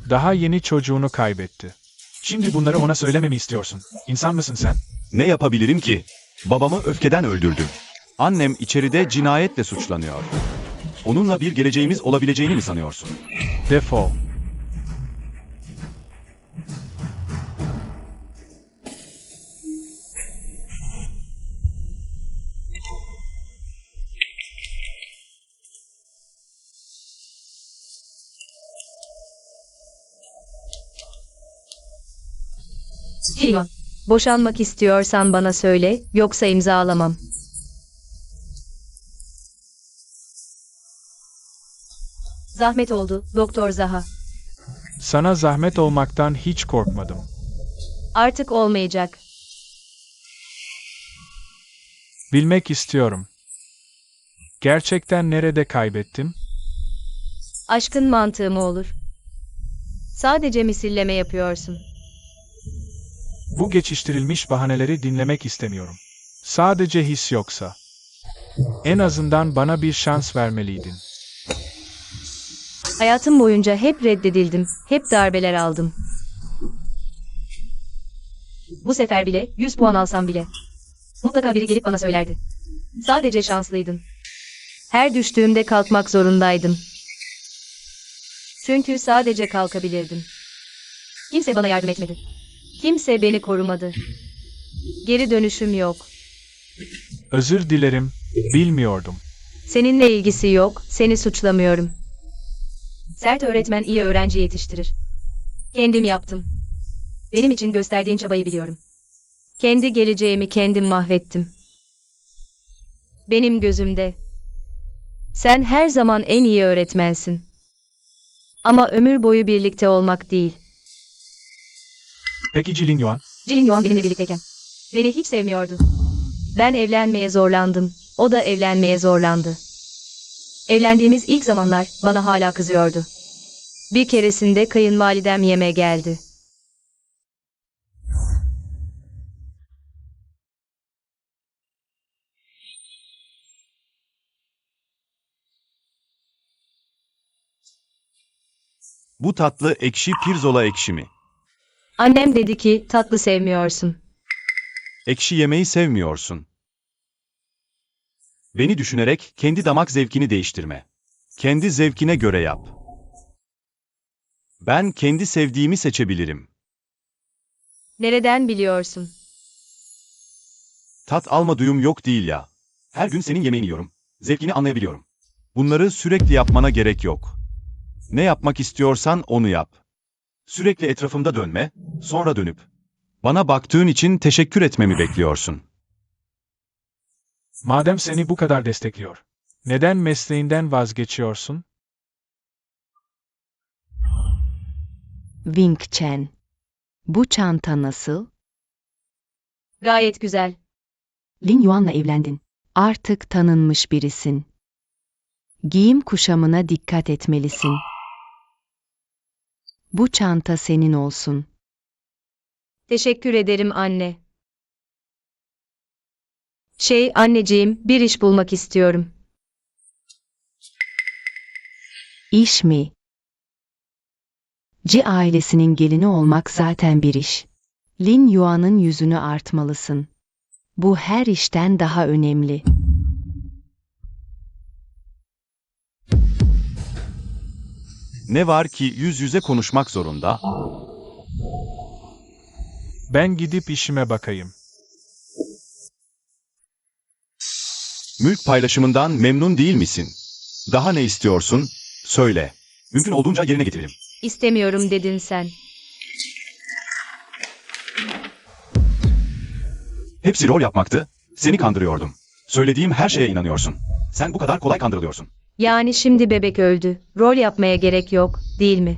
Daha yeni çocuğunu kaybetti. Şimdi bunları ona söylememi istiyorsun. İnsan mısın sen? Ne yapabilirim ki? Babamı öfkeden öldürdüm. Annem içeride cinayetle suçlanıyor. Onunla bir geleceğimiz olabileceğini mi sanıyorsun? Defol. Linyon, boşanmak istiyorsan bana söyle, yoksa imzalamam. Zahmet oldu, Doktor Zaha. Sana zahmet olmaktan hiç korkmadım. Artık olmayacak. Bilmek istiyorum. Gerçekten nerede kaybettim? Aşkın mantığı mı olur? Sadece misilleme yapıyorsun. Bu geçiştirilmiş bahaneleri dinlemek istemiyorum. Sadece his yoksa. En azından bana bir şans vermeliydin. Hayatım boyunca hep reddedildim, hep darbeler aldım. Bu sefer bile, 100 puan alsam bile. Mutlaka biri gelip bana söylerdi. Sadece şanslıydın. Her düştüğümde kalkmak zorundaydım. Çünkü sadece kalkabilirdim. Kimse bana yardım etmedi. Kimse beni korumadı. Geri dönüşüm yok. Özür dilerim, bilmiyordum. Seninle ilgisi yok, seni suçlamıyorum. Sert öğretmen iyi öğrenci yetiştirir. Kendim yaptım. Benim için gösterdiğin çabayı biliyorum. Kendi geleceğimi kendim mahvettim. Benim gözümde. Sen her zaman en iyi öğretmensin. Ama ömür boyu birlikte olmak değil. Peki Jilin Yuan? Jin Yuan benimle birlikteyken beni hiç sevmiyordu. Ben evlenmeye zorlandım, o da evlenmeye zorlandı. Evlendiğimiz ilk zamanlar bana hala kızıyordu. Bir keresinde kayınvalidem yemeğe geldi. Bu tatlı ekşi pirzola ekşi mi? Annem dedi ki tatlı sevmiyorsun. Ekşi yemeği sevmiyorsun. Beni düşünerek kendi damak zevkini değiştirme. Kendi zevkine göre yap. Ben kendi sevdiğimi seçebilirim. Nereden biliyorsun? Tat alma duyum yok değil ya. Her gün senin yemeğini yiyorum. Zevkini anlayabiliyorum. Bunları sürekli yapmana gerek yok. Ne yapmak istiyorsan onu yap. Sürekli etrafımda dönme, sonra dönüp bana baktığın için teşekkür etmemi bekliyorsun. Madem seni bu kadar destekliyor, neden mesleğinden vazgeçiyorsun? Wing Chen. Bu çanta nasıl? Gayet güzel. Lin Yuan'la evlendin. Artık tanınmış birisin. Giyim kuşamına dikkat etmelisin. Bu çanta senin olsun. Teşekkür ederim anne. Anneciğim, bir iş bulmak istiyorum. İş mi? Ji ailesinin gelini olmak zaten bir iş. Lin Yuan'ın yüzünü artmalısın. Bu her işten daha önemli. Ne var ki yüz yüze konuşmak zorunda? Ben gidip işime bakayım. Mülk paylaşımından memnun değil misin? Daha ne istiyorsun? Söyle. Mümkün olduğunca yerine getirelim. İstemiyorum dedin sen. Hepsi rol yapmaktı. Seni kandırıyordum. Söylediğim her şeye inanıyorsun. Sen bu kadar kolay kandırılıyorsun. Yani şimdi bebek öldü. Rol yapmaya gerek yok, değil mi?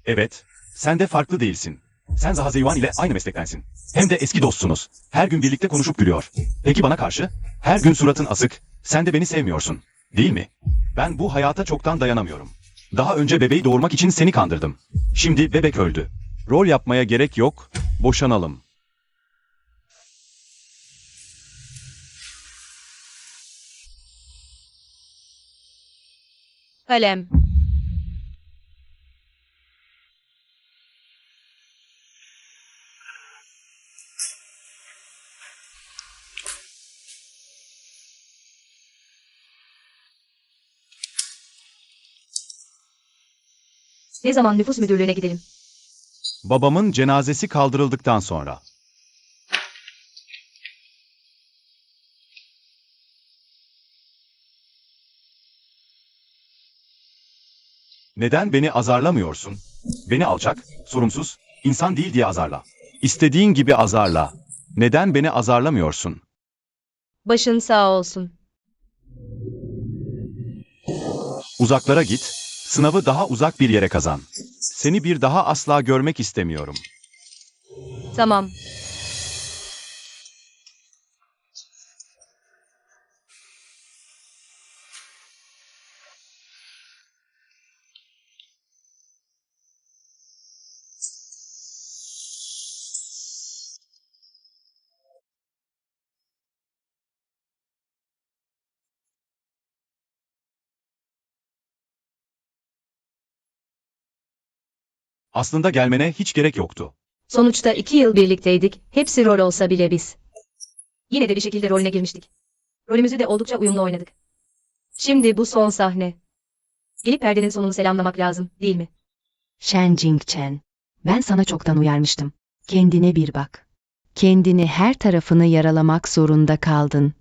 Evet, sen de farklı değilsin. Sen Zaha Zeyvan ile aynı meslektensin. Hem de eski dostsunuz. Her gün birlikte konuşup gülüyor. Peki bana karşı? Her gün suratın asık. Sen de beni sevmiyorsun. Değil mi? Ben bu hayata çoktan dayanamıyorum. Daha önce bebeği doğurmak için seni kandırdım. Şimdi bebek öldü. Rol yapmaya gerek yok. Boşanalım. Kalem. Ne zaman nüfus müdürlüğüne gidelim? Babamın cenazesi kaldırıldıktan sonra. Neden beni azarlamıyorsun? Beni alçak, sorumsuz, insan değil diye azarla. İstediğin gibi azarla. Neden beni azarlamıyorsun? Başın sağ olsun. Uzaklara git, sınavı daha uzak bir yere kazan. Seni bir daha asla görmek istemiyorum. Tamam. Aslında gelmene hiç gerek yoktu. Sonuçta 2 yıl birlikteydik. Hepsi rol olsa bile biz. Yine de bir şekilde rolüne girmiştik. Rolümüzü de oldukça uyumlu oynadık. Şimdi bu son sahne. Gelip perdenin sonunu selamlamak lazım, değil mi? Shen Jingchen. Ben sana çoktan uyarmıştım. Kendine bir bak. Kendini her tarafını yaralamak zorunda kaldın.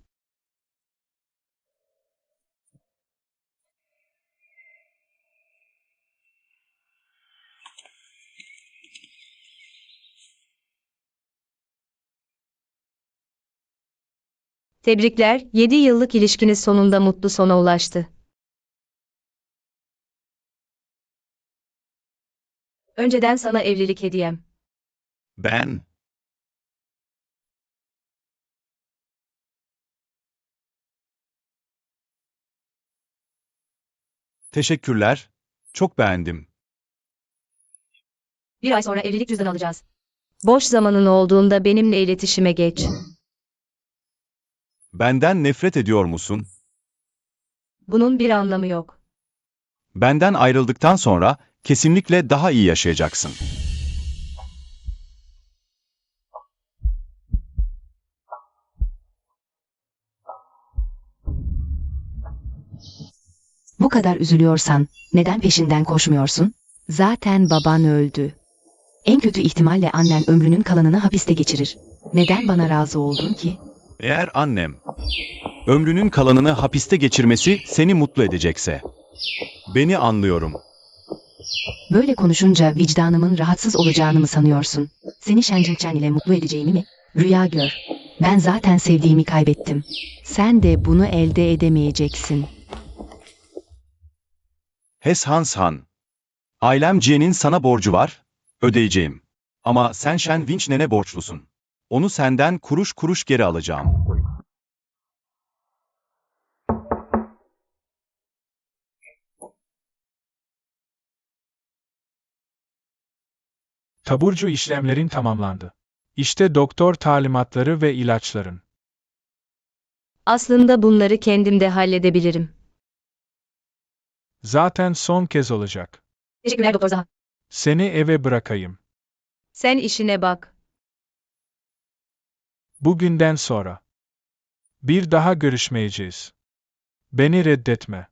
Tebrikler, 7 yıllık ilişkiniz sonunda mutlu sona ulaştı. Önceden sana evlilik hediyem. Ben... Teşekkürler. Çok beğendim. 1 ay sonra evlilik cüzdanı alacağız. Boş zamanın olduğunda benimle iletişime geç. Benden nefret ediyor musun? Bunun bir anlamı yok. Benden ayrıldıktan sonra kesinlikle daha iyi yaşayacaksın. Bu kadar üzülüyorsan neden peşinden koşmuyorsun? Zaten baban öldü. En kötü ihtimalle annen ömrünün kalanını hapiste geçirir. Neden bana razı oldun ki? Eğer annem ömrünün kalanını hapiste geçirmesi seni mutlu edecekse. Beni anlıyorum. Böyle konuşunca vicdanımın rahatsız olacağını mı sanıyorsun? Seni Shen Jingchen ile mutlu edeceğimi mi? Rüya gör. Ben zaten sevdiğimi kaybettim. Sen de bunu elde edemeyeceksin. Hes Hans Han. Ailem Jien'in sana borcu var, ödeyeceğim. Ama sen Shen Winch'nene borçlusun. Onu senden kuruş kuruş geri alacağım. Taburcu işlemlerin tamamlandı. İşte doktor talimatları ve ilaçların. Aslında bunları kendim de halledebilirim. Zaten son kez olacak. Teşekkürler Doktor Zaha. Seni eve bırakayım. Sen işine bak. Bugünden sonra. Bir daha görüşmeyeceğiz. Beni reddetme.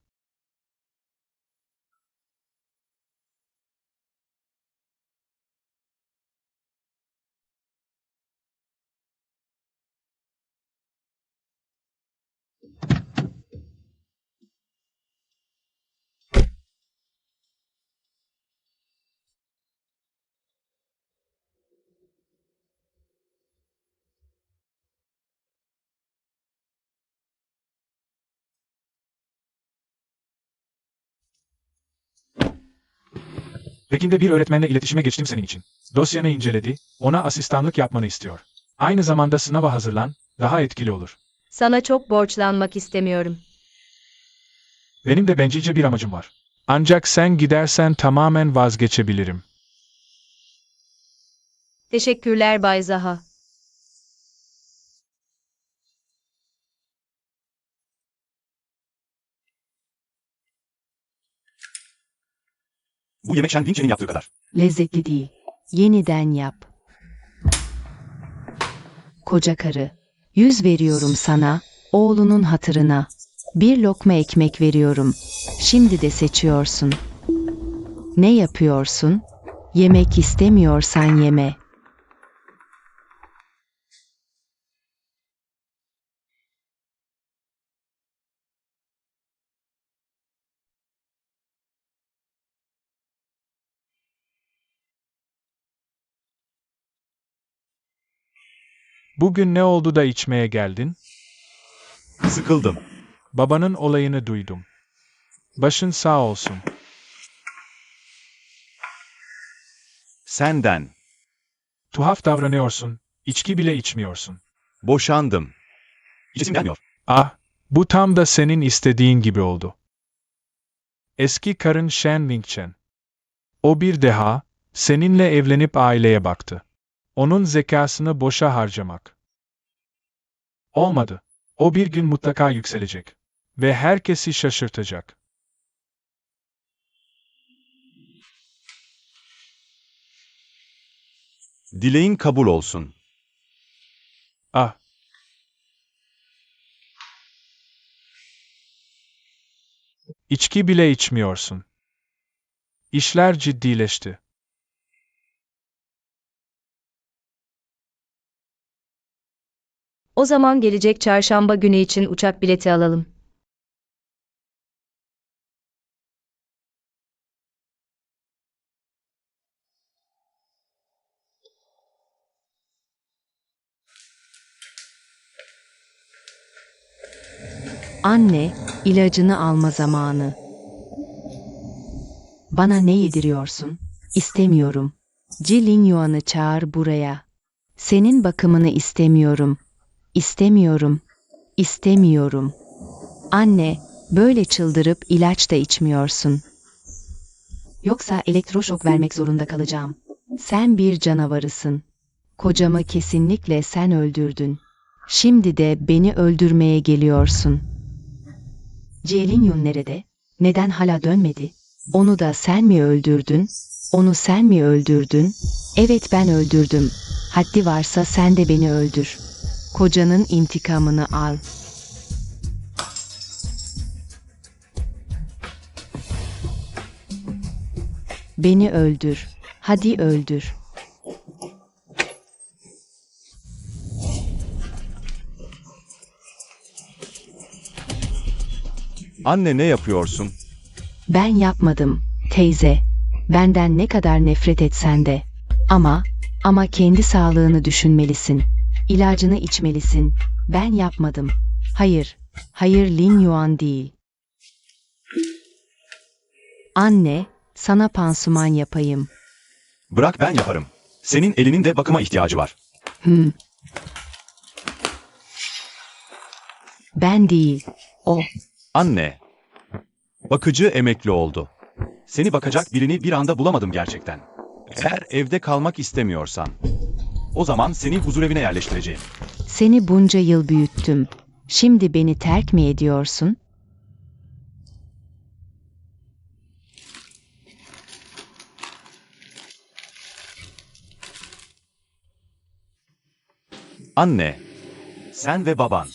Pekin'de bir öğretmenle iletişime geçtim senin için. Dosyanı inceledi, ona asistanlık yapmanı istiyor. Aynı zamanda sınava hazırlan, daha etkili olur. Sana çok borçlanmak istemiyorum. Benim de bencilce bir amacım var. Ancak sen gidersen tamamen vazgeçebilirim. Teşekkürler Bay Zaha. Bu yemek Shen Bingçen'in yaptığı kadar. Lezzetli değil. Yeniden yap. Koca karı. 100 veriyorum sana, oğlunun hatırına. Bir lokma ekmek veriyorum. Şimdi de seçiyorsun. Ne yapıyorsun? Yemek istemiyorsan yeme. Bugün ne oldu da içmeye geldin? Sıkıldım. Babanın olayını duydum. Başın sağ olsun. Senden. Tuhaf davranıyorsun, içki bile içmiyorsun. Boşandım. İçesim gelmiyor. Ah, bu tam da senin istediğin gibi oldu. Eski karın Shen Bingchen. O bir deha, seninle evlenip aileye baktı. Onun zekasını boşa harcamak. Olmadı. O bir gün mutlaka yükselecek. Ve herkesi şaşırtacak. Dileğin kabul olsun. Ah. İçki bile içmiyorsun. İşler ciddileşti. O zaman gelecek çarşamba günü için uçak bileti alalım. Anne, ilacını alma zamanı. Bana ne yediriyorsun? İstemiyorum. Jilin Yuan'ı çağır buraya. Senin bakımını istemiyorum. İstemiyorum. İstemiyorum. Anne, böyle çıldırıp ilaç da içmiyorsun. Yoksa elektroşok vermek zorunda kalacağım. Sen bir canavarısın. Kocamı kesinlikle sen öldürdün. Şimdi de beni öldürmeye geliyorsun. Jilin nerede? Neden hala dönmedi? Onu da sen mi öldürdün? Onu sen mi öldürdün? Evet ben öldürdüm. Haddi varsa sen de beni öldür. Kocanın intikamını al. Beni öldür. Hadi öldür. Anne ne yapıyorsun? Ben yapmadım, teyze. Benden ne kadar nefret etsen de. Ama kendi sağlığını düşünmelisin. İlacını içmelisin. Ben yapmadım. Hayır Lin Yuan değil. Anne, sana pansuman yapayım. Bırak ben yaparım. Senin elinin de bakıma ihtiyacı var. Ben değil, o. Anne. Bakıcı emekli oldu. Seni bakacak birini bir anda bulamadım gerçekten. Eğer evde kalmak istemiyorsan, o zaman seni huzurevine yerleştireceğim. Seni bunca yıl büyüttüm. Şimdi beni terk mi ediyorsun? Anne, sen ve baban,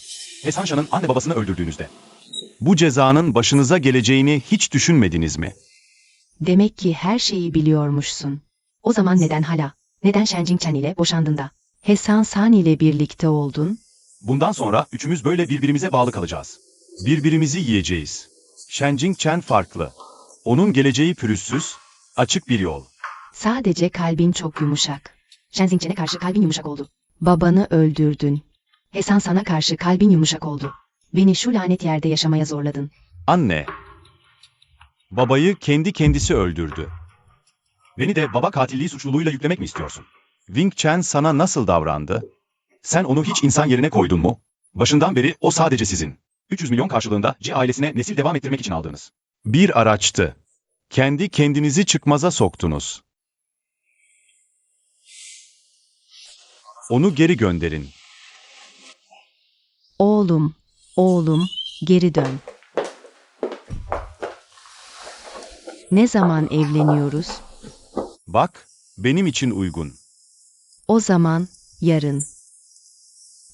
Hasan Şah'ın anne babasını öldürdüğünüzde, bu cezanın başınıza geleceğini hiç düşünmediniz mi? Demek ki her şeyi biliyormuşsun. O zaman neden Shen Jingchen ile boşandın da? Hasan San ile birlikte oldun? Bundan sonra üçümüz böyle birbirimize bağlı kalacağız. Birbirimizi yiyeceğiz. Shen Jingchen farklı. Onun geleceği pürüzsüz, açık bir yol. Sadece kalbin çok yumuşak. Shen Jingchen'e karşı kalbin yumuşak oldu. Babanı öldürdün. Hasan sana karşı kalbin yumuşak oldu. Beni şu lanet yerde yaşamaya zorladın. Anne, babayı kendi kendisi öldürdü. Beni de baba katilliği suçluluğuyla yüklemek mi istiyorsun? Wing Chen sana nasıl davrandı? Sen onu hiç insan yerine koydun mu? Başından beri o sadece sizin. 300 milyon karşılığında Ji ailesine nesil devam ettirmek için aldığınız bir araçtı. Kendi kendinizi çıkmaza soktunuz. Onu geri gönderin. Oğlum, geri dön. Ne zaman evleniyoruz? Bak, benim için uygun. O zaman yarın.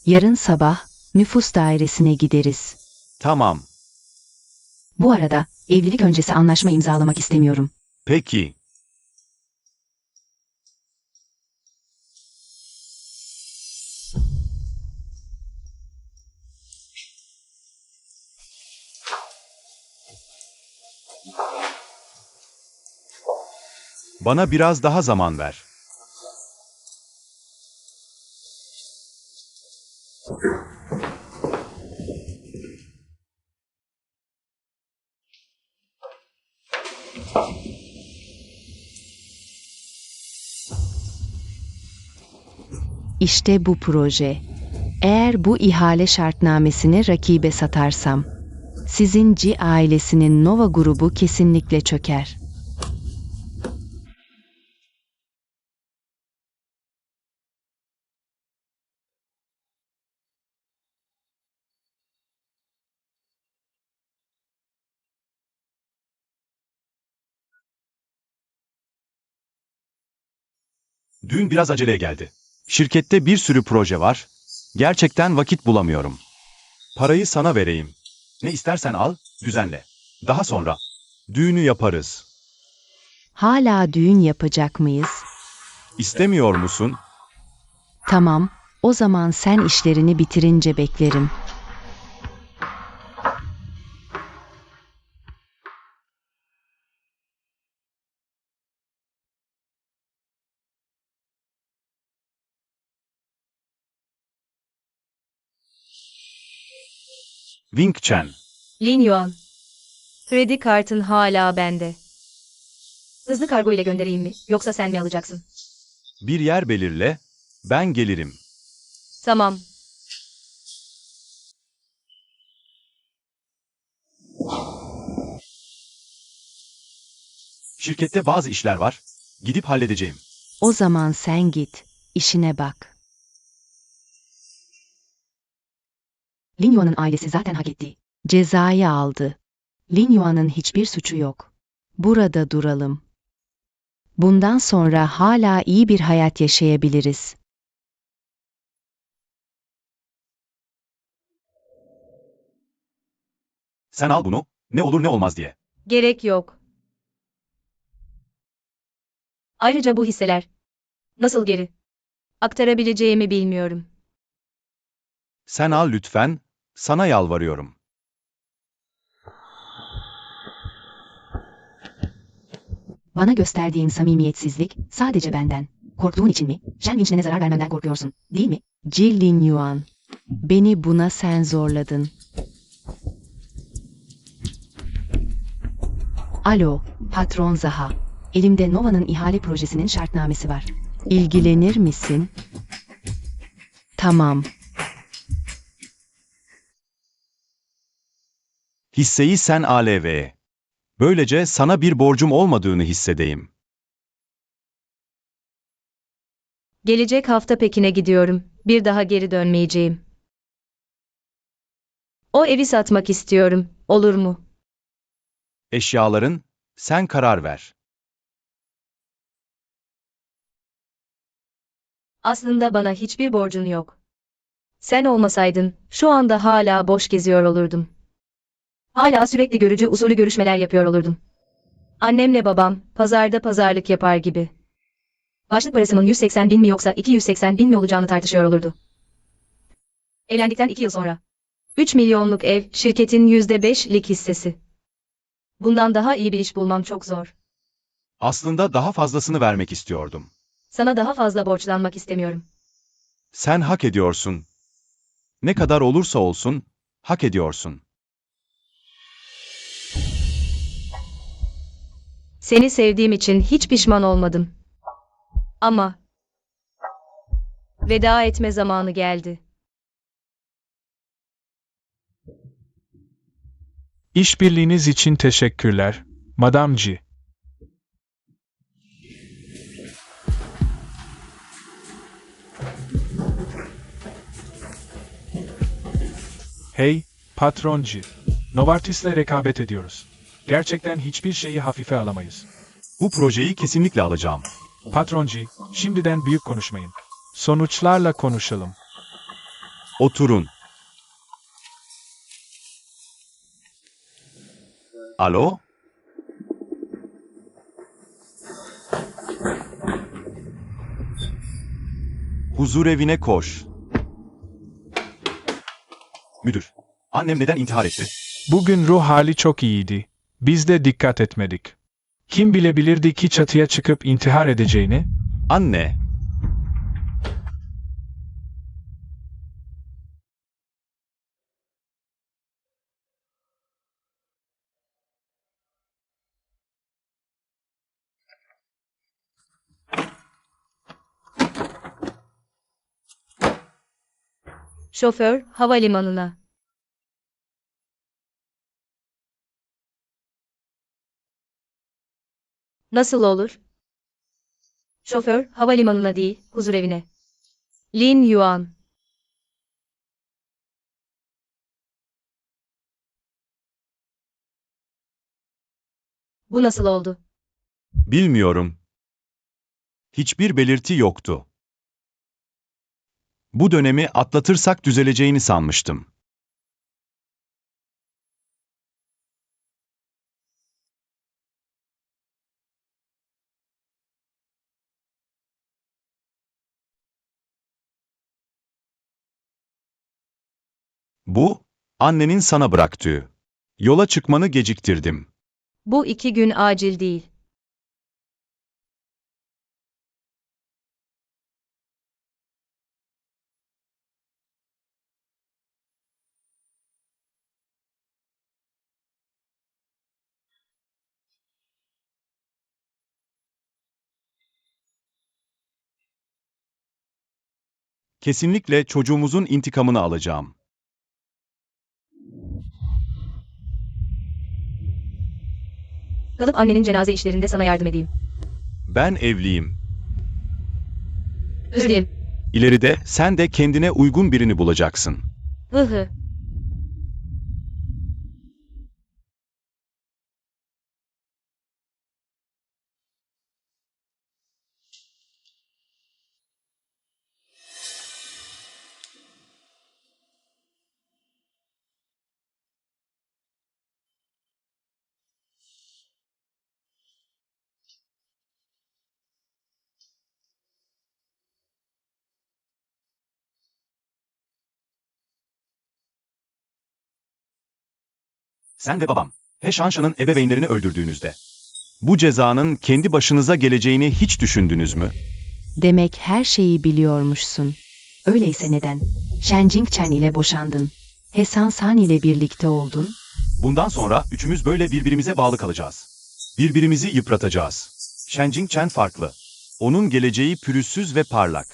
Yarın sabah nüfus dairesine gideriz. Tamam. Bu arada evlilik öncesi anlaşma imzalamak istemiyorum. Peki. Bana biraz daha zaman ver. İşte bu proje. Eğer bu ihale şartnamesini rakibe satarsam, sizin Ji ailesinin Nova grubu kesinlikle çöker. Düğün biraz aceleye geldi. Şirkette bir sürü proje var. Gerçekten vakit bulamıyorum. Parayı sana vereyim. Ne istersen al, düzenle. Daha sonra düğünü yaparız. Hala düğün yapacak mıyız? İstemiyor musun? Tamam, o zaman sen işlerini bitirince beklerim. Wing Chen. Lin Yuan. Kredi kartın hala bende. Hızlı kargo ile göndereyim mi, yoksa sen mi alacaksın? Bir yer belirle, ben gelirim. Tamam. Şirkette bazı işler var. Gidip halledeceğim. O zaman sen git, işine bak. Lin Yuan'ın ailesi zaten hak etti. Cezayı aldı. Lin Yuan'ın hiçbir suçu yok. Burada duralım. Bundan sonra hala iyi bir hayat yaşayabiliriz. Sen al bunu, ne olur ne olmaz diye. Gerek yok. Ayrıca bu hisseler nasıl geri aktarabileceğimi bilmiyorum. Sen al lütfen, sana yalvarıyorum. Bana gösterdiğin samimiyetsizlik sadece benden. Korktuğun için mi? Shen Winch'e zarar vermemden korkuyorsun, değil mi? Ji Lin Yuan, beni buna sen zorladın. Alo, patron Zaha. Elimde Nova'nın ihale projesinin şartnamesi var. İlgilenir misin? Tamam. Hisseyi sen ALV. Böylece sana bir borcum olmadığını hissedeyim. Gelecek hafta Pekin'e gidiyorum. Bir daha geri dönmeyeceğim. O evi satmak istiyorum. Olur mu? Eşyaların, sen karar ver. Aslında bana hiçbir borcun yok. Sen olmasaydın, şu anda hala boş geziyor olurdum. Hala sürekli görücü usulü görüşmeler yapıyor olurdum. Annemle babam, pazarda pazarlık yapar gibi. Başlık parasının 180 bin mi yoksa 280 bin mi olacağını tartışıyor olurdu. Evlendikten 2 yıl sonra. 3 milyonluk ev, şirketin %5'lik hissesi. Bundan daha iyi bir iş bulmam çok zor. Aslında daha fazlasını vermek istiyordum. Sana daha fazla borçlanmak istemiyorum. Sen hak ediyorsun. Ne kadar olursa olsun, hak ediyorsun. Seni sevdiğim için hiç pişman olmadım. Ama veda etme zamanı geldi. İşbirliğiniz için teşekkürler, Madame G. Hey, Patron G. Novartis'le rekabet ediyoruz. Gerçekten hiçbir şeyi hafife alamayız. Bu projeyi kesinlikle alacağım. Patron G, şimdiden büyük konuşmayın. Sonuçlarla konuşalım. Oturun. Alo? Huzurevine koş. Müdür, annem neden intihar etti? Bugün ruh hali çok iyiydi. Biz de dikkat etmedik. Kim bilebilirdi ki çatıya çıkıp intihar edeceğini? Anne. Şoför, havalimanına. Nasıl olur? Şoför, havalimanına değil, huzurevine. Lin Yuan. Bu nasıl oldu? Bilmiyorum. Hiçbir belirti yoktu. Bu dönemi atlatırsak düzeleceğini sanmıştım. Bu, annenin sana bıraktığı. Yola çıkmanı geciktirdim. Bu 2 gün acil değil. Kesinlikle çocuğumuzun intikamını alacağım. Kalıp annenin cenaze işlerinde sana yardım edeyim. Ben evliyim. Özür dilerim. İleride sen de kendine uygun birini bulacaksın. Hı hı. Sen ve babam, Heşanşa'nın ebeveynlerini öldürdüğünüzde, bu cezanın kendi başınıza geleceğini hiç düşündünüz mü? Demek her şeyi biliyormuşsun. Öyleyse neden? Shen Jingchen ile boşandın. Hesan San ile birlikte oldun. Bundan sonra üçümüz böyle birbirimize bağlı kalacağız. Birbirimizi yıpratacağız. Shen Jingchen farklı. Onun geleceği pürüzsüz ve parlak.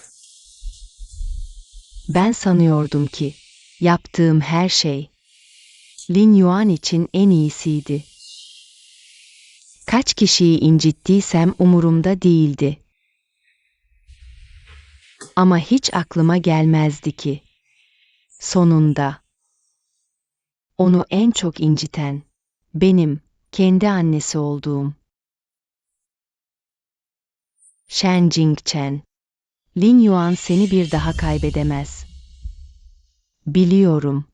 Ben sanıyordum ki yaptığım her şey Lin Yuan için en iyisiydi. Kaç kişiyi incittiysem umurumda değildi. Ama hiç aklıma gelmezdi ki sonunda onu en çok inciten benim kendi annesi olduğum. Shen Jingchen, Lin Yuan seni bir daha kaybedemez. Biliyorum.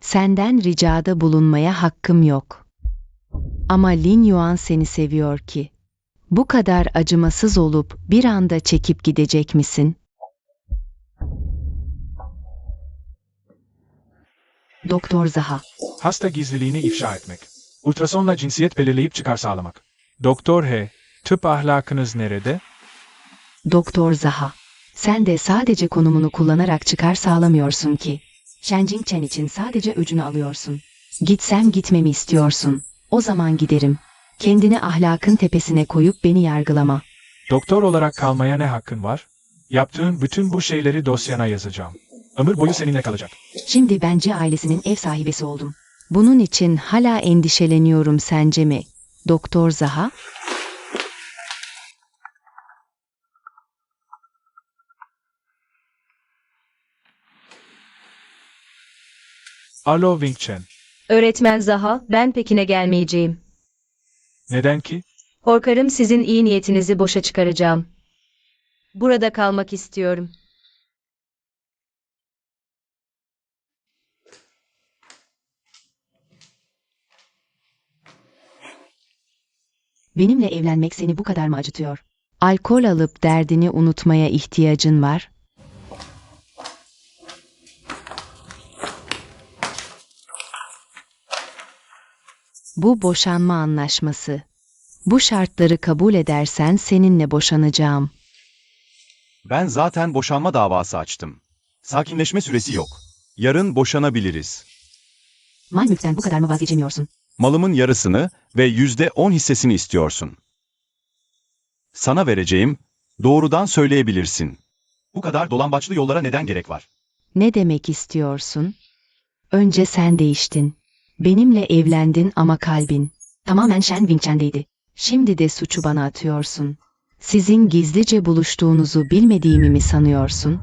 Senden ricada bulunmaya hakkım yok. Ama Lin Yuan seni seviyor ki. Bu kadar acımasız olup bir anda çekip gidecek misin? Doktor Zaha. Hasta gizliliğini ifşa etmek. Ultrasonla cinsiyet belirleyip çıkar sağlamak. Doktor H, tıp ahlakınız nerede? Doktor Zaha. Sen de sadece konumunu kullanarak çıkar sağlamıyorsun ki. Shen Jingchen için sadece öcünü alıyorsun. Gitsem gitmemi istiyorsun. O zaman giderim. Kendini ahlakın tepesine koyup beni yargılama. Doktor olarak kalmaya ne hakkın var? Yaptığın bütün bu şeyleri dosyana yazacağım. Ömür boyu seninle kalacak. Şimdi bence ailesinin ev sahibesi oldum. Bunun için hala endişeleniyorum sence mi? Doktor Zaha? Alo Wing Chen. Öğretmen Zaha, ben Pekin'e gelmeyeceğim. Neden ki? Korkarım sizin iyi niyetinizi boşa çıkaracağım. Burada kalmak istiyorum. Benimle evlenmek seni bu kadar mı acıtıyor? Alkol alıp derdini unutmaya ihtiyacın var. Bu boşanma anlaşması. Bu şartları kabul edersen seninle boşanacağım. Ben zaten boşanma davası açtım. Sakinleşme süresi yok. Yarın boşanabiliriz. Mal mülkten bu kadar mı vazgeçemiyorsun? Malımın yarısını ve %10 hissesini istiyorsun. Sana vereceğim, doğrudan söyleyebilirsin. Bu kadar dolambaçlı yollara neden gerek var? Ne demek istiyorsun? Önce sen değiştin. Benimle evlendin ama kalbin tamamen Shen Wingchen'deydi. Şimdi de suçu bana atıyorsun. Sizin gizlice buluştuğunuzu bilmediğimi mi sanıyorsun?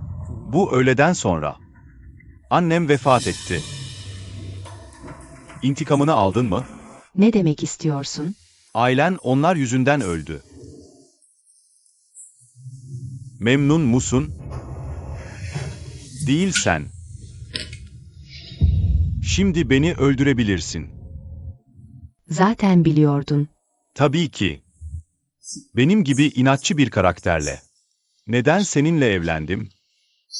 Bu öğleden sonra. Annem vefat etti. İntikamını aldın mı? Ne demek istiyorsun? Ailen onlar yüzünden öldü. Memnun musun? Değilsen. Şimdi beni öldürebilirsin. Zaten biliyordun. Tabii ki. Benim gibi inatçı bir karakterle. Neden seninle evlendim?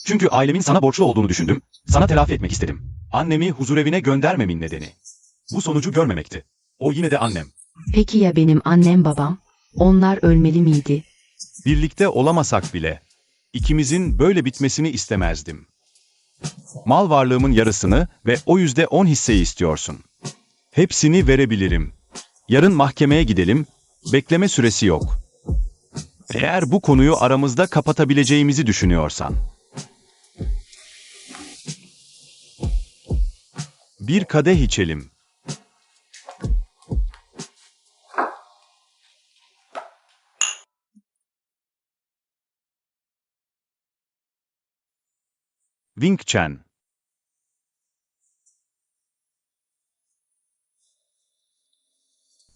Çünkü ailemin sana borçlu olduğunu düşündüm. Sana telafi etmek istedim. Annemi huzurevine göndermemin nedeni. Bu sonucu görmemekti. O yine de annem. Peki ya benim annem babam? Onlar ölmeli miydi? Birlikte olamasak bile, ikimizin böyle bitmesini istemezdim. Mal varlığımın yarısını ve o %10 hisseyi istiyorsun. Hepsini verebilirim. Yarın mahkemeye gidelim, bekleme süresi yok. Eğer bu konuyu aramızda kapatabileceğimizi düşünüyorsan. Bir kadeh içelim. Wing Chen.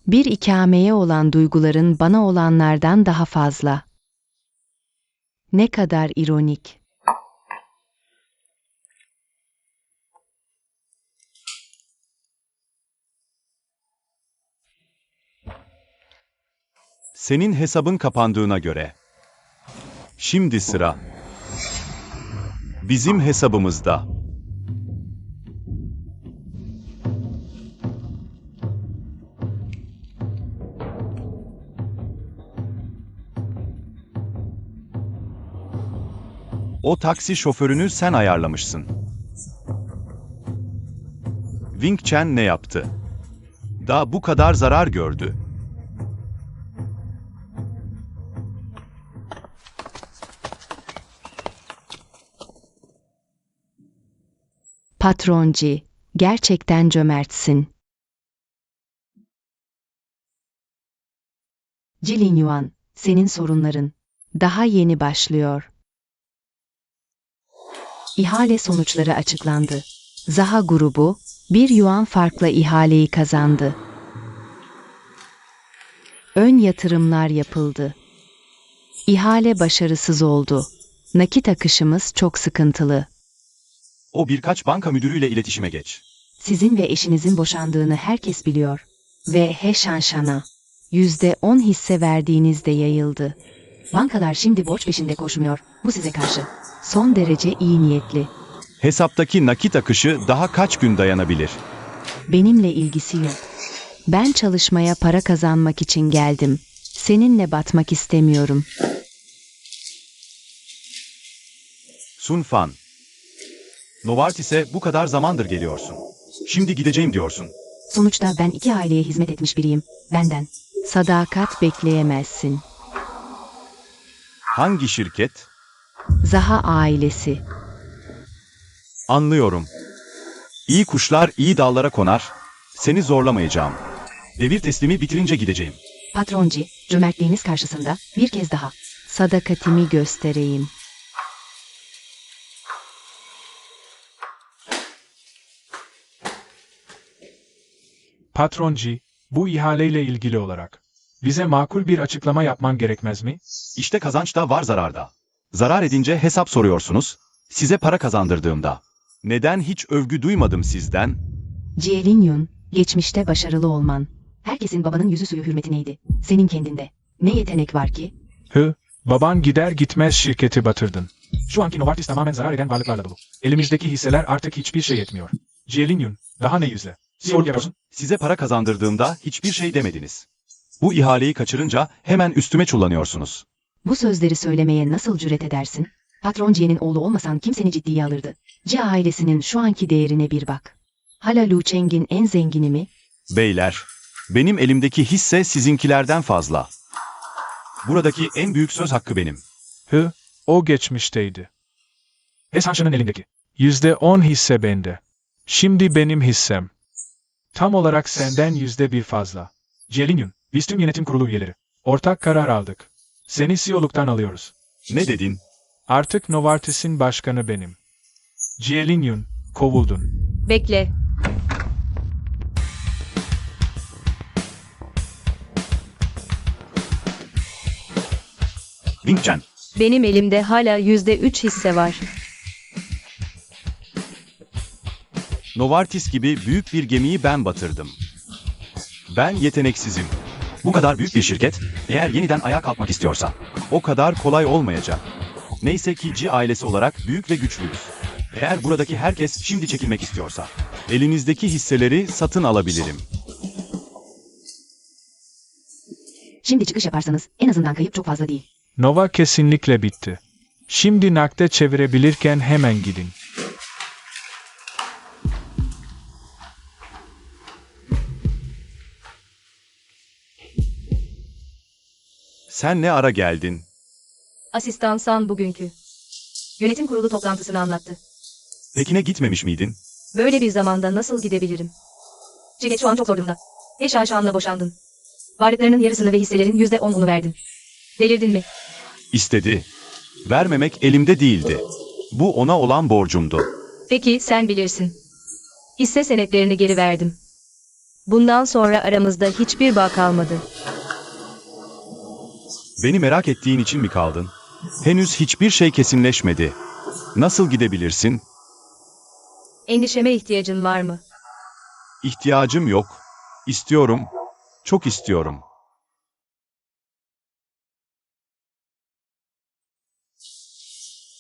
Bir ikameye olan duyguların bana olanlardan daha fazla. Ne kadar ironik. Senin hesabın kapandığına göre. Şimdi sıra. Bizim hesabımızda. O taksi şoförünü sen ayarlamışsın. Wing Chen ne yaptı? Da bu kadar zarar gördü. Patronci, gerçekten cömertsin. Jilin Yuan, senin sorunların daha yeni başlıyor. İhale sonuçları açıklandı. Zaha grubu, 1 yuan farkla ihaleyi kazandı. Ön yatırımlar yapıldı. İhale başarısız oldu. Nakit akışımız çok sıkıntılı. O birkaç banka müdürüyle iletişime geç. Sizin ve eşinizin boşandığını herkes biliyor. Ve He Shanshan'a %10 hisse verdiğiniz de yayıldı. Bankalar şimdi borç peşinde koşmuyor. Bu size karşı son derece iyi niyetli. Hesaptaki nakit akışı daha kaç gün dayanabilir? Benimle ilgisi yok. Ben çalışmaya para kazanmak için geldim. Seninle batmak istemiyorum. Sun Fan. Novartis'e bu kadar zamandır geliyorsun. Şimdi gideceğim diyorsun. Sonuçta ben 2 aileye hizmet etmiş biriyim. Benden Sadakat bekleyemezsin. Hangi şirket? Zaha ailesi. Anlıyorum. İyi kuşlar iyi dallara konar. Seni zorlamayacağım. Devir teslimi bitirince gideceğim. Patronci, cömertliğiniz karşısında bir kez daha sadakatimi göstereyim. Patronci, bu ihaleyle ilgili olarak bize makul bir açıklama yapman gerekmez mi? İşte kazanç da var zararda. Zarar edince hesap soruyorsunuz. Size para kazandırdığımda. Neden hiç övgü duymadım sizden? Cielinyun, geçmişte başarılı olman. Herkesin babanın yüzü suyu hürmetineydi. Senin kendinde. Ne yetenek var ki? Baban gider gitmez şirketi batırdın. Şu anki Novartis tamamen zarar eden varlıklarla dolu. Elimizdeki hisseler artık hiçbir şey etmiyor. Cielinyun, daha ne yüzle? CEO yapıyorsun. Size para kazandırdığımda hiçbir şey demediniz. Bu ihaleyi kaçırınca hemen üstüme çullanıyorsunuz. Bu sözleri söylemeye nasıl cüret edersin? Patron Ci'nin oğlu olmasan kim seni ciddiye alırdı? Ci ailesinin şu anki değerine bir bak. Hala Lu Cheng'in en zengini mi? Beyler, benim elimdeki hisse sizinkilerden fazla. Buradaki en büyük söz hakkı benim. O geçmişteydi. Esanşı'nın elindeki %10 hisse bende. Şimdi benim hissem. Tam olarak senden %1 fazla. Cielinyun, biz tüm yönetim kurulu üyeleri. Ortak karar aldık. Seni CEO'luktan alıyoruz. Ne dedin? Artık Novartis'in başkanı benim. Cielinyun, kovuldun. Bekle. Wing-Chen, Benim elimde hala %3 hisse var. Novartis gibi büyük bir gemiyi ben batırdım. Ben yeteneksizim. Bu kadar büyük bir şirket, eğer yeniden ayağa kalkmak istiyorsa, o kadar kolay olmayacak. Neyse ki Ci ailesi olarak büyük ve güçlüyüz. Eğer buradaki herkes şimdi çekilmek istiyorsa, elinizdeki hisseleri satın alabilirim. Şimdi çıkış yaparsanız en azından kayıp çok fazla değil. Nova kesinlikle bitti. Şimdi nakde çevirebilirken hemen gidin. Sen ne ara geldin? Asistan San bugünkü yönetim kurulu toplantısını anlattı. Pekin'e gitmemiş miydin? Böyle bir zamanda nasıl gidebilirim? Ciget şu an çok zor durumda. Eş aşağınla boşandın. Varlıklarının yarısını ve hisselerin %10'unu verdin. Delirdin mi? İstedi. Vermemek elimde değildi. Bu ona olan borcumdu. Peki sen bilirsin. Hisse senetlerini geri verdim. Bundan sonra aramızda hiçbir bağ kalmadı. Beni merak ettiğin için mi kaldın? Henüz hiçbir şey kesinleşmedi. Nasıl gidebilirsin? Endişeme ihtiyacın var mı? İhtiyacım yok. İstiyorum. Çok istiyorum.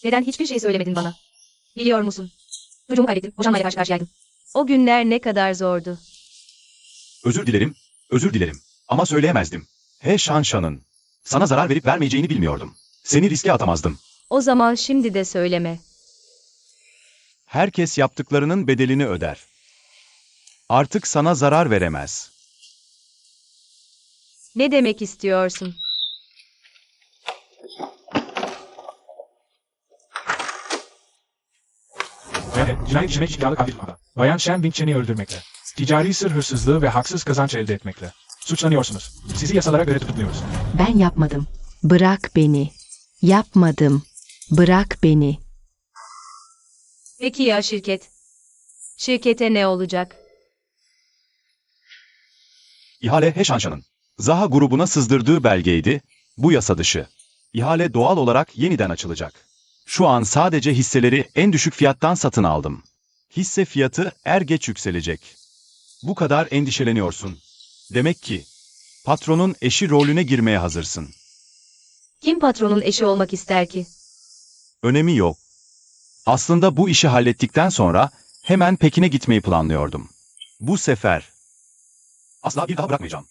Neden hiçbir şey söylemedin bana? Biliyor musun? Çocuğumu kaybettim, boşanmaya karşı karşıyaydım. O günler ne kadar zordu. Özür dilerim. Özür dilerim. Ama söyleyemezdim. He Shanshan'ın. Sana zarar verip vermeyeceğini bilmiyordum. Seni riske atamazdım. O zaman şimdi de söyleme. Herkes yaptıklarının bedelini öder. Artık sana zarar veremez. Ne demek istiyorsun? Evet, cinayet işlemek için iddialı katil tutmakla. Bayan Shen Wing-Chen'i öldürmekle. Ticari sır hırsızlığı ve haksız kazanç elde etmekle. Suçlanıyorsunuz. Sizi yasalara göre tutmuyoruz. Ben yapmadım. Bırak beni. Yapmadım. Bırak beni. Peki ya şirket? Şirkete ne olacak? İhale He Shanshan'ın. Zaha grubuna sızdırdığı belgeydi. Bu yasa dışı. İhale doğal olarak yeniden açılacak. Şu an sadece hisseleri en düşük fiyattan satın aldım. Hisse fiyatı er geç yükselecek. Bu kadar endişeleniyorsun. Demek ki patronun eşi rolüne girmeye hazırsın. Kim patronun eşi olmak ister ki? Önemi yok. Aslında bu işi hallettikten sonra hemen Pekin'e gitmeyi planlıyordum. Bu sefer asla bir daha bırakmayacağım.